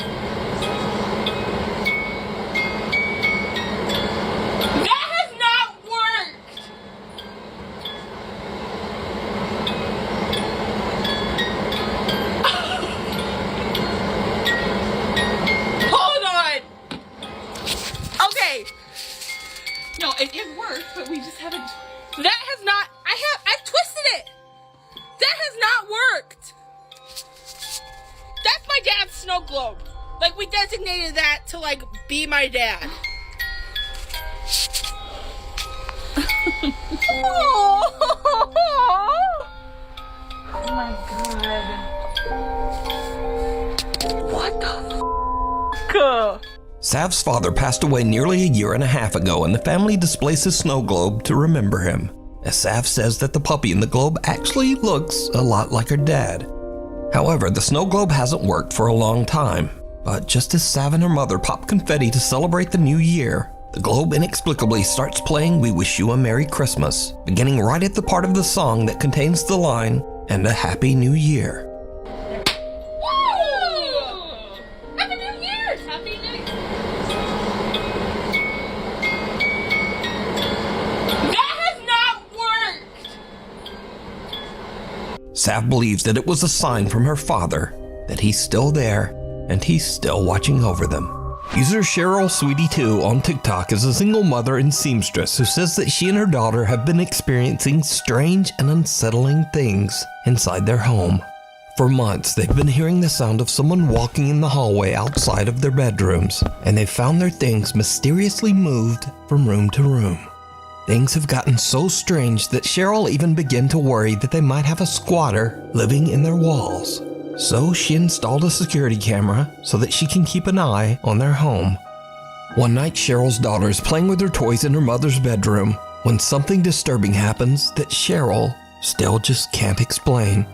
That has not worked! Hold on! Okay. No, it worked, but we just haven't... That has not... I've twisted it! That has not worked! That's my dad's snow globe. Like, we designated that to, like, be my dad. Oh my god. What the f***? Sav's father passed away nearly a year and a half ago, and the family displays his snow globe to remember him, as Sav says that the puppy in the globe actually looks a lot like her dad. However, the snow globe hasn't worked for a long time, but just as Sav and her mother pop confetti to celebrate the new year, the globe inexplicably starts playing We Wish You a Merry Christmas, beginning right at the part of the song that contains the line, "And a Happy New Year." Happy New Year's! Happy New Year! That has not worked! Sav believes that it was a sign from her father that he's still there and he's still watching over them. User Cheryl Sweetie2 on TikTok is a single mother and seamstress who says that she and her daughter have been experiencing strange and unsettling things inside their home. For months, they've been hearing the sound of someone walking in the hallway outside of their bedrooms, and they've found their things mysteriously moved from room to room. Things have gotten so strange that Cheryl even began to worry that they might have a squatter living in their walls. So she installed a security camera so that she can keep an eye on their home. One night, Cheryl's daughter is playing with her toys in her mother's bedroom when something disturbing happens that Cheryl still just can't explain.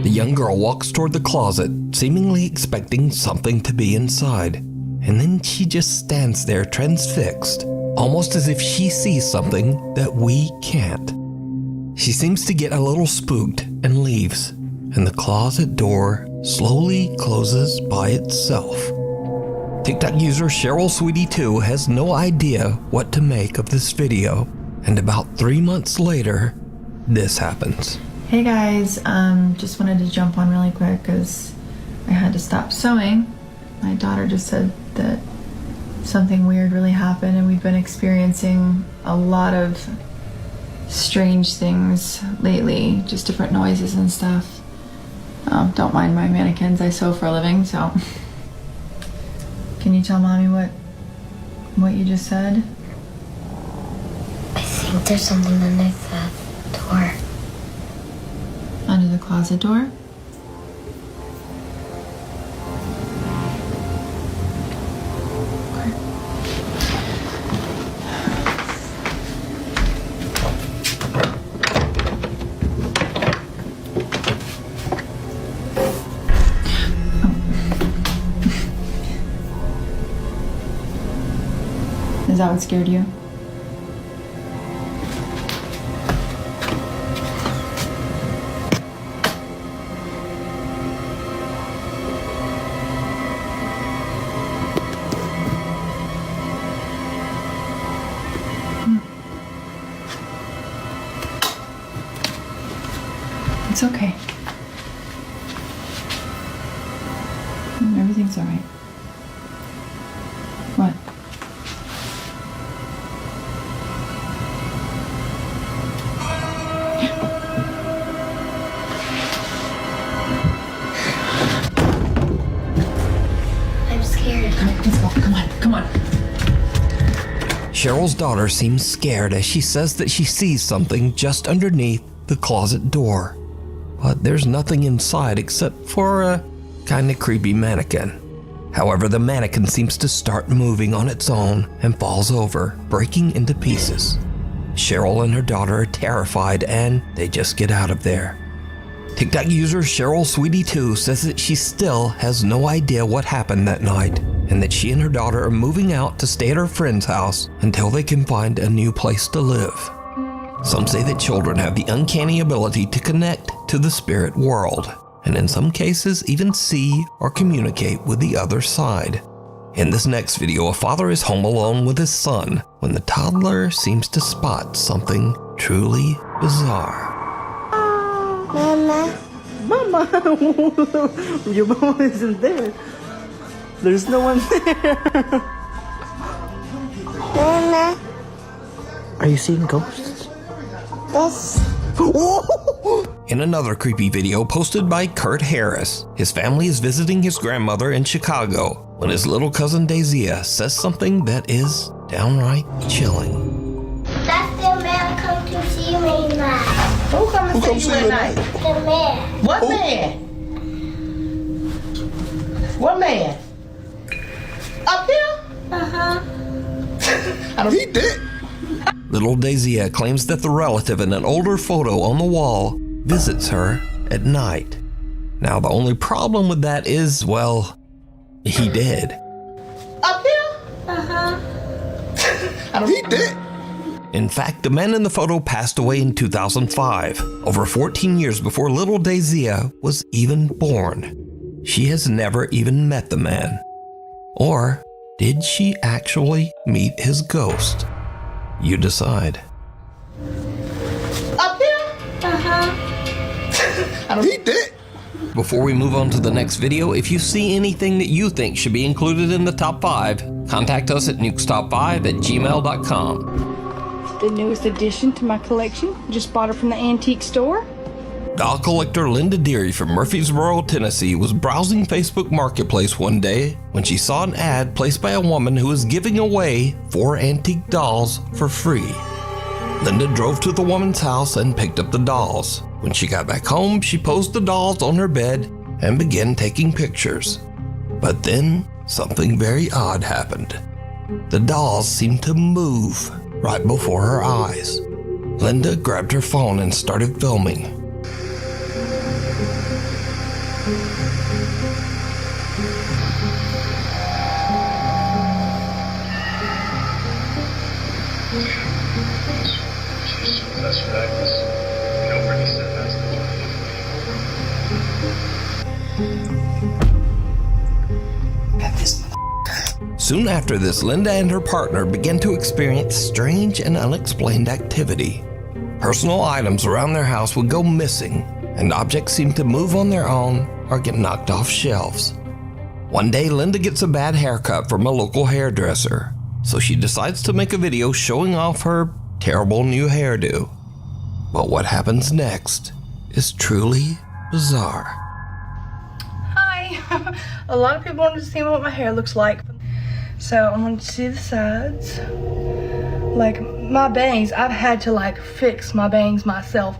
The young girl walks toward the closet, seemingly expecting something to be inside. And then she just stands there transfixed, almost as if she sees something that we can't. She seems to get a little spooked and leaves, and the closet door slowly closes by itself. TikTok user Cheryl Sweetie2 has no idea what to make of this video, and about 3 months later, this happens. Hey guys, just wanted to jump on really quick because I had to stop sewing. My daughter just said that something weird really happened, and we've been experiencing a lot of strange things lately, just different noises and stuff. Don't mind my mannequins, I sew for a living, so. Can you tell mommy what you just said? I think there's something underneath that door. Under the closet door? Is that what scared you? It's okay. Everything's all right. What? I'm scared. Let's go. Come on. Cheryl's daughter seems scared as she says that she sees something just underneath the closet door. But there's nothing inside except for a kinda creepy mannequin. However, the mannequin seems to start moving on its own and falls over, breaking into pieces. Cheryl and her daughter are terrified and they just get out of there. TikTok user Cheryl Sweetie2 says that she still has no idea what happened that night, and that she and her daughter are moving out to stay at her friend's house until they can find a new place to live. Some say that children have the uncanny ability to connect to the spirit world, and in some cases even see or communicate with the other side. In this next video, a father is home alone with his son when the toddler seems to spot something truly bizarre. Mama! Your mama isn't there. There's no one there. Are you seeing ghosts? In another creepy video posted by Kurt Harris, his family is visiting his grandmother in Chicago when his little cousin Daisy says something that is downright chilling. That's the man come to see me tonight. Who come to see you at night? The man. What man? What man? Up here? Uh-huh. He did. Little Daisy claims that the relative in an older photo on the wall visits her at night. Now, the only problem with that is, well, he did. Up here? Uh-huh. He did. In fact, the man in the photo passed away in 2005, over 14 years before little Daisy was even born. She has never even met the man. Or did she actually meet his ghost? You decide. Up here? Uh-huh. He did. Before we move on to the next video, if you see anything that you think should be included in the top 5, contact us at nukestop5@gmail.com. The newest addition to my collection. Just bought it from the antique store. Doll collector Linda Deary from Murfreesboro, Tennessee was browsing Facebook Marketplace one day when she saw an ad placed by a woman who was giving away 4 antique dolls for free. Linda drove to the woman's house and picked up the dolls. When she got back home, she posed the dolls on her bed and began taking pictures. But then something very odd happened. The dolls seemed to move right before her eyes. Linda grabbed her phone and started filming. Soon after this, Linda and her partner began to experience strange and unexplained activity. Personal items around their house would go missing, and objects seemed to move on their own or get knocked off shelves. One day, Linda gets a bad haircut from a local hairdresser, so she decides to make a video showing off her terrible new hairdo. But what happens next is truly bizarre. Hi. A lot of people wanted to see what my hair looks like. So I wanted to see the sides. Like my bangs, I've had to like fix my bangs myself.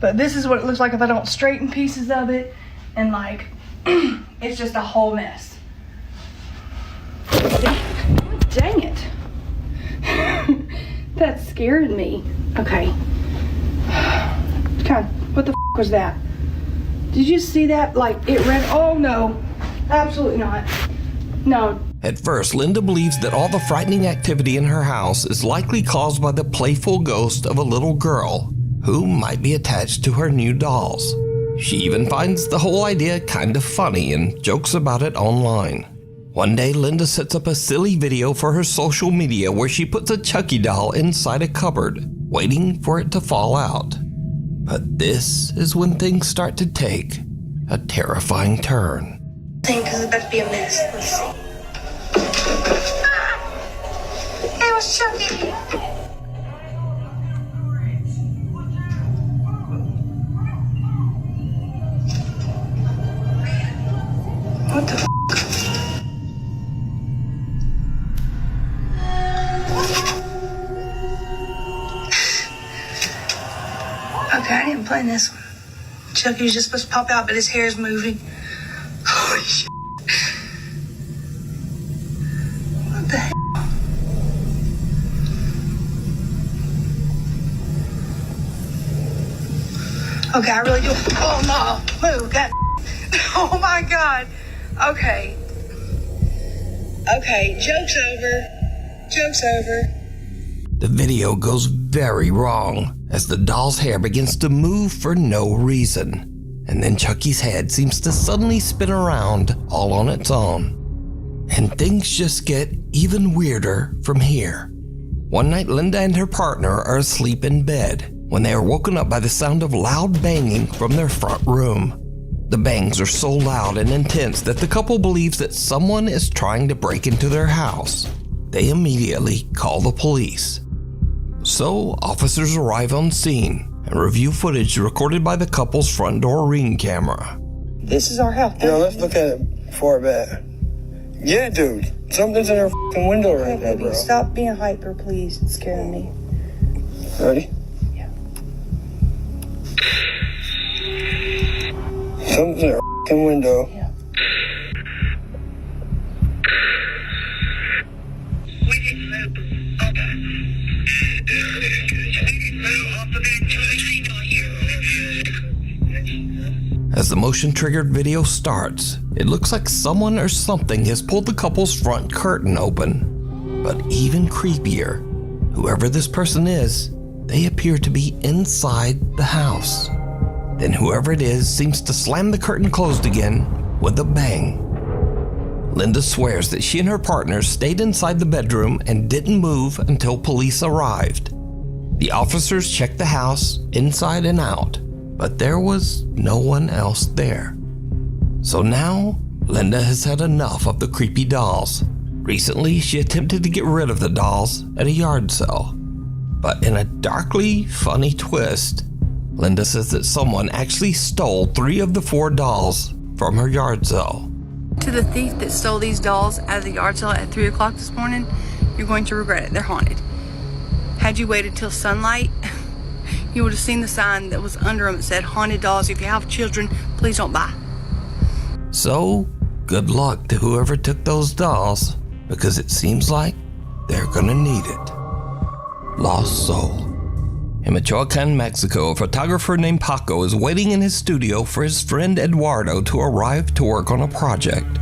But this is what it looks like if I don't straighten pieces of it. And like, it's just a whole mess. Dang it. That scared me. Okay. God, what the was that? Did you see that? Like it ran, oh no, absolutely not. No. At first, Linda believes that all the frightening activity in her house is likely caused by the playful ghost of a little girl who might be attached to her new dolls. She even finds the whole idea kind of funny and jokes about it online. One day, Linda sets up a silly video for her social media where she puts a Chucky doll inside a cupboard, waiting for it to fall out. But this is when things start to take a terrifying turn. Because it's about to be a mess. Let's see. It was Chucky. What the f? Okay, I didn't plan this one. Chucky's just supposed to pop out, but his hair's moving. Holy shit. What the hell? Okay, I really do. Oh no, move, God. Oh my God. Okay. Okay, joke's over. Joke's over. The video goes very wrong as the doll's hair begins to move for no reason. And then Chucky's head seems to suddenly spin around all on its own. And things just get even weirder from here. One night, Linda and her partner are asleep in bed when they are woken up by the sound of loud banging from their front room. The bangs are so loud and intense that the couple believes that someone is trying to break into their house. They immediately call the police. So So, officers arrive on scene and review footage recorded by the couple's front door ring camera. This is our house. Yeah, let's look at it before bed. Yeah, dude. Something's in our f***ing window right now, bro. Stop being hyper, please. It's scaring me. Ready? Yeah. Something's in our f***ing window. Yeah. As the motion-triggered video starts, it looks like someone or something has pulled the couple's front curtain open. But even creepier, whoever this person is, they appear to be inside the house. Then whoever it is seems to slam the curtain closed again with a bang. Linda swears that she and her partner stayed inside the bedroom and didn't move until police arrived. The officers checked the house inside and out, but there was no one else there. So now, Linda has had enough of the creepy dolls. Recently, she attempted to get rid of the dolls at a yard sale. But in a darkly funny twist, Linda says that someone actually stole 3 of the 4 dolls from her yard sale. To the thief that stole these dolls out of the yard sale at 3 o'clock this morning, you're going to regret it. They're haunted. Had you waited till sunlight, you would have seen the sign that was under them that said, "Haunted dolls. If you have children, please don't buy." So, good luck to whoever took those dolls, because it seems like they're gonna need it. Lost Soul. In Michoacan, Mexico, a photographer named Paco is waiting in his studio for his friend Eduardo to arrive to work on a project.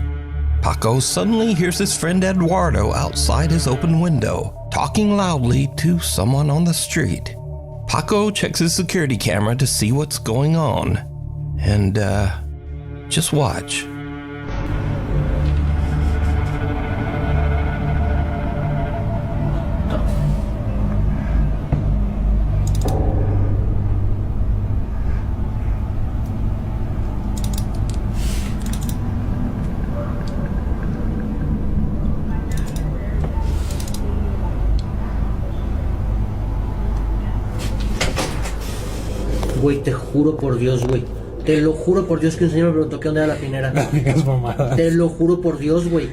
Paco suddenly hears his friend Eduardo outside his open window, talking loudly to someone on the street. Paco checks his security camera to see what's going on, and just watch. Güey, te juro por Dios, güey. Te lo juro por Dios que un señor me preguntó qué onda era la pinera. No digas mamadas. Te lo juro por Dios, güey.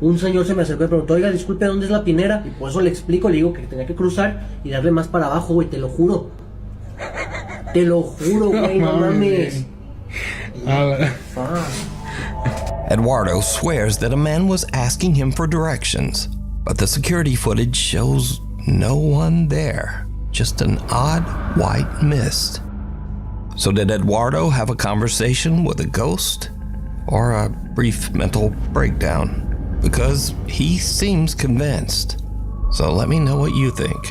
Un señor se me acercó y preguntó, oiga, disculpe, ¿dónde es la pinera? Y por eso le explico, le digo que tenía que cruzar y darle más para abajo, güey, te lo juro. Te lo juro, güey, no mames. Eduardo swears that a man was asking him for directions, but the security footage shows no one there, just an odd white mist. So did Eduardo have a conversation with a ghost, or a brief mental breakdown? Because he seems convinced. So let me know what you think.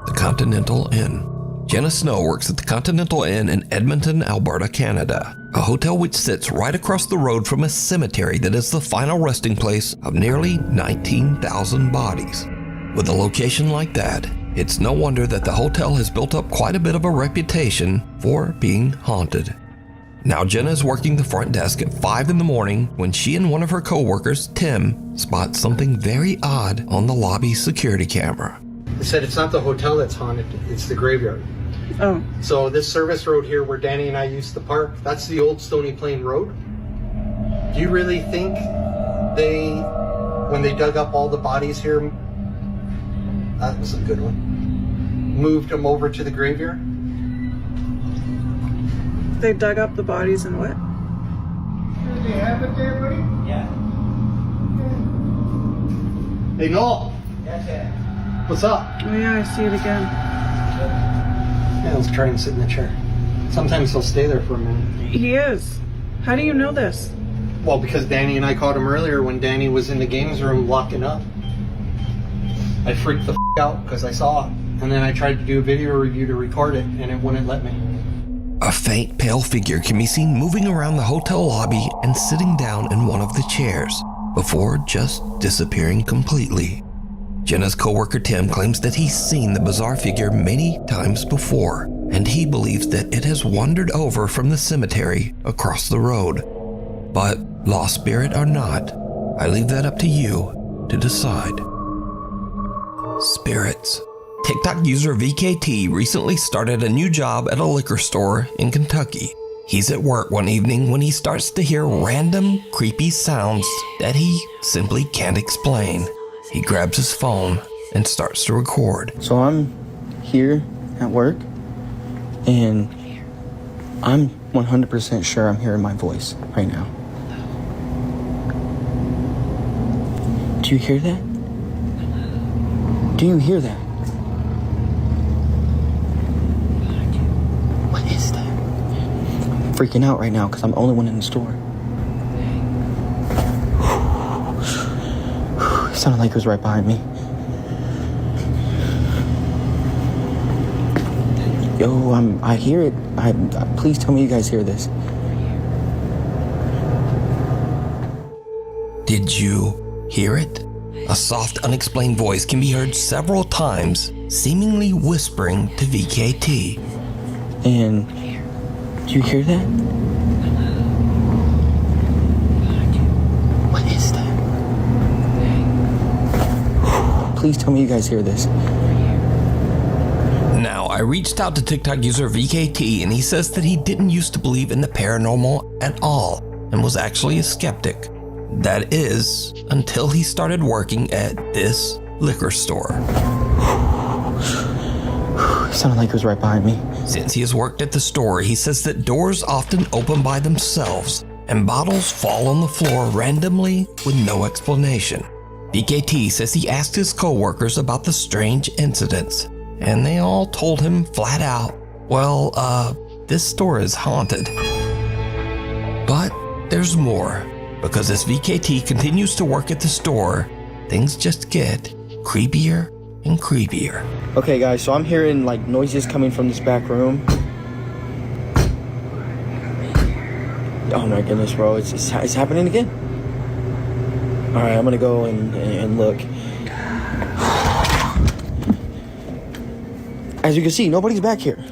The Continental Inn. Jenna Snow works at the Continental Inn in Edmonton, Alberta, Canada, a hotel which sits right across the road from a cemetery that is the final resting place of nearly 19,000 bodies. With a location like that, it's no wonder that the hotel has built up quite a bit of a reputation for being haunted. Now Jenna is working the front desk at 5 in the morning when she and one of her co-workers, Tim, spot something very odd on the lobby security camera. They said it's not the hotel that's haunted, it's the graveyard. Oh. So this service road here where Danny and I used to park, that's the old Stony Plain Road. Do you really think when they dug up all the bodies here, that was a good one, moved them over to the graveyard? They dug up the bodies and what? Do you have it there, buddy? Yeah. Hey, Noel. Yes, what's up? Oh yeah, I see it again. Yeah, let's try and sit in the chair. Sometimes he'll stay there for a minute. He is. How do you know this? Well, because Danny and I caught him earlier when Danny was in the games room locking up. I freaked the out because I saw it. And then I tried to do a video review to record it, and it wouldn't let me. A faint, pale figure can be seen moving around the hotel lobby and sitting down in one of the chairs, before just disappearing completely. Jenna's coworker Tim claims that he's seen the bizarre figure many times before, and he believes that it has wandered over from the cemetery across the road. But lost spirit or not, I leave that up to you to decide. Spirits TikTok user VKT recently started a new job at a liquor store in Kentucky. He's at work one evening when he starts to hear random, creepy sounds that he simply can't explain. He grabs his phone and starts to record. So I'm here at work, and I'm 100% sure I'm hearing my voice right now. Do you hear that? Do you hear that? What is that? I'm freaking out right now because I'm the only one in the store. It sounded like it was right behind me. Yo, I hear it. Please tell me you guys hear this. Did you hear it? A soft, unexplained voice can be heard several times, seemingly whispering to VKT. And do you hear that? What is that? Please tell me you guys hear this. Now, I reached out to TikTok user VKT, and he says that he didn't used to believe in the paranormal at all and was actually a skeptic. That is, until he started working at this liquor store. It sounded like it was right behind me. Since he has worked at the store, he says that doors often open by themselves and bottles fall on the floor randomly with no explanation. VKT says he asked his co-workers about the strange incidents, and they all told him flat out, well, this store is haunted. But there's more. Because as VKT continues to work at the store, things just get creepier and creepier. Okay guys, so I'm hearing like noises coming from this back room. Oh my goodness, bro, it's happening again. Alright, I'm gonna go and look. As you can see, nobody's back here.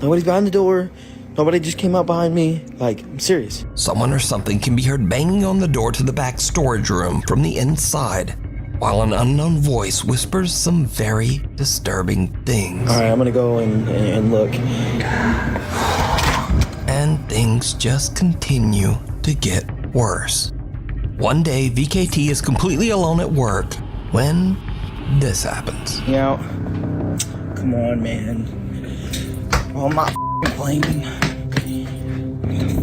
Nobody's behind the door. Nobody just came up behind me. Like, I'm serious. Someone or something can be heard banging on the door to the back storage room from the inside, while an unknown voice whispers some very disturbing things. Alright, I'm gonna go and look. And things just continue to get worse. One day, VKT is completely alone at work when this happens. Yeah. Come on, man. Oh, I'm not playing.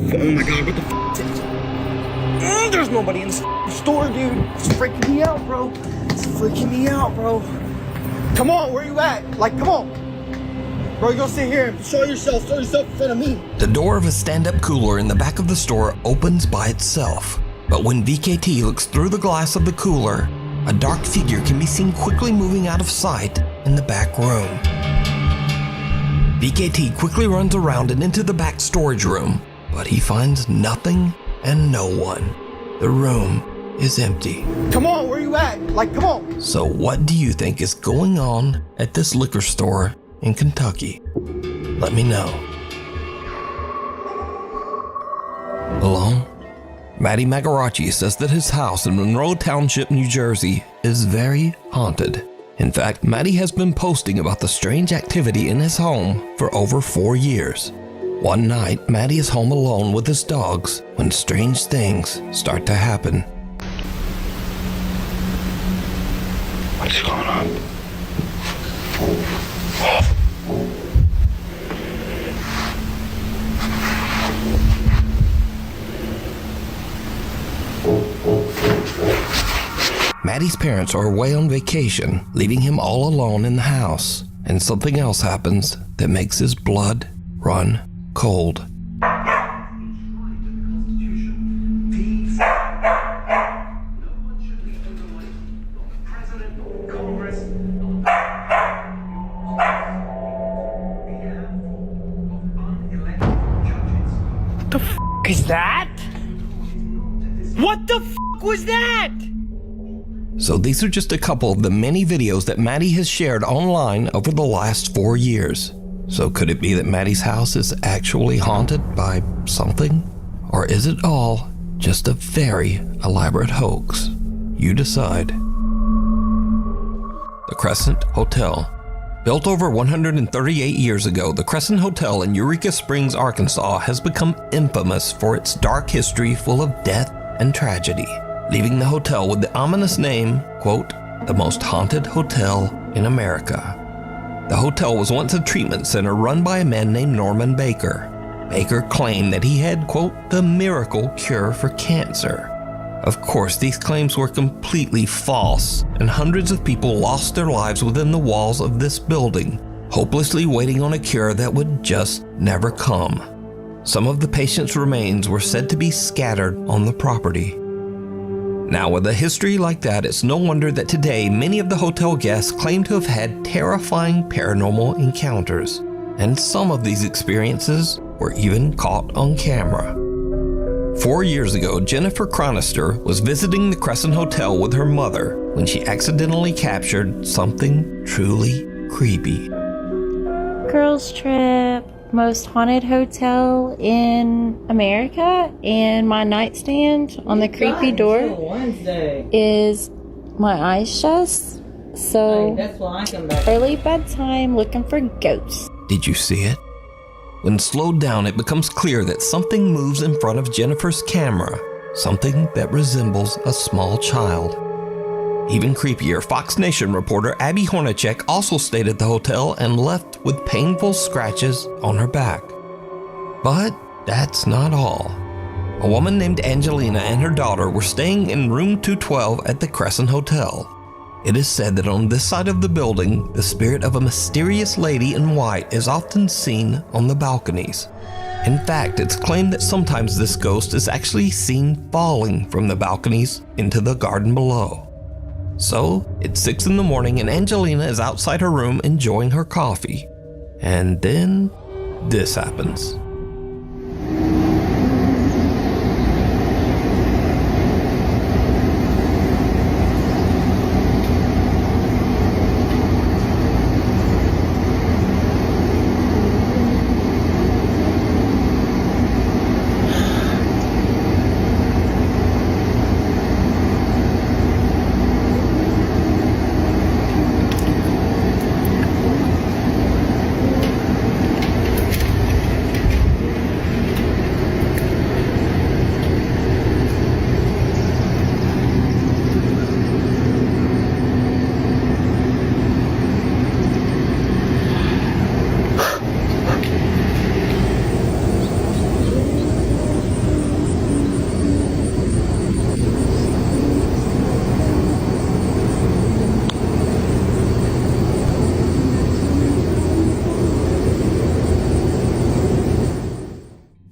Oh my god, what the f is it? There's nobody in the store, dude. It's freaking me out, bro. It's freaking me out, bro. Come on, where you at? Like, come on. Bro, you gonna sit here and show yourself in front of me. The door of a stand-up cooler in the back of the store opens by itself. But when VKT looks through the glass of the cooler, a dark figure can be seen quickly moving out of sight in the back room. VKT quickly runs around and into the back storage room, but he finds nothing and no one. The room is empty. Come on, where you at? Like, come on. So what do you think is going on at this liquor store in Kentucky? Let me know. Alone? Matty Magarachi says that his house in Monroe Township, New Jersey is very haunted. In fact, Matty has been posting about the strange activity in his home for over 4 years. One night, Matty is home alone with his dogs when strange things start to happen. What's going on? Matty's parents are away on vacation, leaving him all alone in the house, and something else happens that makes his blood run cold. What the f is that? What the f was that? So these are just a couple of the many videos that Matty has shared online over the last 4 years. So could it be that Matty's house is actually haunted by something? Or is it all just a very elaborate hoax? You decide. The Crescent Hotel, Built over 138 years ago, the Crescent Hotel in Eureka Springs, Arkansas has become infamous for its dark history full of death and tragedy, leaving the hotel with the ominous name, quote, the most haunted hotel in America. The hotel was once a treatment center run by a man named Norman Baker. Baker claimed that he had, quote, the miracle cure for cancer. Of course, these claims were completely false, and hundreds of people lost their lives within the walls of this building, hopelessly waiting on a cure that would just never come. Some of the patients' remains were said to be scattered on the property. Now, with a history like that, it's no wonder that today many of the hotel guests claim to have had terrifying paranormal encounters, and some of these experiences were even caught on camera. 4 years ago, Jennifer Chronister was visiting the Crescent Hotel with her mother when she accidentally captured something truly creepy. Girls trip, most haunted hotel in America, and my nightstand on the creepy door is my eyes shut. So early bedtime looking for ghosts. Did you see it? When slowed down, it becomes clear that something moves in front of Jennifer's camera, something that resembles a small child. Even creepier, Fox Nation reporter Abby Hornacek also stayed at the hotel and left with painful scratches on her back. But that's not all. A woman named Angelina and her daughter were staying in room 212 at the Crescent Hotel. It is said that on this side of the building, the spirit of a mysterious lady in white is often seen on the balconies. In fact, it's claimed that sometimes this ghost is actually seen falling from the balconies into the garden below. So, it's 6 in the morning and Angelina is outside her room enjoying her coffee. And then, this happens.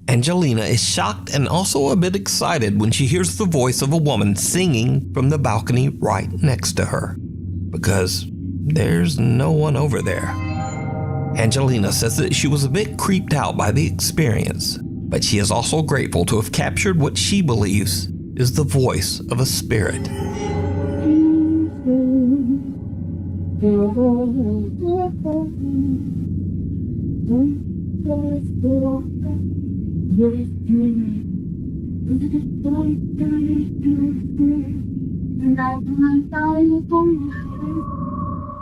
Angelina is shocked and also a bit excited when she hears the voice of a woman singing from the balcony right next to her, because there's no one over there. Angelina says that she was a bit creeped out by the experience, but she is also grateful to have captured what she believes is the voice of a spirit.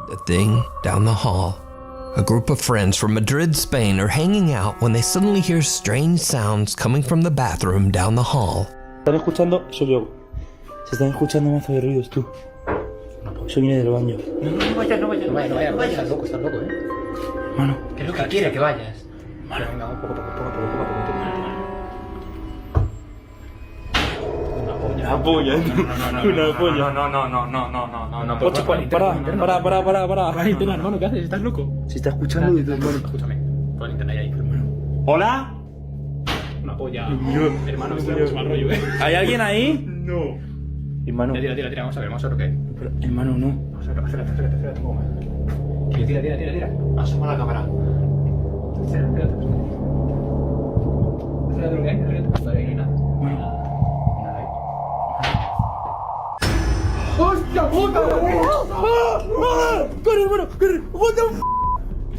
The thing down the hall. A group of friends from Madrid, Spain are hanging out when they suddenly hear strange sounds coming from the bathroom down the hall. ¿Están escuchando? Soy yo. Se están escuchando más de ruidos tú. Yo vine del baño. No vayas, estás loco, Mano. ¿Qué es lo que quiere que vayas? Mano. Poco. Una polla. Una polla. No. Para. Para internet, hermano, ¿qué haces? ¿Estás loco? Se está escuchando desde el hermano. Escúchame, pon internet ahí, hermano. ¿Hola? Una polla. Hermano, esto es mal rollo, ¿Hay alguien ahí? No. Hermano. Tira, vamos a ver lo que hay. Pero, hermano, no. Acércate un poco más. Tira. Asoma la cámara. Acércate lo que hay, acércate. Ahí no hay nada. ¡Hostia puta! ¡Corre, hermano! ¡Corre! What the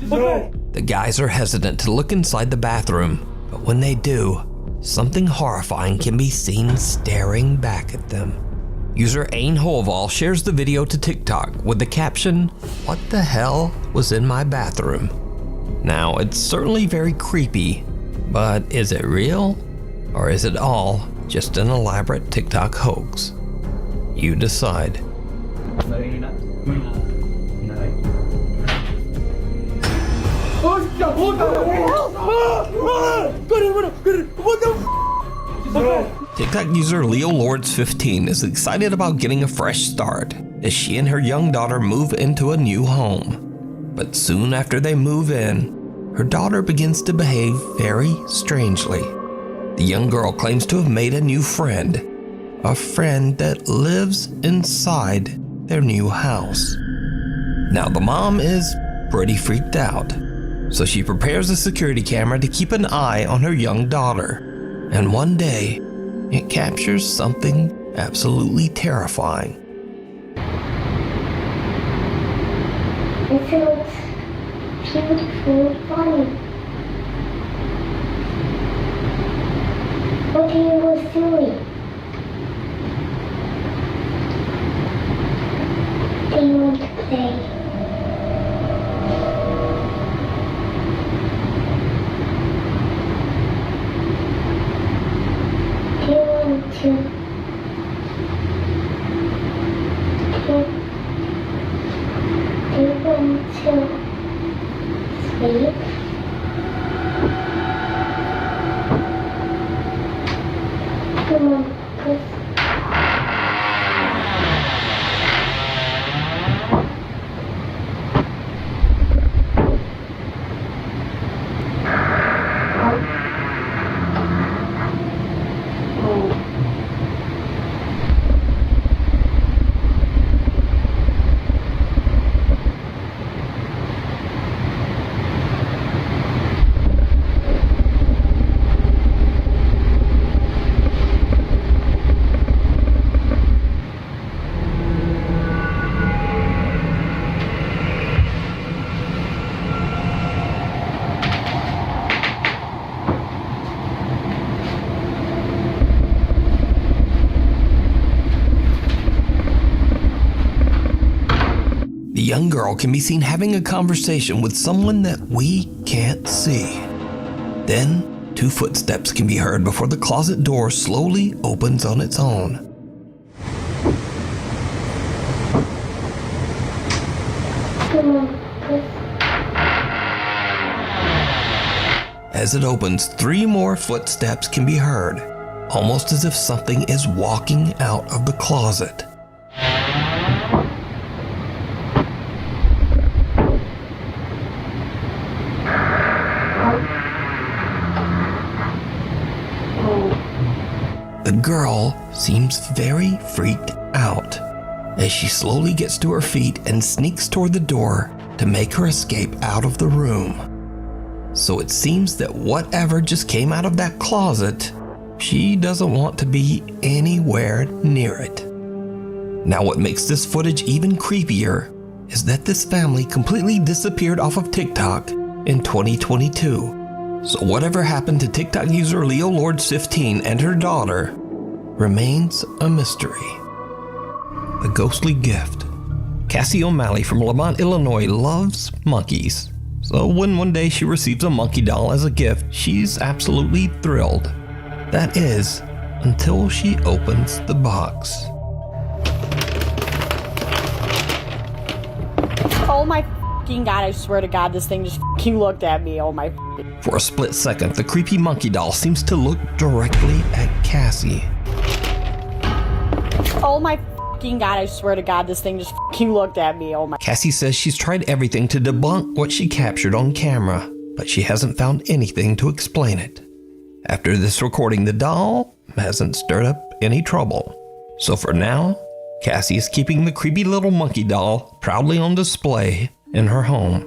f***? The guys are hesitant to look inside the bathroom, but when they do, something horrifying can be seen staring back at them. User Ain Hoval shares the video to TikTok with the caption, "What the hell was in my bathroom?" Now, it's certainly very creepy, but is it real? Or is it all just an elaborate TikTok hoax? You decide. TikTok user Leo Lords 15 is excited about getting a fresh start as she and her young daughter move into a new home. But soon after they move in, her daughter begins to behave very strangely. The young girl claims to have made a new friend, a friend that lives inside their new house. Now the mom is pretty freaked out, so she prepares a security camera to keep an eye on her young daughter. And one day, it captures something absolutely terrifying. It feels beautiful and funny. What he was doing? Do you want to play? Do you want to? Do you want to sleep? Come on, please. The young girl can be seen having a conversation with someone that we can't see. Then, 2 footsteps can be heard before the closet door slowly opens on its own. As it opens, 3 more footsteps can be heard, almost as if something is walking out of the closet. The girl seems very freaked out as she slowly gets to her feet and sneaks toward the door to make her escape out of the room. So it seems that whatever just came out of that closet, she doesn't want to be anywhere near it. Now what makes this footage even creepier is that this family completely disappeared off of TikTok in 2022. So whatever happened to TikTok user Leo Lords 15 and her daughter remains a mystery. The ghostly gift. Cassie O'Malley from Lamont, Illinois loves monkeys. So when one day she receives a monkey doll as a gift, she's absolutely thrilled. That is, until she opens the box. Oh my f***ing god, I swear to god, this thing just f***ing looked at me. Oh my f***ing. For a split second, the creepy monkey doll seems to look directly at Cassie. Oh my f***ing god, I swear to god, this thing just f***ing looked at me. Oh my. Cassie says she's tried everything to debunk what she captured on camera, but she hasn't found anything to explain it. After this recording, the doll hasn't stirred up any trouble. So for now, Cassie is keeping the creepy little monkey doll proudly on display in her home.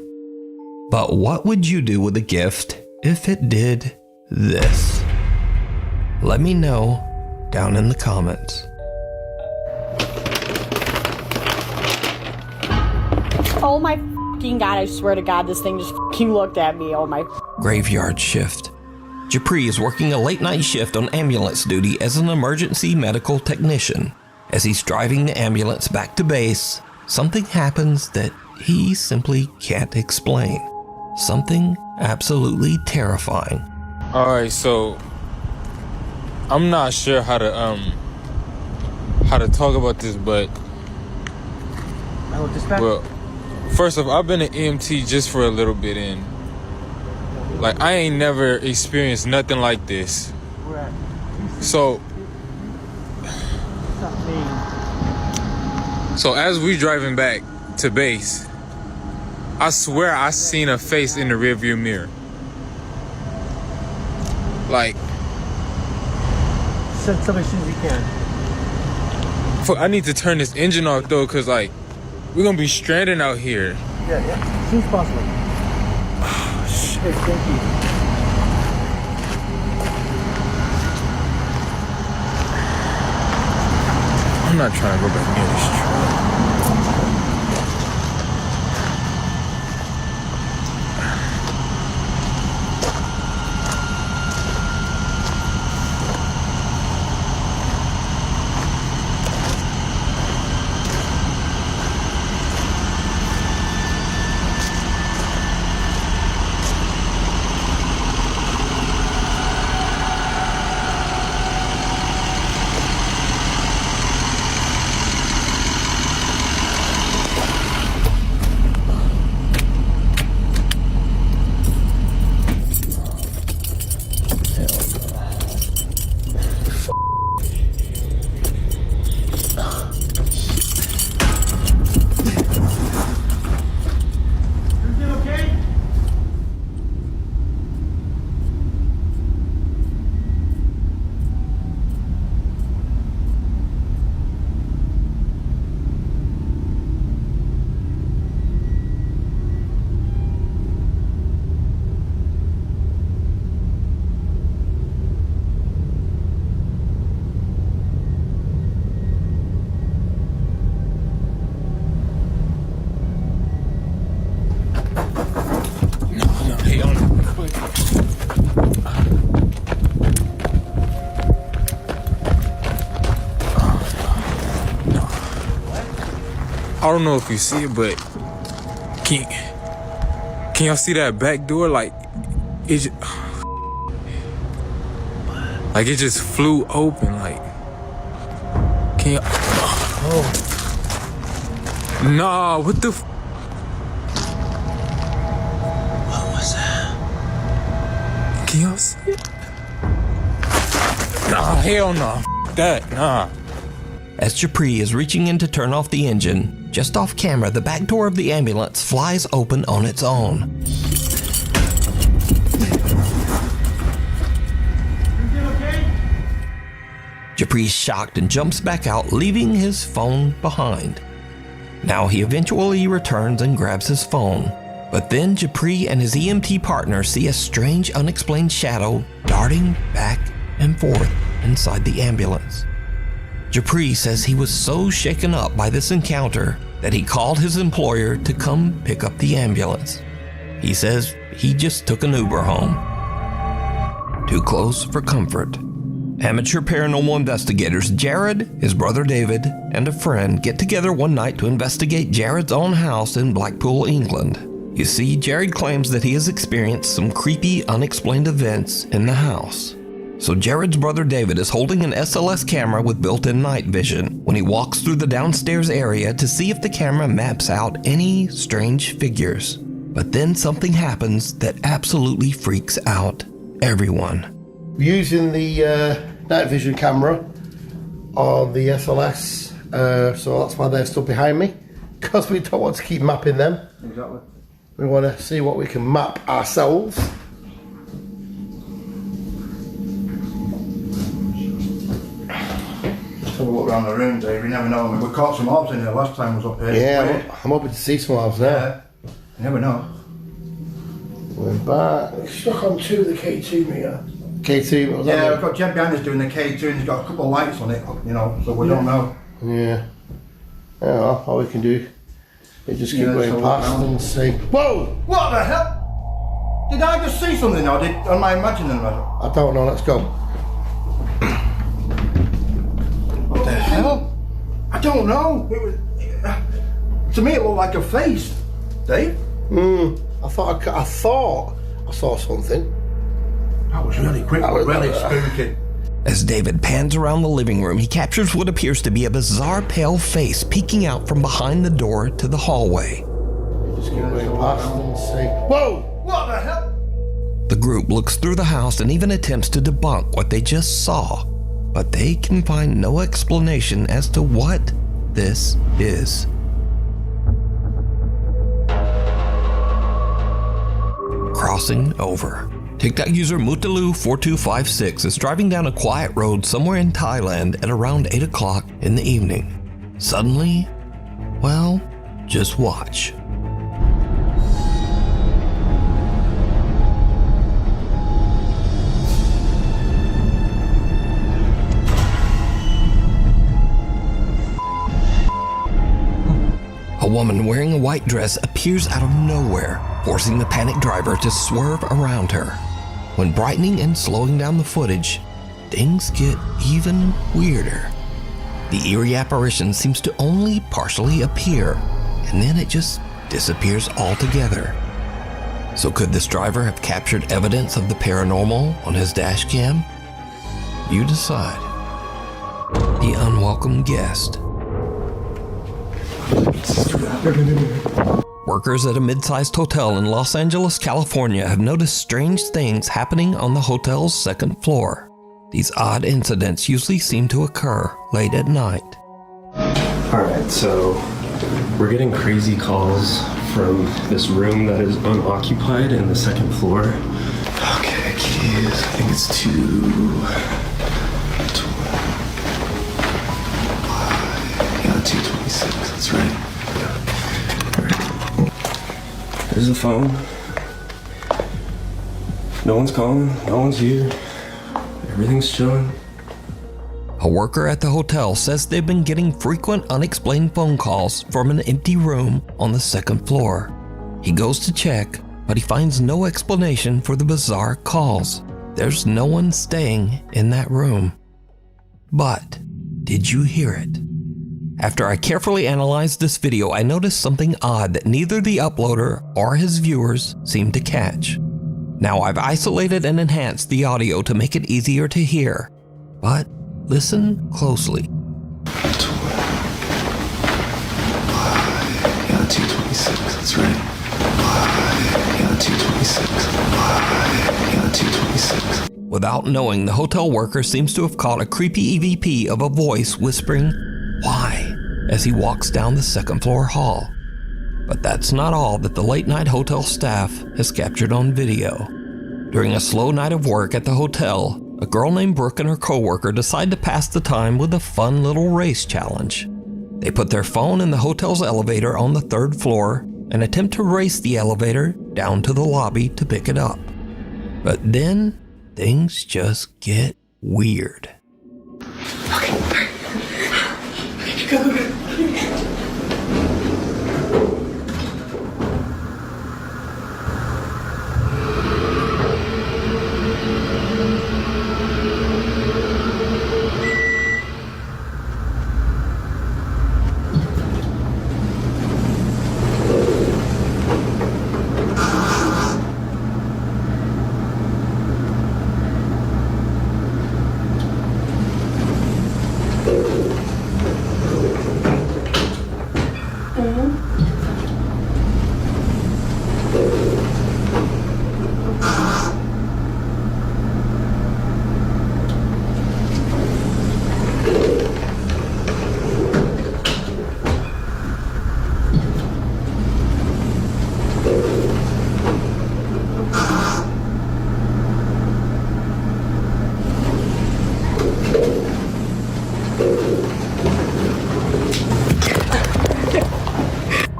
But what would you do with a gift if it did this? Let me know down in the comments. Oh my f***ing god, I swear to god, this thing just f***ing looked at me. Oh my. Graveyard shift. Japri is working a late night shift on ambulance duty as an emergency medical technician. As he's driving the ambulance back to base, something happens that he simply can't explain. Something absolutely terrifying. Alright, so I'm not sure how to talk about this, but well, first off, I've been an EMT just for a little bit, and like I ain't never experienced nothing like this. So as we driving back to base, I swear I seen a face in the rearview mirror. Like, Send somebody as soon as you can. fuck, I need to turn this engine off though, cause like we're gonna be stranded out here. Yeah, as soon as possible. Oh, shit. Hey, thank you. I'm not trying to go back near this truck. I don't know if you see it, but can y'all see that back door? Like it just flew open. Like, can y'all? Oh, nah, what the? What was that? Can y'all see it? Nah, hell no. That, nah. As Japri is reaching in to turn off the engine, just off camera, the back door of the ambulance flies open on its own. Japri's shocked and jumps back out, leaving his phone behind. Now he eventually returns and grabs his phone, but then Japri and his EMT partner see a strange, unexplained shadow darting back and forth inside the ambulance. Japri says he was so shaken up by this encounter that he called his employer to come pick up the ambulance. He says he just took an Uber home. Too close for comfort. Amateur paranormal investigators Jared, his brother David, and a friend get together one night to investigate Jared's own house in Blackpool, England. You see, Jared claims that he has experienced some creepy, unexplained events in the house. So Jared's brother David is holding an SLS camera with built-in night vision when he walks through the downstairs area to see if the camera maps out any strange figures. But then something happens that absolutely freaks out everyone. Using the night vision camera on the SLS, so that's why they're stood behind me, because we don't want to keep mapping them. Exactly. We want to see what we can map ourselves. Have a look around the room, Dave. You never know. I mean, we caught some orbs in there last time I was up here. Yeah, I'm hoping to see some orbs now. Yeah. You never know. We're back. It's stuck on 2 of the K2 meter. K2, what was that? Yeah, we've got Jeb behind us doing the K2 and he's got a couple of lights on it, you know, so we don't know. Yeah. Yeah, well, all we can do is just keep going so past and see. Whoa! What the hell? Did I just see something or am I imagining that? I don't know, let's go. What the hell? I don't know. It was, to me, it looked like a face. Dave? I thought I saw something. That was really quick, really spooky. As David pans around the living room, he captures what appears to be a bizarre pale face peeking out from behind the door to the hallway. Just keep going past and say, whoa! What the hell? The group looks through the house and even attempts to debunk what they just saw, but they can find no explanation as to what this is. Crossing over. TikTok user Mutalu4256 is driving down a quiet road somewhere in Thailand at around 8 o'clock in the evening. Suddenly, well, just watch. A woman wearing a white dress appears out of nowhere, forcing the panicked driver to swerve around her. When brightening and slowing down the footage, things get even weirder. The eerie apparition seems to only partially appear, and then it just disappears altogether. So could this driver have captured evidence of the paranormal on his dash cam? You decide. The unwelcome guest. Workers at a mid-sized hotel in Los Angeles, California have noticed strange things happening on the hotel's second floor. These odd incidents usually seem to occur late at night. Alright, so we're getting crazy calls from this room that is unoccupied in the second floor. Okay, keys. I think it's 226. That's right. There's the phone. No one's calling. No one's here. Everything's chilling. A worker at the hotel says they've been getting frequent unexplained phone calls from an empty room on the second floor. He goes to check, but he finds no explanation for the bizarre calls. There's no one staying in that room. But did you hear it? After I carefully analyzed this video, I noticed something odd that neither the uploader or his viewers seem to catch. Now I've isolated and enhanced the audio to make it easier to hear, but listen closely. Yeah, 226, that's right. Yeah, 226. Yeah, 226. Without knowing, the hotel worker seems to have caught a creepy EVP of a voice whispering, "Why?" as he walks down the second floor hall. But that's not all that the late night hotel staff has captured on video. During a slow night of work at the hotel, a girl named Brooke and her coworker decide to pass the time with a fun little race challenge. They put their phone in the hotel's elevator on the third floor and attempt to race the elevator down to the lobby to pick it up. But then, things just get weird. Go.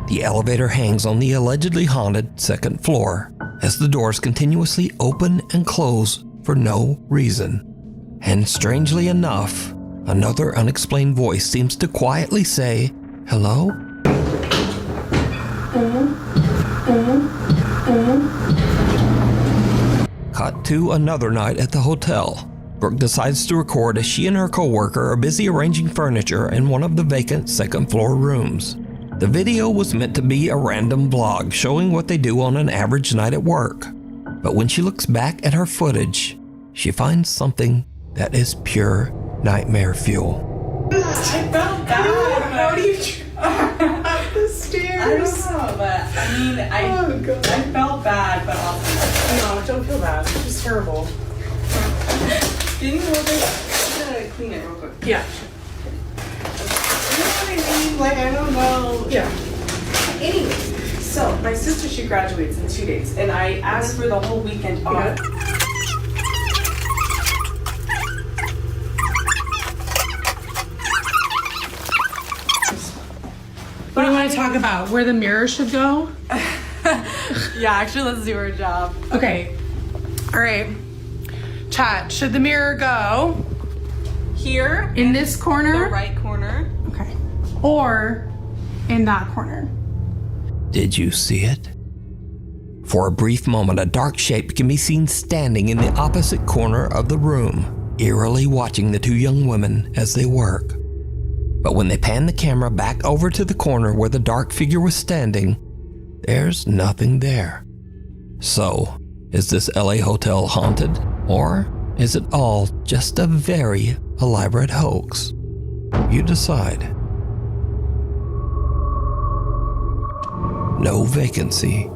The elevator hangs on the allegedly haunted second floor as the doors continuously open and close for no reason. And strangely enough, another unexplained voice seems to quietly say, "Hello?" Cut to another night at the hotel. Brooke decides to record as she and her co-worker are busy arranging furniture in one of the vacant second-floor rooms. The video was meant to be a random vlog showing what they do on an average night at work. But when she looks back at her footage, she finds something that is pure nightmare fuel. I felt bad. How do you up the stairs? I don't know, but I mean, I felt bad, but also, no, don't feel bad. It's just terrible. Can you hold it? I'm gonna clean it real quick. Yeah. You know what I mean? Like, I don't know. Yeah. Anyway, so my sister, she graduates in 2 days, and I asked for the whole weekend off. What do you want to talk about? Where the mirror should go? Yeah, actually, let's do our job. Okay. All right. Chat, should the mirror go Here. in this corner? The right corner. Okay. Or in that corner? Did you see it? For a brief moment, a dark shape can be seen standing in the opposite corner of the room, eerily watching the two young women as they work. But when they pan the camera back over to the corner where the dark figure was standing, there's nothing there. So, is this LA hotel haunted? Or is it all just a very elaborate hoax? You decide. No vacancy.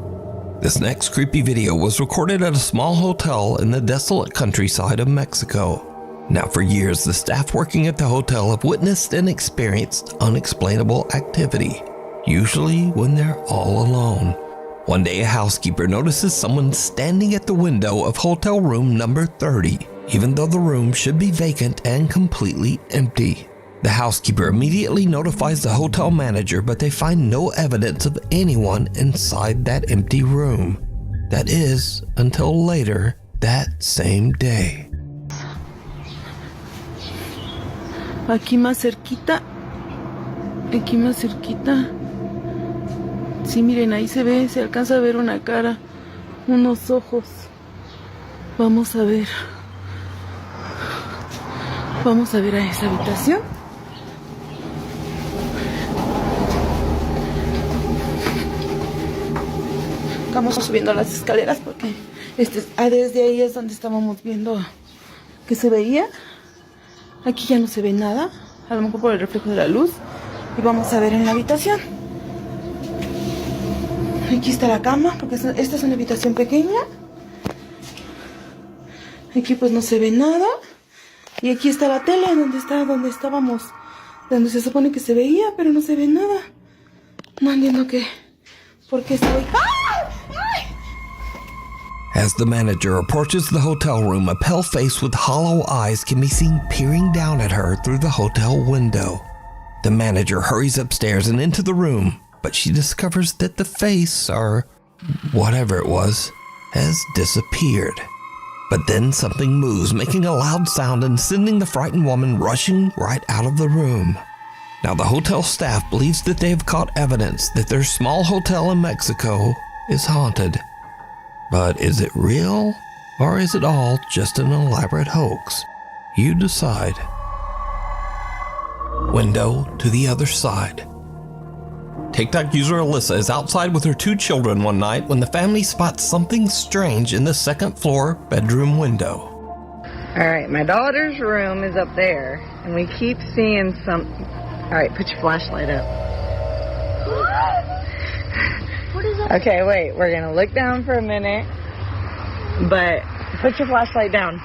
This next creepy video was recorded at a small hotel in the desolate countryside of Mexico. Now, for years, the staff working at the hotel have witnessed and experienced unexplainable activity, usually when they're all alone. One day, a housekeeper notices someone standing at the window of hotel room number 30, even though the room should be vacant and completely empty. The housekeeper immediately notifies the hotel manager, but they find no evidence of anyone inside that empty room. That is, until later that same day. Aquí más cerquita. Aquí más cerquita. Sí, miren, ahí se ve, se alcanza a ver una cara, unos ojos. Vamos a ver. Vamos a ver a esa habitación. Estamos subiendo las escaleras porque desde ahí es donde estábamos viendo que se veía. Aquí ya no se ve nada, a lo mejor por el reflejo de la luz. Y vamos a ver en la habitación. Aquí está la cama, porque esta es una habitación pequeña. Aquí pues no se ve nada. Y aquí está la tele, donde estábamos, donde se supone que se veía, pero no se ve nada. No entiendo por qué está ahí. As the manager approaches the hotel room, a pale face with hollow eyes can be seen peering down at her through the hotel window. The manager hurries upstairs and into the room, but she discovers that the face, or whatever it was, has disappeared. But then something moves, making a loud sound and sending the frightened woman rushing right out of the room. Now, the hotel staff believes that they have caught evidence that their small hotel in Mexico is haunted. But is it real, or is it all just an elaborate hoax? You decide. Window to the other side. TikTok user Alyssa is outside with her two children one night when the family spots something strange in the second floor bedroom window. Alright, my daughter's room is up there, and we keep seeing something. Alright, put your flashlight up. What is that? Okay, wait, we're gonna look down for a minute, but put your flashlight down.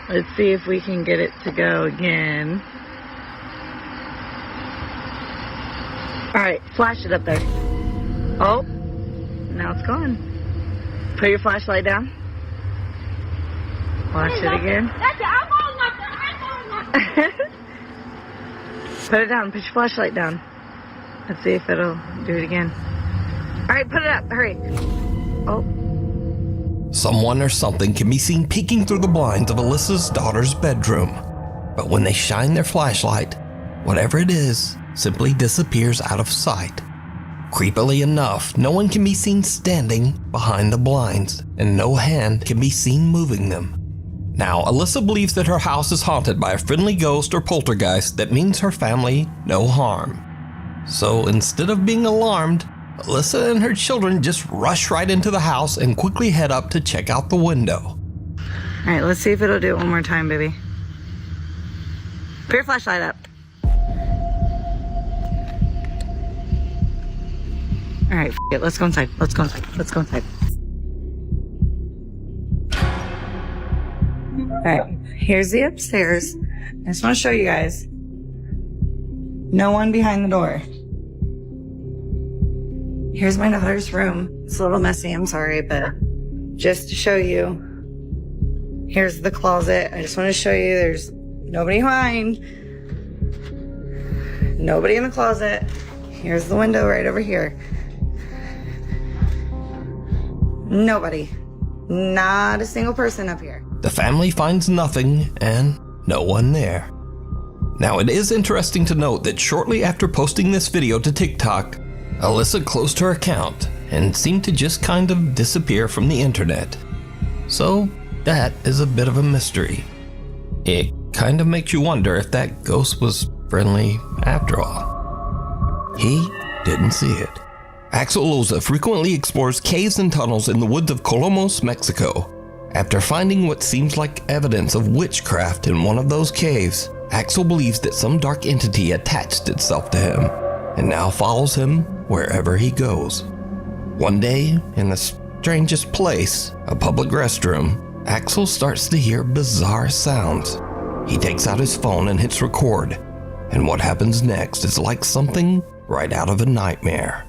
Let's see if we can get it to go again. Alright, flash it up there. Oh, now it's gone. Put your flashlight down. Flash it again. That's it. I'm holding up there. Put it down, put your flashlight down. Let's see if it'll do it again. Alright, put it up, hurry. Oh. Someone or something can be seen peeking through the blinds of Alyssa's daughter's bedroom. But when they shine their flashlight, whatever it is simply disappears out of sight. Creepily enough, no one can be seen standing behind the blinds, and no hand can be seen moving them. Now, Alyssa believes that her house is haunted by a friendly ghost or poltergeist that means her family no harm. So instead of being alarmed, Alyssa and her children just rush right into the house and quickly head up to check out the window. All right, let's see if it'll do it one more time, baby. Put your flashlight up. All right, it. Let's go inside. Let's go inside. Let's go inside. All right, here's the upstairs. I just want to show you guys. No one behind the door. Here's my daughter's room. It's a little messy, I'm sorry, but just to show you. Here's the closet. I just want to show you there's nobody behind. Nobody in the closet. Here's the window right over here. Nobody. Not a single person up here. The family finds nothing and no one there. Now, it is interesting to note that shortly after posting this video to TikTok, Alyssa closed her account and seemed to just kind of disappear from the internet. So, that is a bit of a mystery. It kind of makes you wonder if that ghost was friendly after all. He didn't see it. Axel Loza frequently explores caves and tunnels in the woods of Colomos, Mexico. After finding what seems like evidence of witchcraft in one of those caves, Axel believes that some dark entity attached itself to him and now follows him wherever he goes. One day, in the strangest place, a public restroom, Axel starts to hear bizarre sounds. He takes out his phone and hits record, and what happens next is like something right out of a nightmare.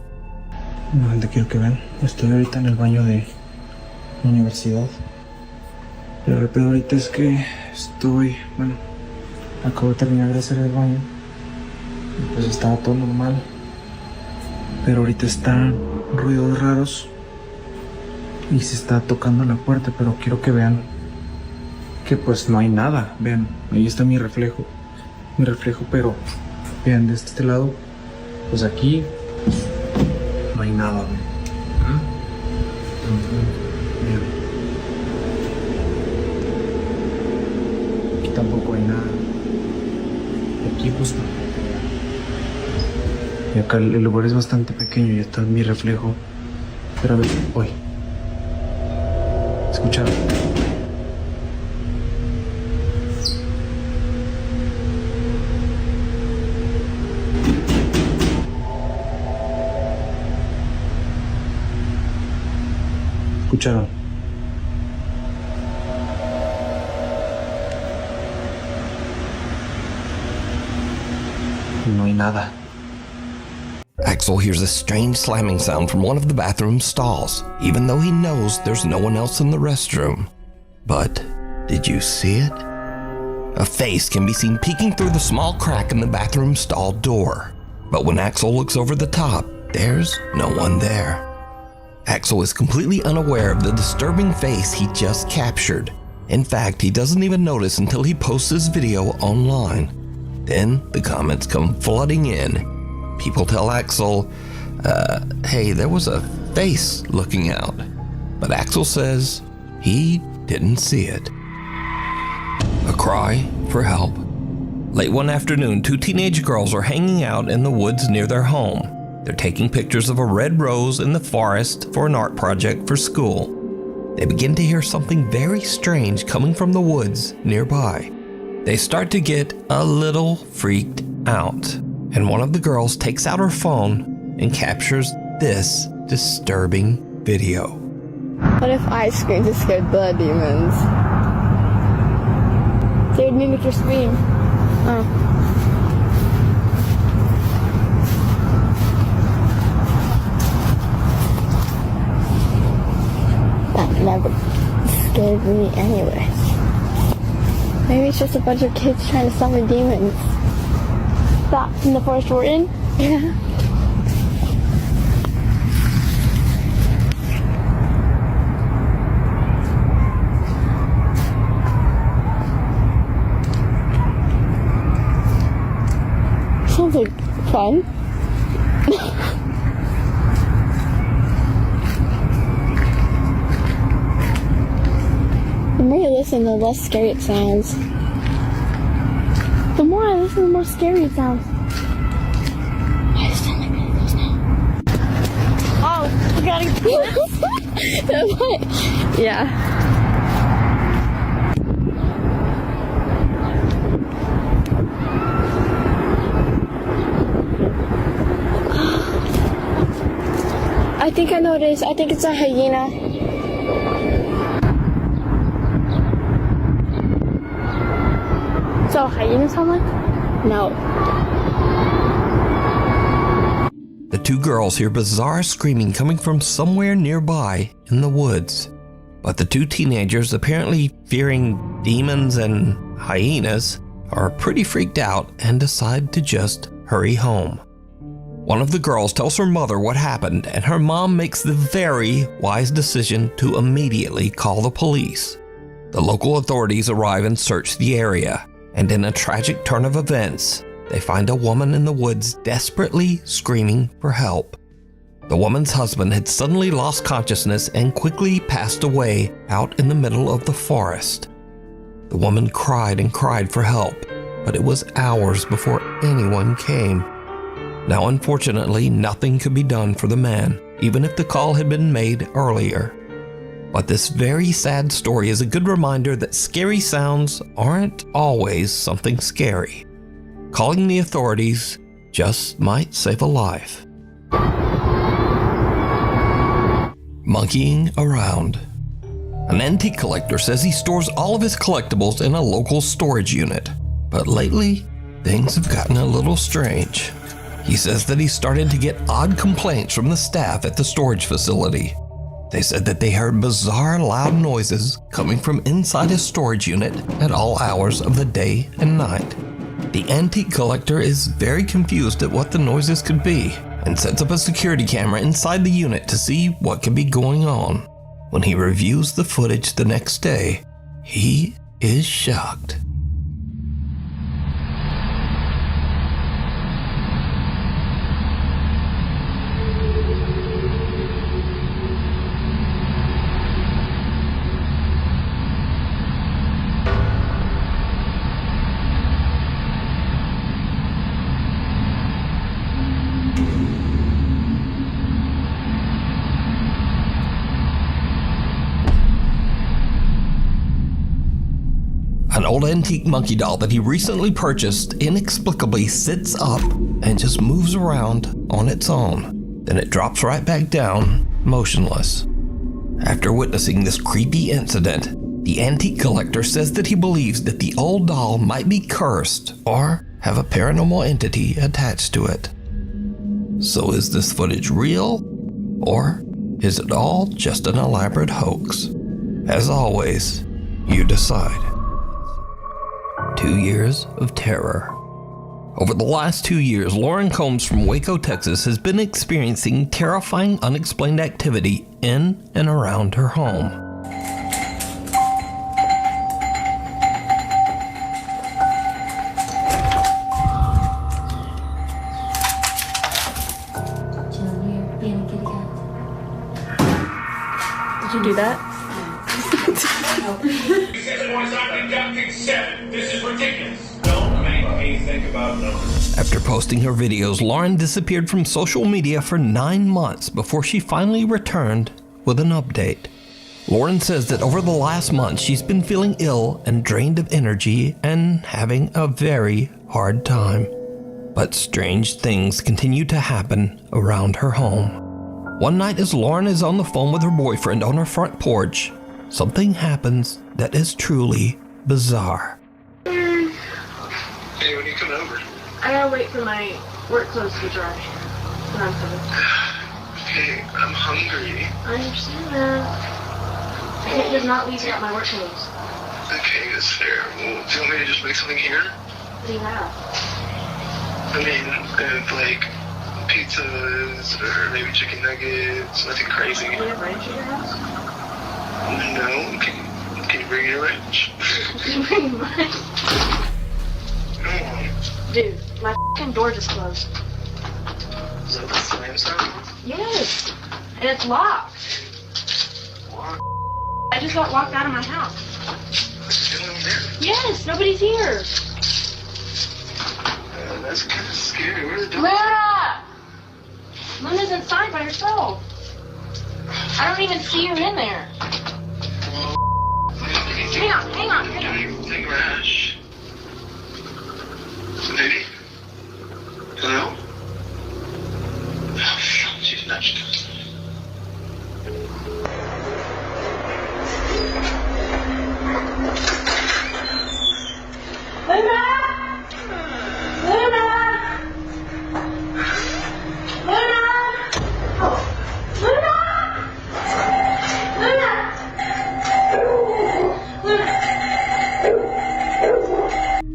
No, gente, quiero que vean. Estoy ahorita en el baño de la universidad. Pero el peor ahorita es que acabo de terminar de hacer el baño. Y pues estaba todo normal. Pero ahorita están ruidos raros. Y se está tocando la puerta, pero quiero que vean que pues no hay nada. Vean, ahí está mi reflejo. Pero vean, de este lado, pues aquí no hay nada. Vean. Aquí tampoco hay nada. Aquí pues no. Y acá el lugar es bastante pequeño y está mi reflejo. Pero a ver, hoy. ¿Escucharon? ¿Escucharon? No hay nada. Axel hears a strange slamming sound from one of the bathroom stalls, even though he knows there's no one else in the restroom. But did you see it? A face can be seen peeking through the small crack in the bathroom stall door. But when Axel looks over the top, there's no one there. Axel is completely unaware of the disturbing face he just captured. In fact, he doesn't even notice until he posts his video online. Then the comments come flooding in. People tell Axel, hey, there was a face looking out. But Axel says he didn't see it. A cry for help. Late one afternoon, two teenage girls are hanging out in the woods near their home. They're taking pictures of a red rose in the forest for an art project for school. They begin to hear something very strange coming from the woods nearby. They start to get a little freaked out. And one of the girls takes out her phone and captures this disturbing video. What if I screamed to scare the demons? They would mimic your scream. Oh. That never scared me anyway. Maybe it's just a bunch of kids trying to summon demons. That in the forest we're in? Yeah. Sounds like fun. more I listen, the less scary it sounds. The more I listen, the more scary it sounds. I sound like really close now. Oh, you gotta Yeah. I think I know what it is. I think it's a hyena. So, hyena sound like? No. The two girls hear bizarre screaming coming from somewhere nearby in the woods. But the two teenagers, apparently fearing demons and hyenas, are pretty freaked out and decide to just hurry home. One of the girls tells her mother what happened, and her mom makes the very wise decision to immediately call the police. The local authorities arrive and search the area, and in a tragic turn of events, they find a woman in the woods desperately screaming for help. The woman's husband had suddenly lost consciousness and quickly passed away out in the middle of the forest. The woman cried and cried for help, but it was hours before anyone came. Now, unfortunately, nothing could be done for the man, even if the call had been made earlier. But this very sad story is a good reminder that scary sounds aren't always something scary. Calling the authorities just might save a life. Monkeying around. An antique collector says he stores all of his collectibles in a local storage unit, but lately, things have gotten a little strange. He says that he started to get odd complaints from the staff at the storage facility. They said that they heard bizarre loud noises coming from inside his storage unit at all hours of the day and night. The antique collector is very confused at what the noises could be and sets up a security camera inside the unit to see what could be going on. When he reviews the footage the next day, he is shocked. An old antique monkey doll that he recently purchased inexplicably sits up and just moves around on its own. Then it drops right back down, motionless. After witnessing this creepy incident, the antique collector says that he believes that the old doll might be cursed or have a paranormal entity attached to it. So is this footage real, or is it all just an elaborate hoax? As always, you decide. 2 years of terror. Over the last 2 years, Lauren Combs from Waco, Texas has been experiencing terrifying unexplained activity in and around her home. Did you do that? This is ridiculous. Don't make me think about numbers. After posting her videos, Lauren disappeared from social media for 9 months before she finally returned with an update. Lauren says that over the last month, she's been feeling ill and drained of energy and having a very hard time. But strange things continue to happen around her home. One night as Lauren is on the phone with her boyfriend on her front porch, something happens that is truly bizarre. Hey, when you come over? I gotta wait for my work clothes to dry. Then I'm coming. Okay, I'm hungry. I understand that. I can't just not leave without my work clothes. Okay, that's fair. Well, do you want me to just make something here? What do you have? I mean, like pizzas or maybe chicken nuggets, nothing crazy. Do you have ranch at your house? No, can you bring your ranch? Can you bring mine? Dude, my f***ing door just closed. Is that the slam sound? Yes, and it's locked. What? I just got walked out of my house. Yes, nobody's here. That's kind of scary. Where's the dog? Luna! Luna's inside by herself. I don't even see her in there. Hang on. Take a rash. Lady? Hello? Oh, shit, she's nudged us.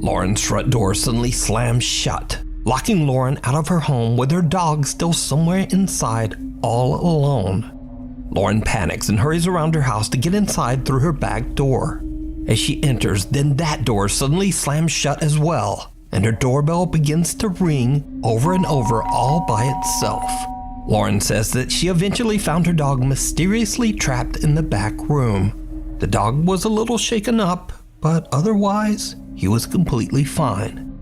Lauren's front door suddenly slams shut, locking Lauren out of her home with her dog still somewhere inside, all alone. Lauren panics and hurries around her house to get inside through her back door. As she enters, then that door suddenly slams shut as well, and her doorbell begins to ring over and over all by itself. Lauren says that she eventually found her dog mysteriously trapped in the back room. The dog was a little shaken up, but otherwise, he was completely fine.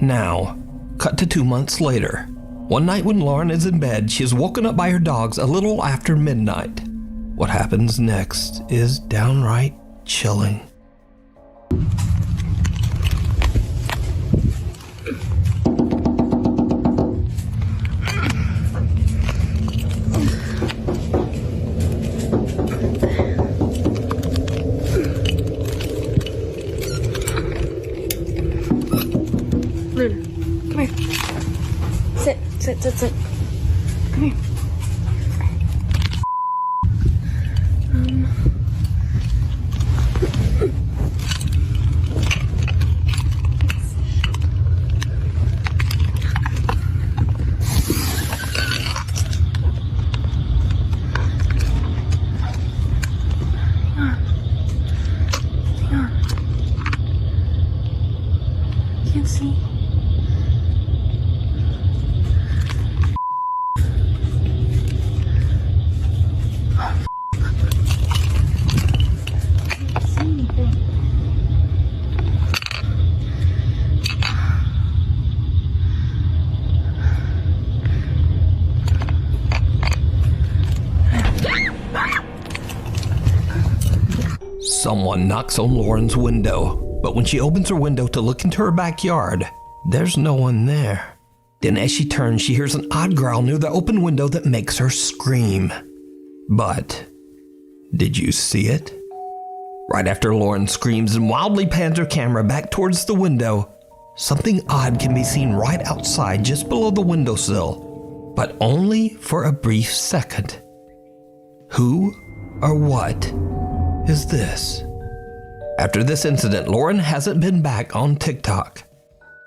Now, cut to 2 months later. One night when Lauren is in bed, she is woken up by her dogs a little after midnight. What happens next is downright chilling. Luna, come here. Sit. Come here. Can't see. Someone knocks on Lauren's window, but when she opens her window to look into her backyard, there's no one there. Then as she turns, she hears an odd growl near the open window that makes her scream. But did you see it? Right after Lauren screams and wildly pans her camera back towards the window, something odd can be seen right outside just below the windowsill, but only for a brief second. Who or what is this? After this incident, Lauren hasn't been back on TikTok.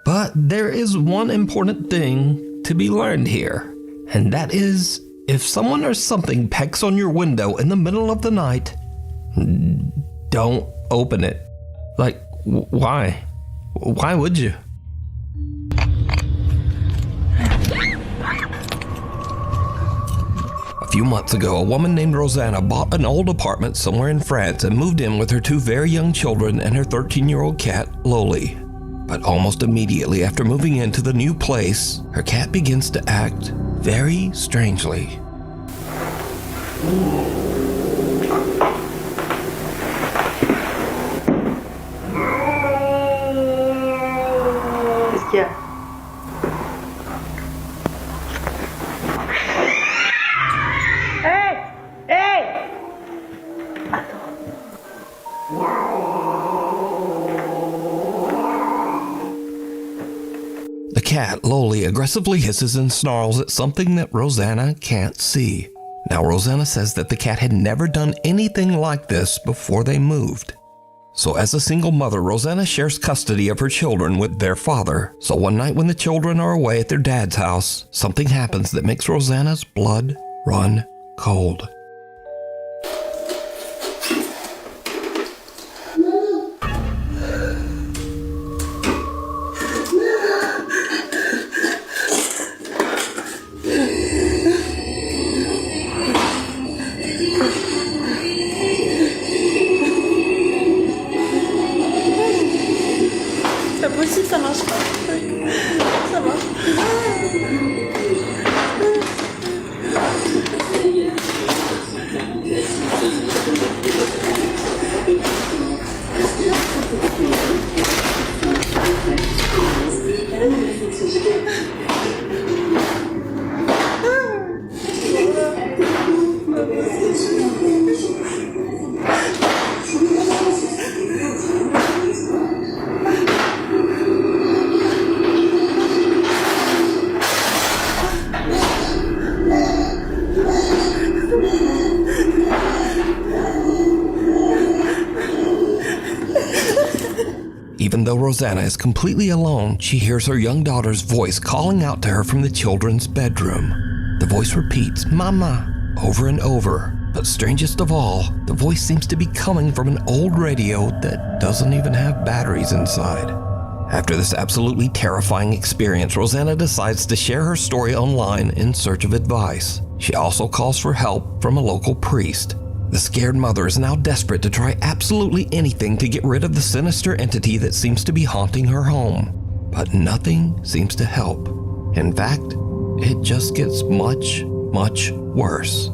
But there is one important thing to be learned here, and that is, if someone or something pecks on your window in the middle of the night, don't open it. Like, why? Why would you? A few months ago, a woman named Rosanna bought an old apartment somewhere in France and moved in with her 2 very young children and her 13-year-old cat, Loli. But almost immediately after moving into the new place, her cat begins to act very strangely. Yeah. Hey! The cat, Loli, aggressively hisses and snarls at something that Rosanna can't see. Now, Rosanna says that the cat had never done anything like this before they moved. So as a single mother, Rosanna shares custody of her children with their father. So one night when the children are away at their dad's house, something happens that makes Rosanna's blood run cold. Even though Rosanna is completely alone, she hears her young daughter's voice calling out to her from the children's bedroom. The voice repeats, "Mama," over and over. But strangest of all, the voice seems to be coming from an old radio that doesn't even have batteries inside. After this absolutely terrifying experience, Rosanna decides to share her story online in search of advice. She also calls for help from a local priest. The scared mother is now desperate to try absolutely anything to get rid of the sinister entity that seems to be haunting her home. But nothing seems to help. In fact, it just gets much, much worse.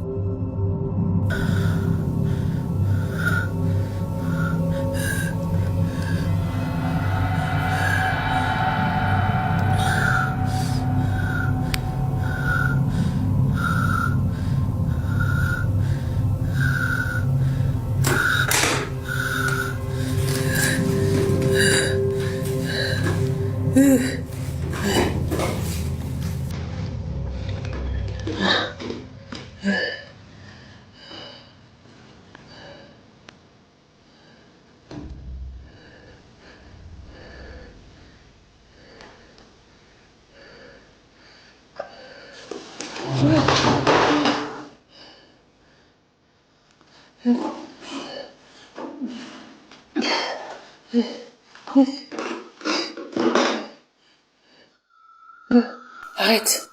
What?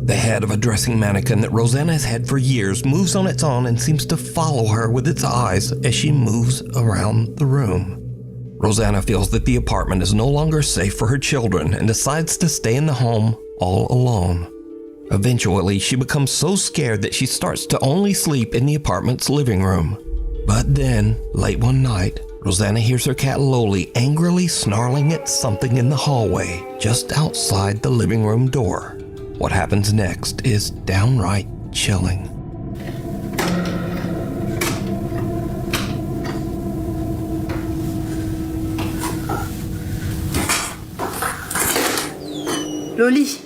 The head of a dressing mannequin that Rosanna has had for years moves on its own and seems to follow her with its eyes as she moves around the room. Rosanna feels that the apartment is no longer safe for her children and decides to stay in the home all alone. Eventually, she becomes so scared that she starts to only sleep in the apartment's living room. But then, late one night, Rosanna hears her cat Loli angrily snarling at something in the hallway just outside the living room door. What happens next is downright chilling. Loli.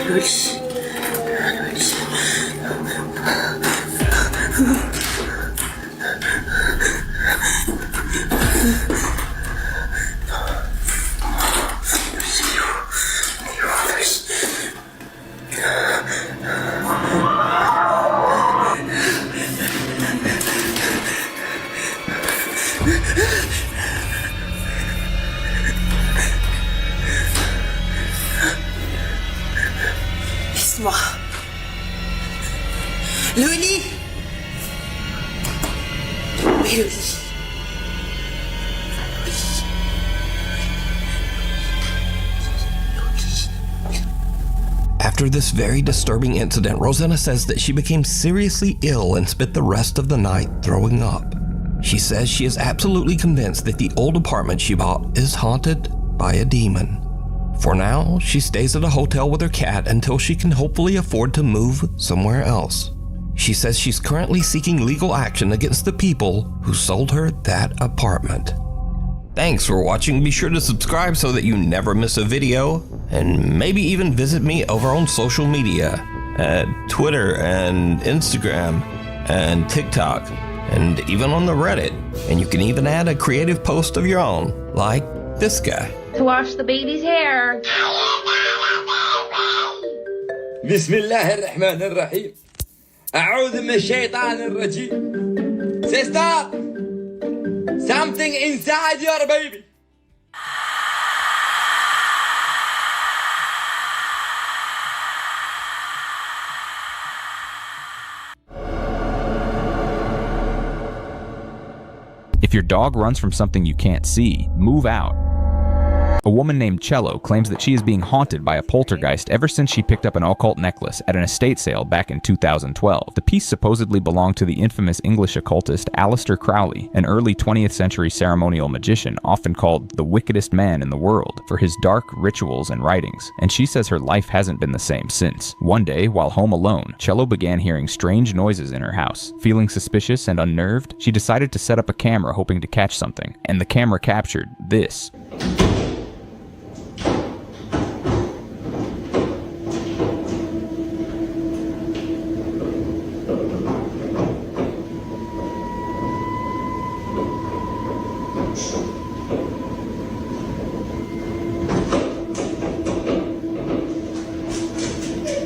Loli. Laisse-moi. Loli. Oui, Loli. After this very disturbing incident, Rosanna says that she became seriously ill and spent the rest of the night throwing up. She says she is absolutely convinced that the old apartment she bought is haunted by a demon. For now, she stays at a hotel with her cat until she can hopefully afford to move somewhere else. She says she's currently seeking legal action against the people who sold her that apartment. Thanks for watching. Be sure to subscribe so that you never miss a video, and maybe even visit me over on social media at Twitter and Instagram and TikTok and even on the Reddit. And you can even add a creative post of your own, like this guy. To wash the baby's hair. Bismillahirrahmanirrahim. أعوذ من الشيطان الرجيم. Sister, something inside your baby. If your dog runs from something you can't see, move out. A woman named Cello claims that she is being haunted by a poltergeist ever since she picked up an occult necklace at an estate sale back in 2012. The piece supposedly belonged to the infamous English occultist Aleister Crowley, an early 20th century ceremonial magician often called the wickedest man in the world for his dark rituals and writings, and she says her life hasn't been the same since. One day, while home alone, Cello began hearing strange noises in her house. Feeling suspicious and unnerved, she decided to set up a camera hoping to catch something, and the camera captured this.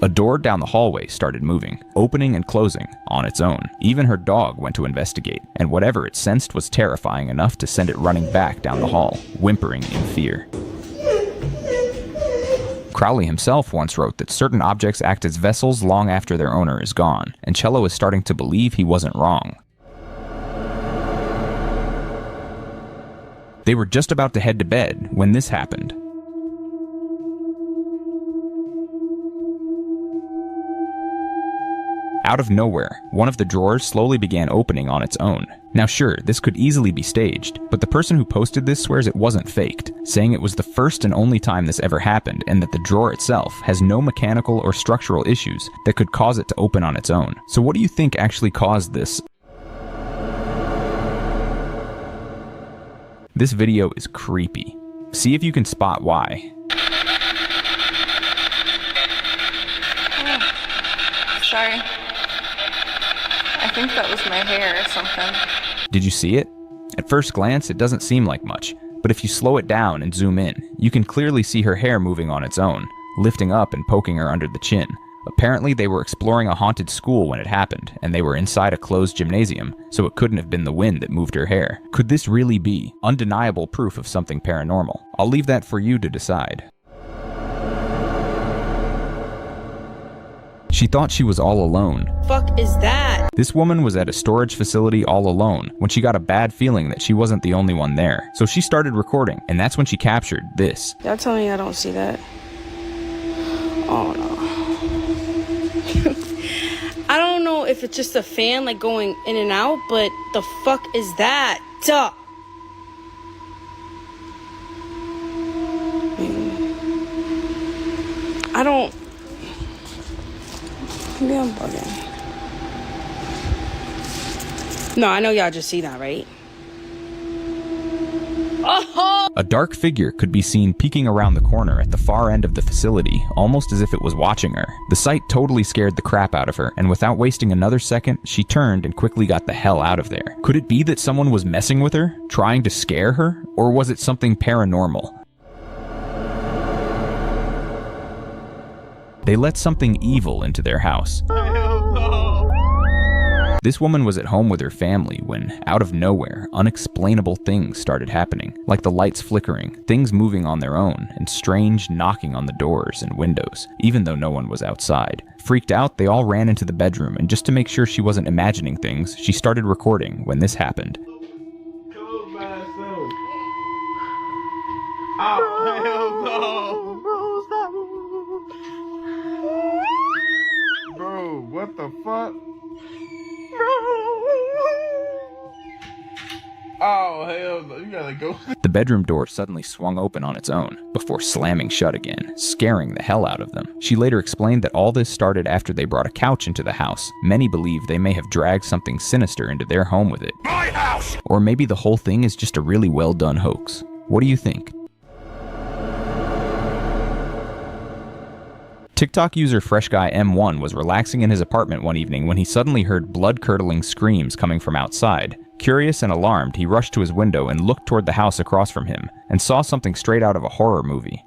A door down the hallway started moving, opening and closing on its own. Even her dog went to investigate, and whatever it sensed was terrifying enough to send it running back down the hall, whimpering in fear. Crowley himself once wrote that certain objects act as vessels long after their owner is gone, and Cello is starting to believe he wasn't wrong. They were just about to head to bed when this happened. Out of nowhere, one of the drawers slowly began opening on its own. Now sure, this could easily be staged, but the person who posted this swears it wasn't faked, saying it was the first and only time this ever happened and that the drawer itself has no mechanical or structural issues that could cause it to open on its own. So what do you think actually caused this? This video is creepy. See if you can spot why. Sorry. I think that was my hair or something. Did you see it? At first glance, it doesn't seem like much, but if you slow it down and zoom in, you can clearly see her hair moving on its own, lifting up and poking her under the chin. Apparently, they were exploring a haunted school when it happened, and they were inside a closed gymnasium, so it couldn't have been the wind that moved her hair. Could this really be undeniable proof of something paranormal? I'll leave that for you to decide. She thought she was all alone. Fuck is that? This woman was at a storage facility all alone when she got a bad feeling that she wasn't the only one there. So she started recording, and that's when she captured this. Y'all tell me I don't see that. Oh no. I don't know if it's just a fan like going in and out, but the fuck is that? Duh. I don't. Maybe I'm bugging. No, I know y'all just see that, right? Oh! A dark figure could be seen peeking around the corner at the far end of the facility, almost as if it was watching her. The sight totally scared the crap out of her, and without wasting another second, she turned and quickly got the hell out of there. Could it be that someone was messing with her, trying to scare her, or was it something paranormal? They let something evil into their house. This woman was at home with her family when, out of nowhere, unexplainable things started happening, like the lights flickering, things moving on their own, and strange knocking on the doors and windows, even though no one was outside. Freaked out, they all ran into the bedroom, and just to make sure she wasn't imagining things, she started recording when this happened. Oh, hell no! Bro, what the fuck? Oh, hell no. You gotta go. The bedroom door suddenly swung open on its own, before slamming shut again, scaring the hell out of them. She later explained that all this started after they brought a couch into the house. Many believe they may have dragged something sinister into their home with it. My house! Or maybe the whole thing is just a really well done hoax. What do you think? TikTok user FreshGuyM1 was relaxing in his apartment one evening when he suddenly heard blood-curdling screams coming from outside. Curious and alarmed, he rushed to his window and looked toward the house across from him, and saw something straight out of a horror movie.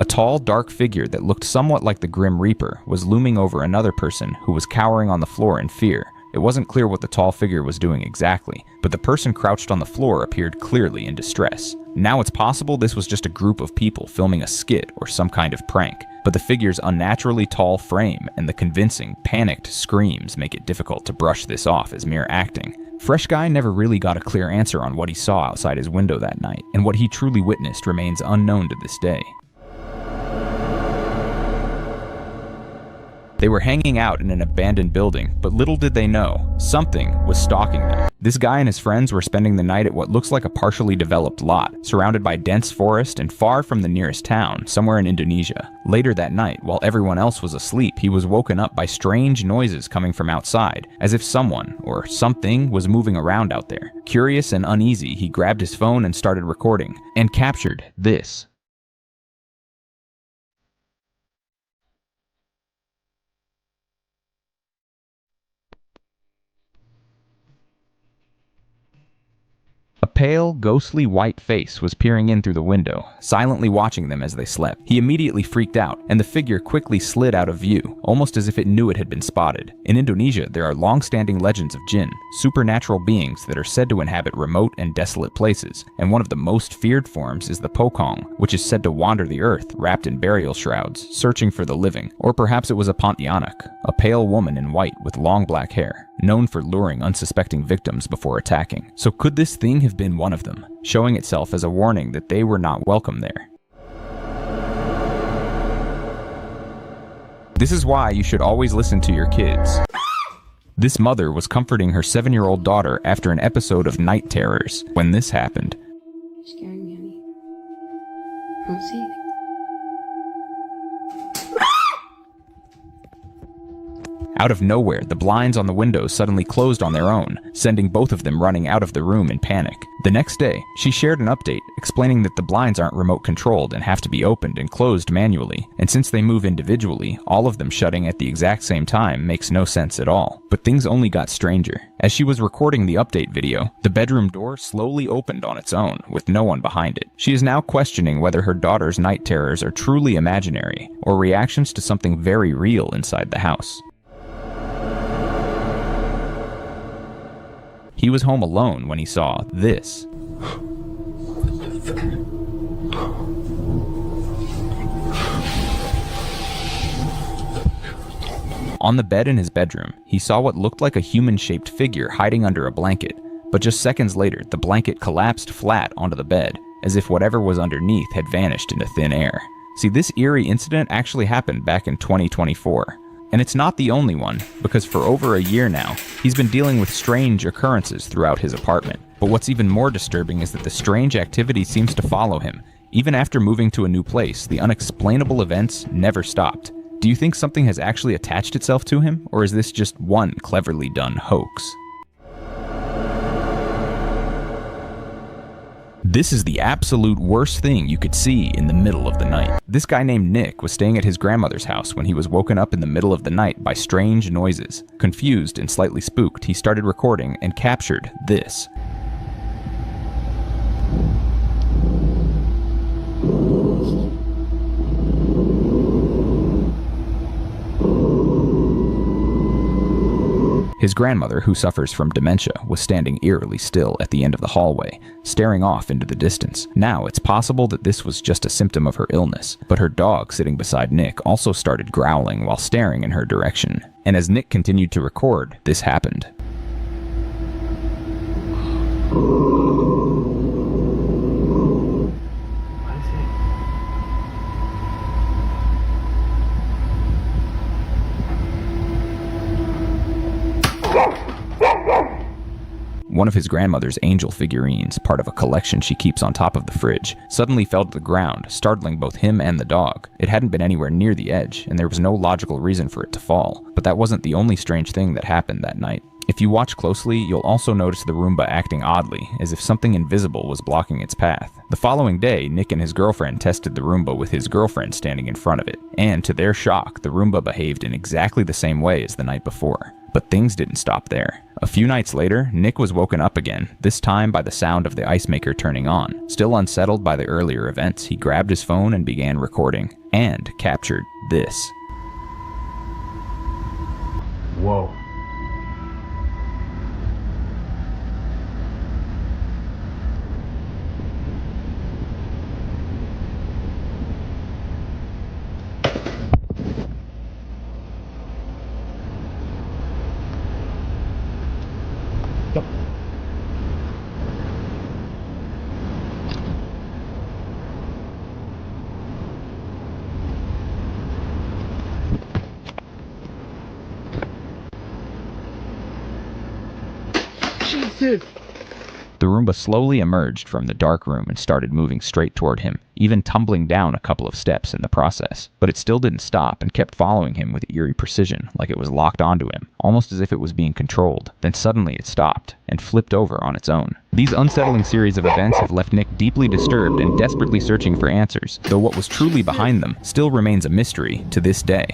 A tall, dark figure that looked somewhat like the Grim Reaper was looming over another person who was cowering on the floor in fear. It wasn't clear what the tall figure was doing exactly, but the person crouched on the floor appeared clearly in distress. Now it's possible this was just a group of people filming a skit or some kind of prank, but the figure's unnaturally tall frame and the convincing, panicked screams make it difficult to brush this off as mere acting. Fresh Guy never really got a clear answer on what he saw outside his window that night, and what he truly witnessed remains unknown to this day. They were hanging out in an abandoned building, but little did they know, something was stalking them. This guy and his friends were spending the night at what looks like a partially developed lot, surrounded by dense forest and far from the nearest town, somewhere in Indonesia. Later that night, while everyone else was asleep, he was woken up by strange noises coming from outside, as if someone, or something, was moving around out there. Curious and uneasy, he grabbed his phone and started recording, and captured this. A pale, ghostly white face was peering in through the window, silently watching them as they slept. He immediately freaked out, and the figure quickly slid out of view, almost as if it knew it had been spotted. In Indonesia, there are long-standing legends of jinn, supernatural beings that are said to inhabit remote and desolate places, and one of the most feared forms is the pocong, which is said to wander the earth, wrapped in burial shrouds, searching for the living. Or perhaps it was a pontianak, a pale woman in white with long black hair, known for luring unsuspecting victims before attacking. So could this thing have been one of them, showing itself as a warning that they were not welcome there? This is why you should always listen to your kids. This mother was comforting her 7-year-old daughter after an episode of night terrors when this happened. You're scaring me, honey. I don't see anything. Out of nowhere, the blinds on the windows suddenly closed on their own, sending both of them running out of the room in panic. The next day, she shared an update explaining that the blinds aren't remote controlled and have to be opened and closed manually, and since they move individually, all of them shutting at the exact same time makes no sense at all. But things only got stranger. As she was recording the update video, the bedroom door slowly opened on its own, with no one behind it. She is now questioning whether her daughter's night terrors are truly imaginary, or reactions to something very real inside the house. He was home alone when he saw this. On the bed in his bedroom, he saw what looked like a human-shaped figure hiding under a blanket, but just seconds later, the blanket collapsed flat onto the bed, as if whatever was underneath had vanished into thin air. See, this eerie incident actually happened back in 2024. And it's not the only one, because for over a year now, he's been dealing with strange occurrences throughout his apartment. But what's even more disturbing is that the strange activity seems to follow him. Even after moving to a new place, the unexplainable events never stopped. Do you think something has actually attached itself to him, or is this just one cleverly done hoax? This is the absolute worst thing you could see in the middle of the night. This guy named Nick was staying at his grandmother's house when he was woken up in the middle of the night by strange noises. Confused and slightly spooked, he started recording and captured this. His grandmother, who suffers from dementia, was standing eerily still at the end of the hallway, staring off into the distance. Now, it's possible that this was just a symptom of her illness, but her dog sitting beside Nick also started growling while staring in her direction. And as Nick continued to record, this happened. One of his grandmother's angel figurines, part of a collection she keeps on top of the fridge, suddenly fell to the ground, startling both him and the dog. It hadn't been anywhere near the edge, and there was no logical reason for it to fall. But that wasn't the only strange thing that happened that night. If you watch closely, you'll also notice the Roomba acting oddly, as if something invisible was blocking its path. The following day, Nick and his girlfriend tested the Roomba with his girlfriend standing in front of it, and to their shock, the Roomba behaved in exactly the same way as the night before. But things didn't stop there. A few nights later, Nick was woken up again, this time by the sound of the ice maker turning on. Still unsettled by the earlier events, he grabbed his phone and began recording, and captured this. Whoa. this? The Roomba slowly emerged from the dark room and started moving straight toward him, even tumbling down a couple of steps in the process. But it still didn't stop and kept following him with eerie precision, like it was locked onto him, almost as if it was being controlled. Then suddenly it stopped and flipped over on its own. These unsettling series of events have left Nick deeply disturbed and desperately searching for answers, though what was truly behind them still remains a mystery to this day.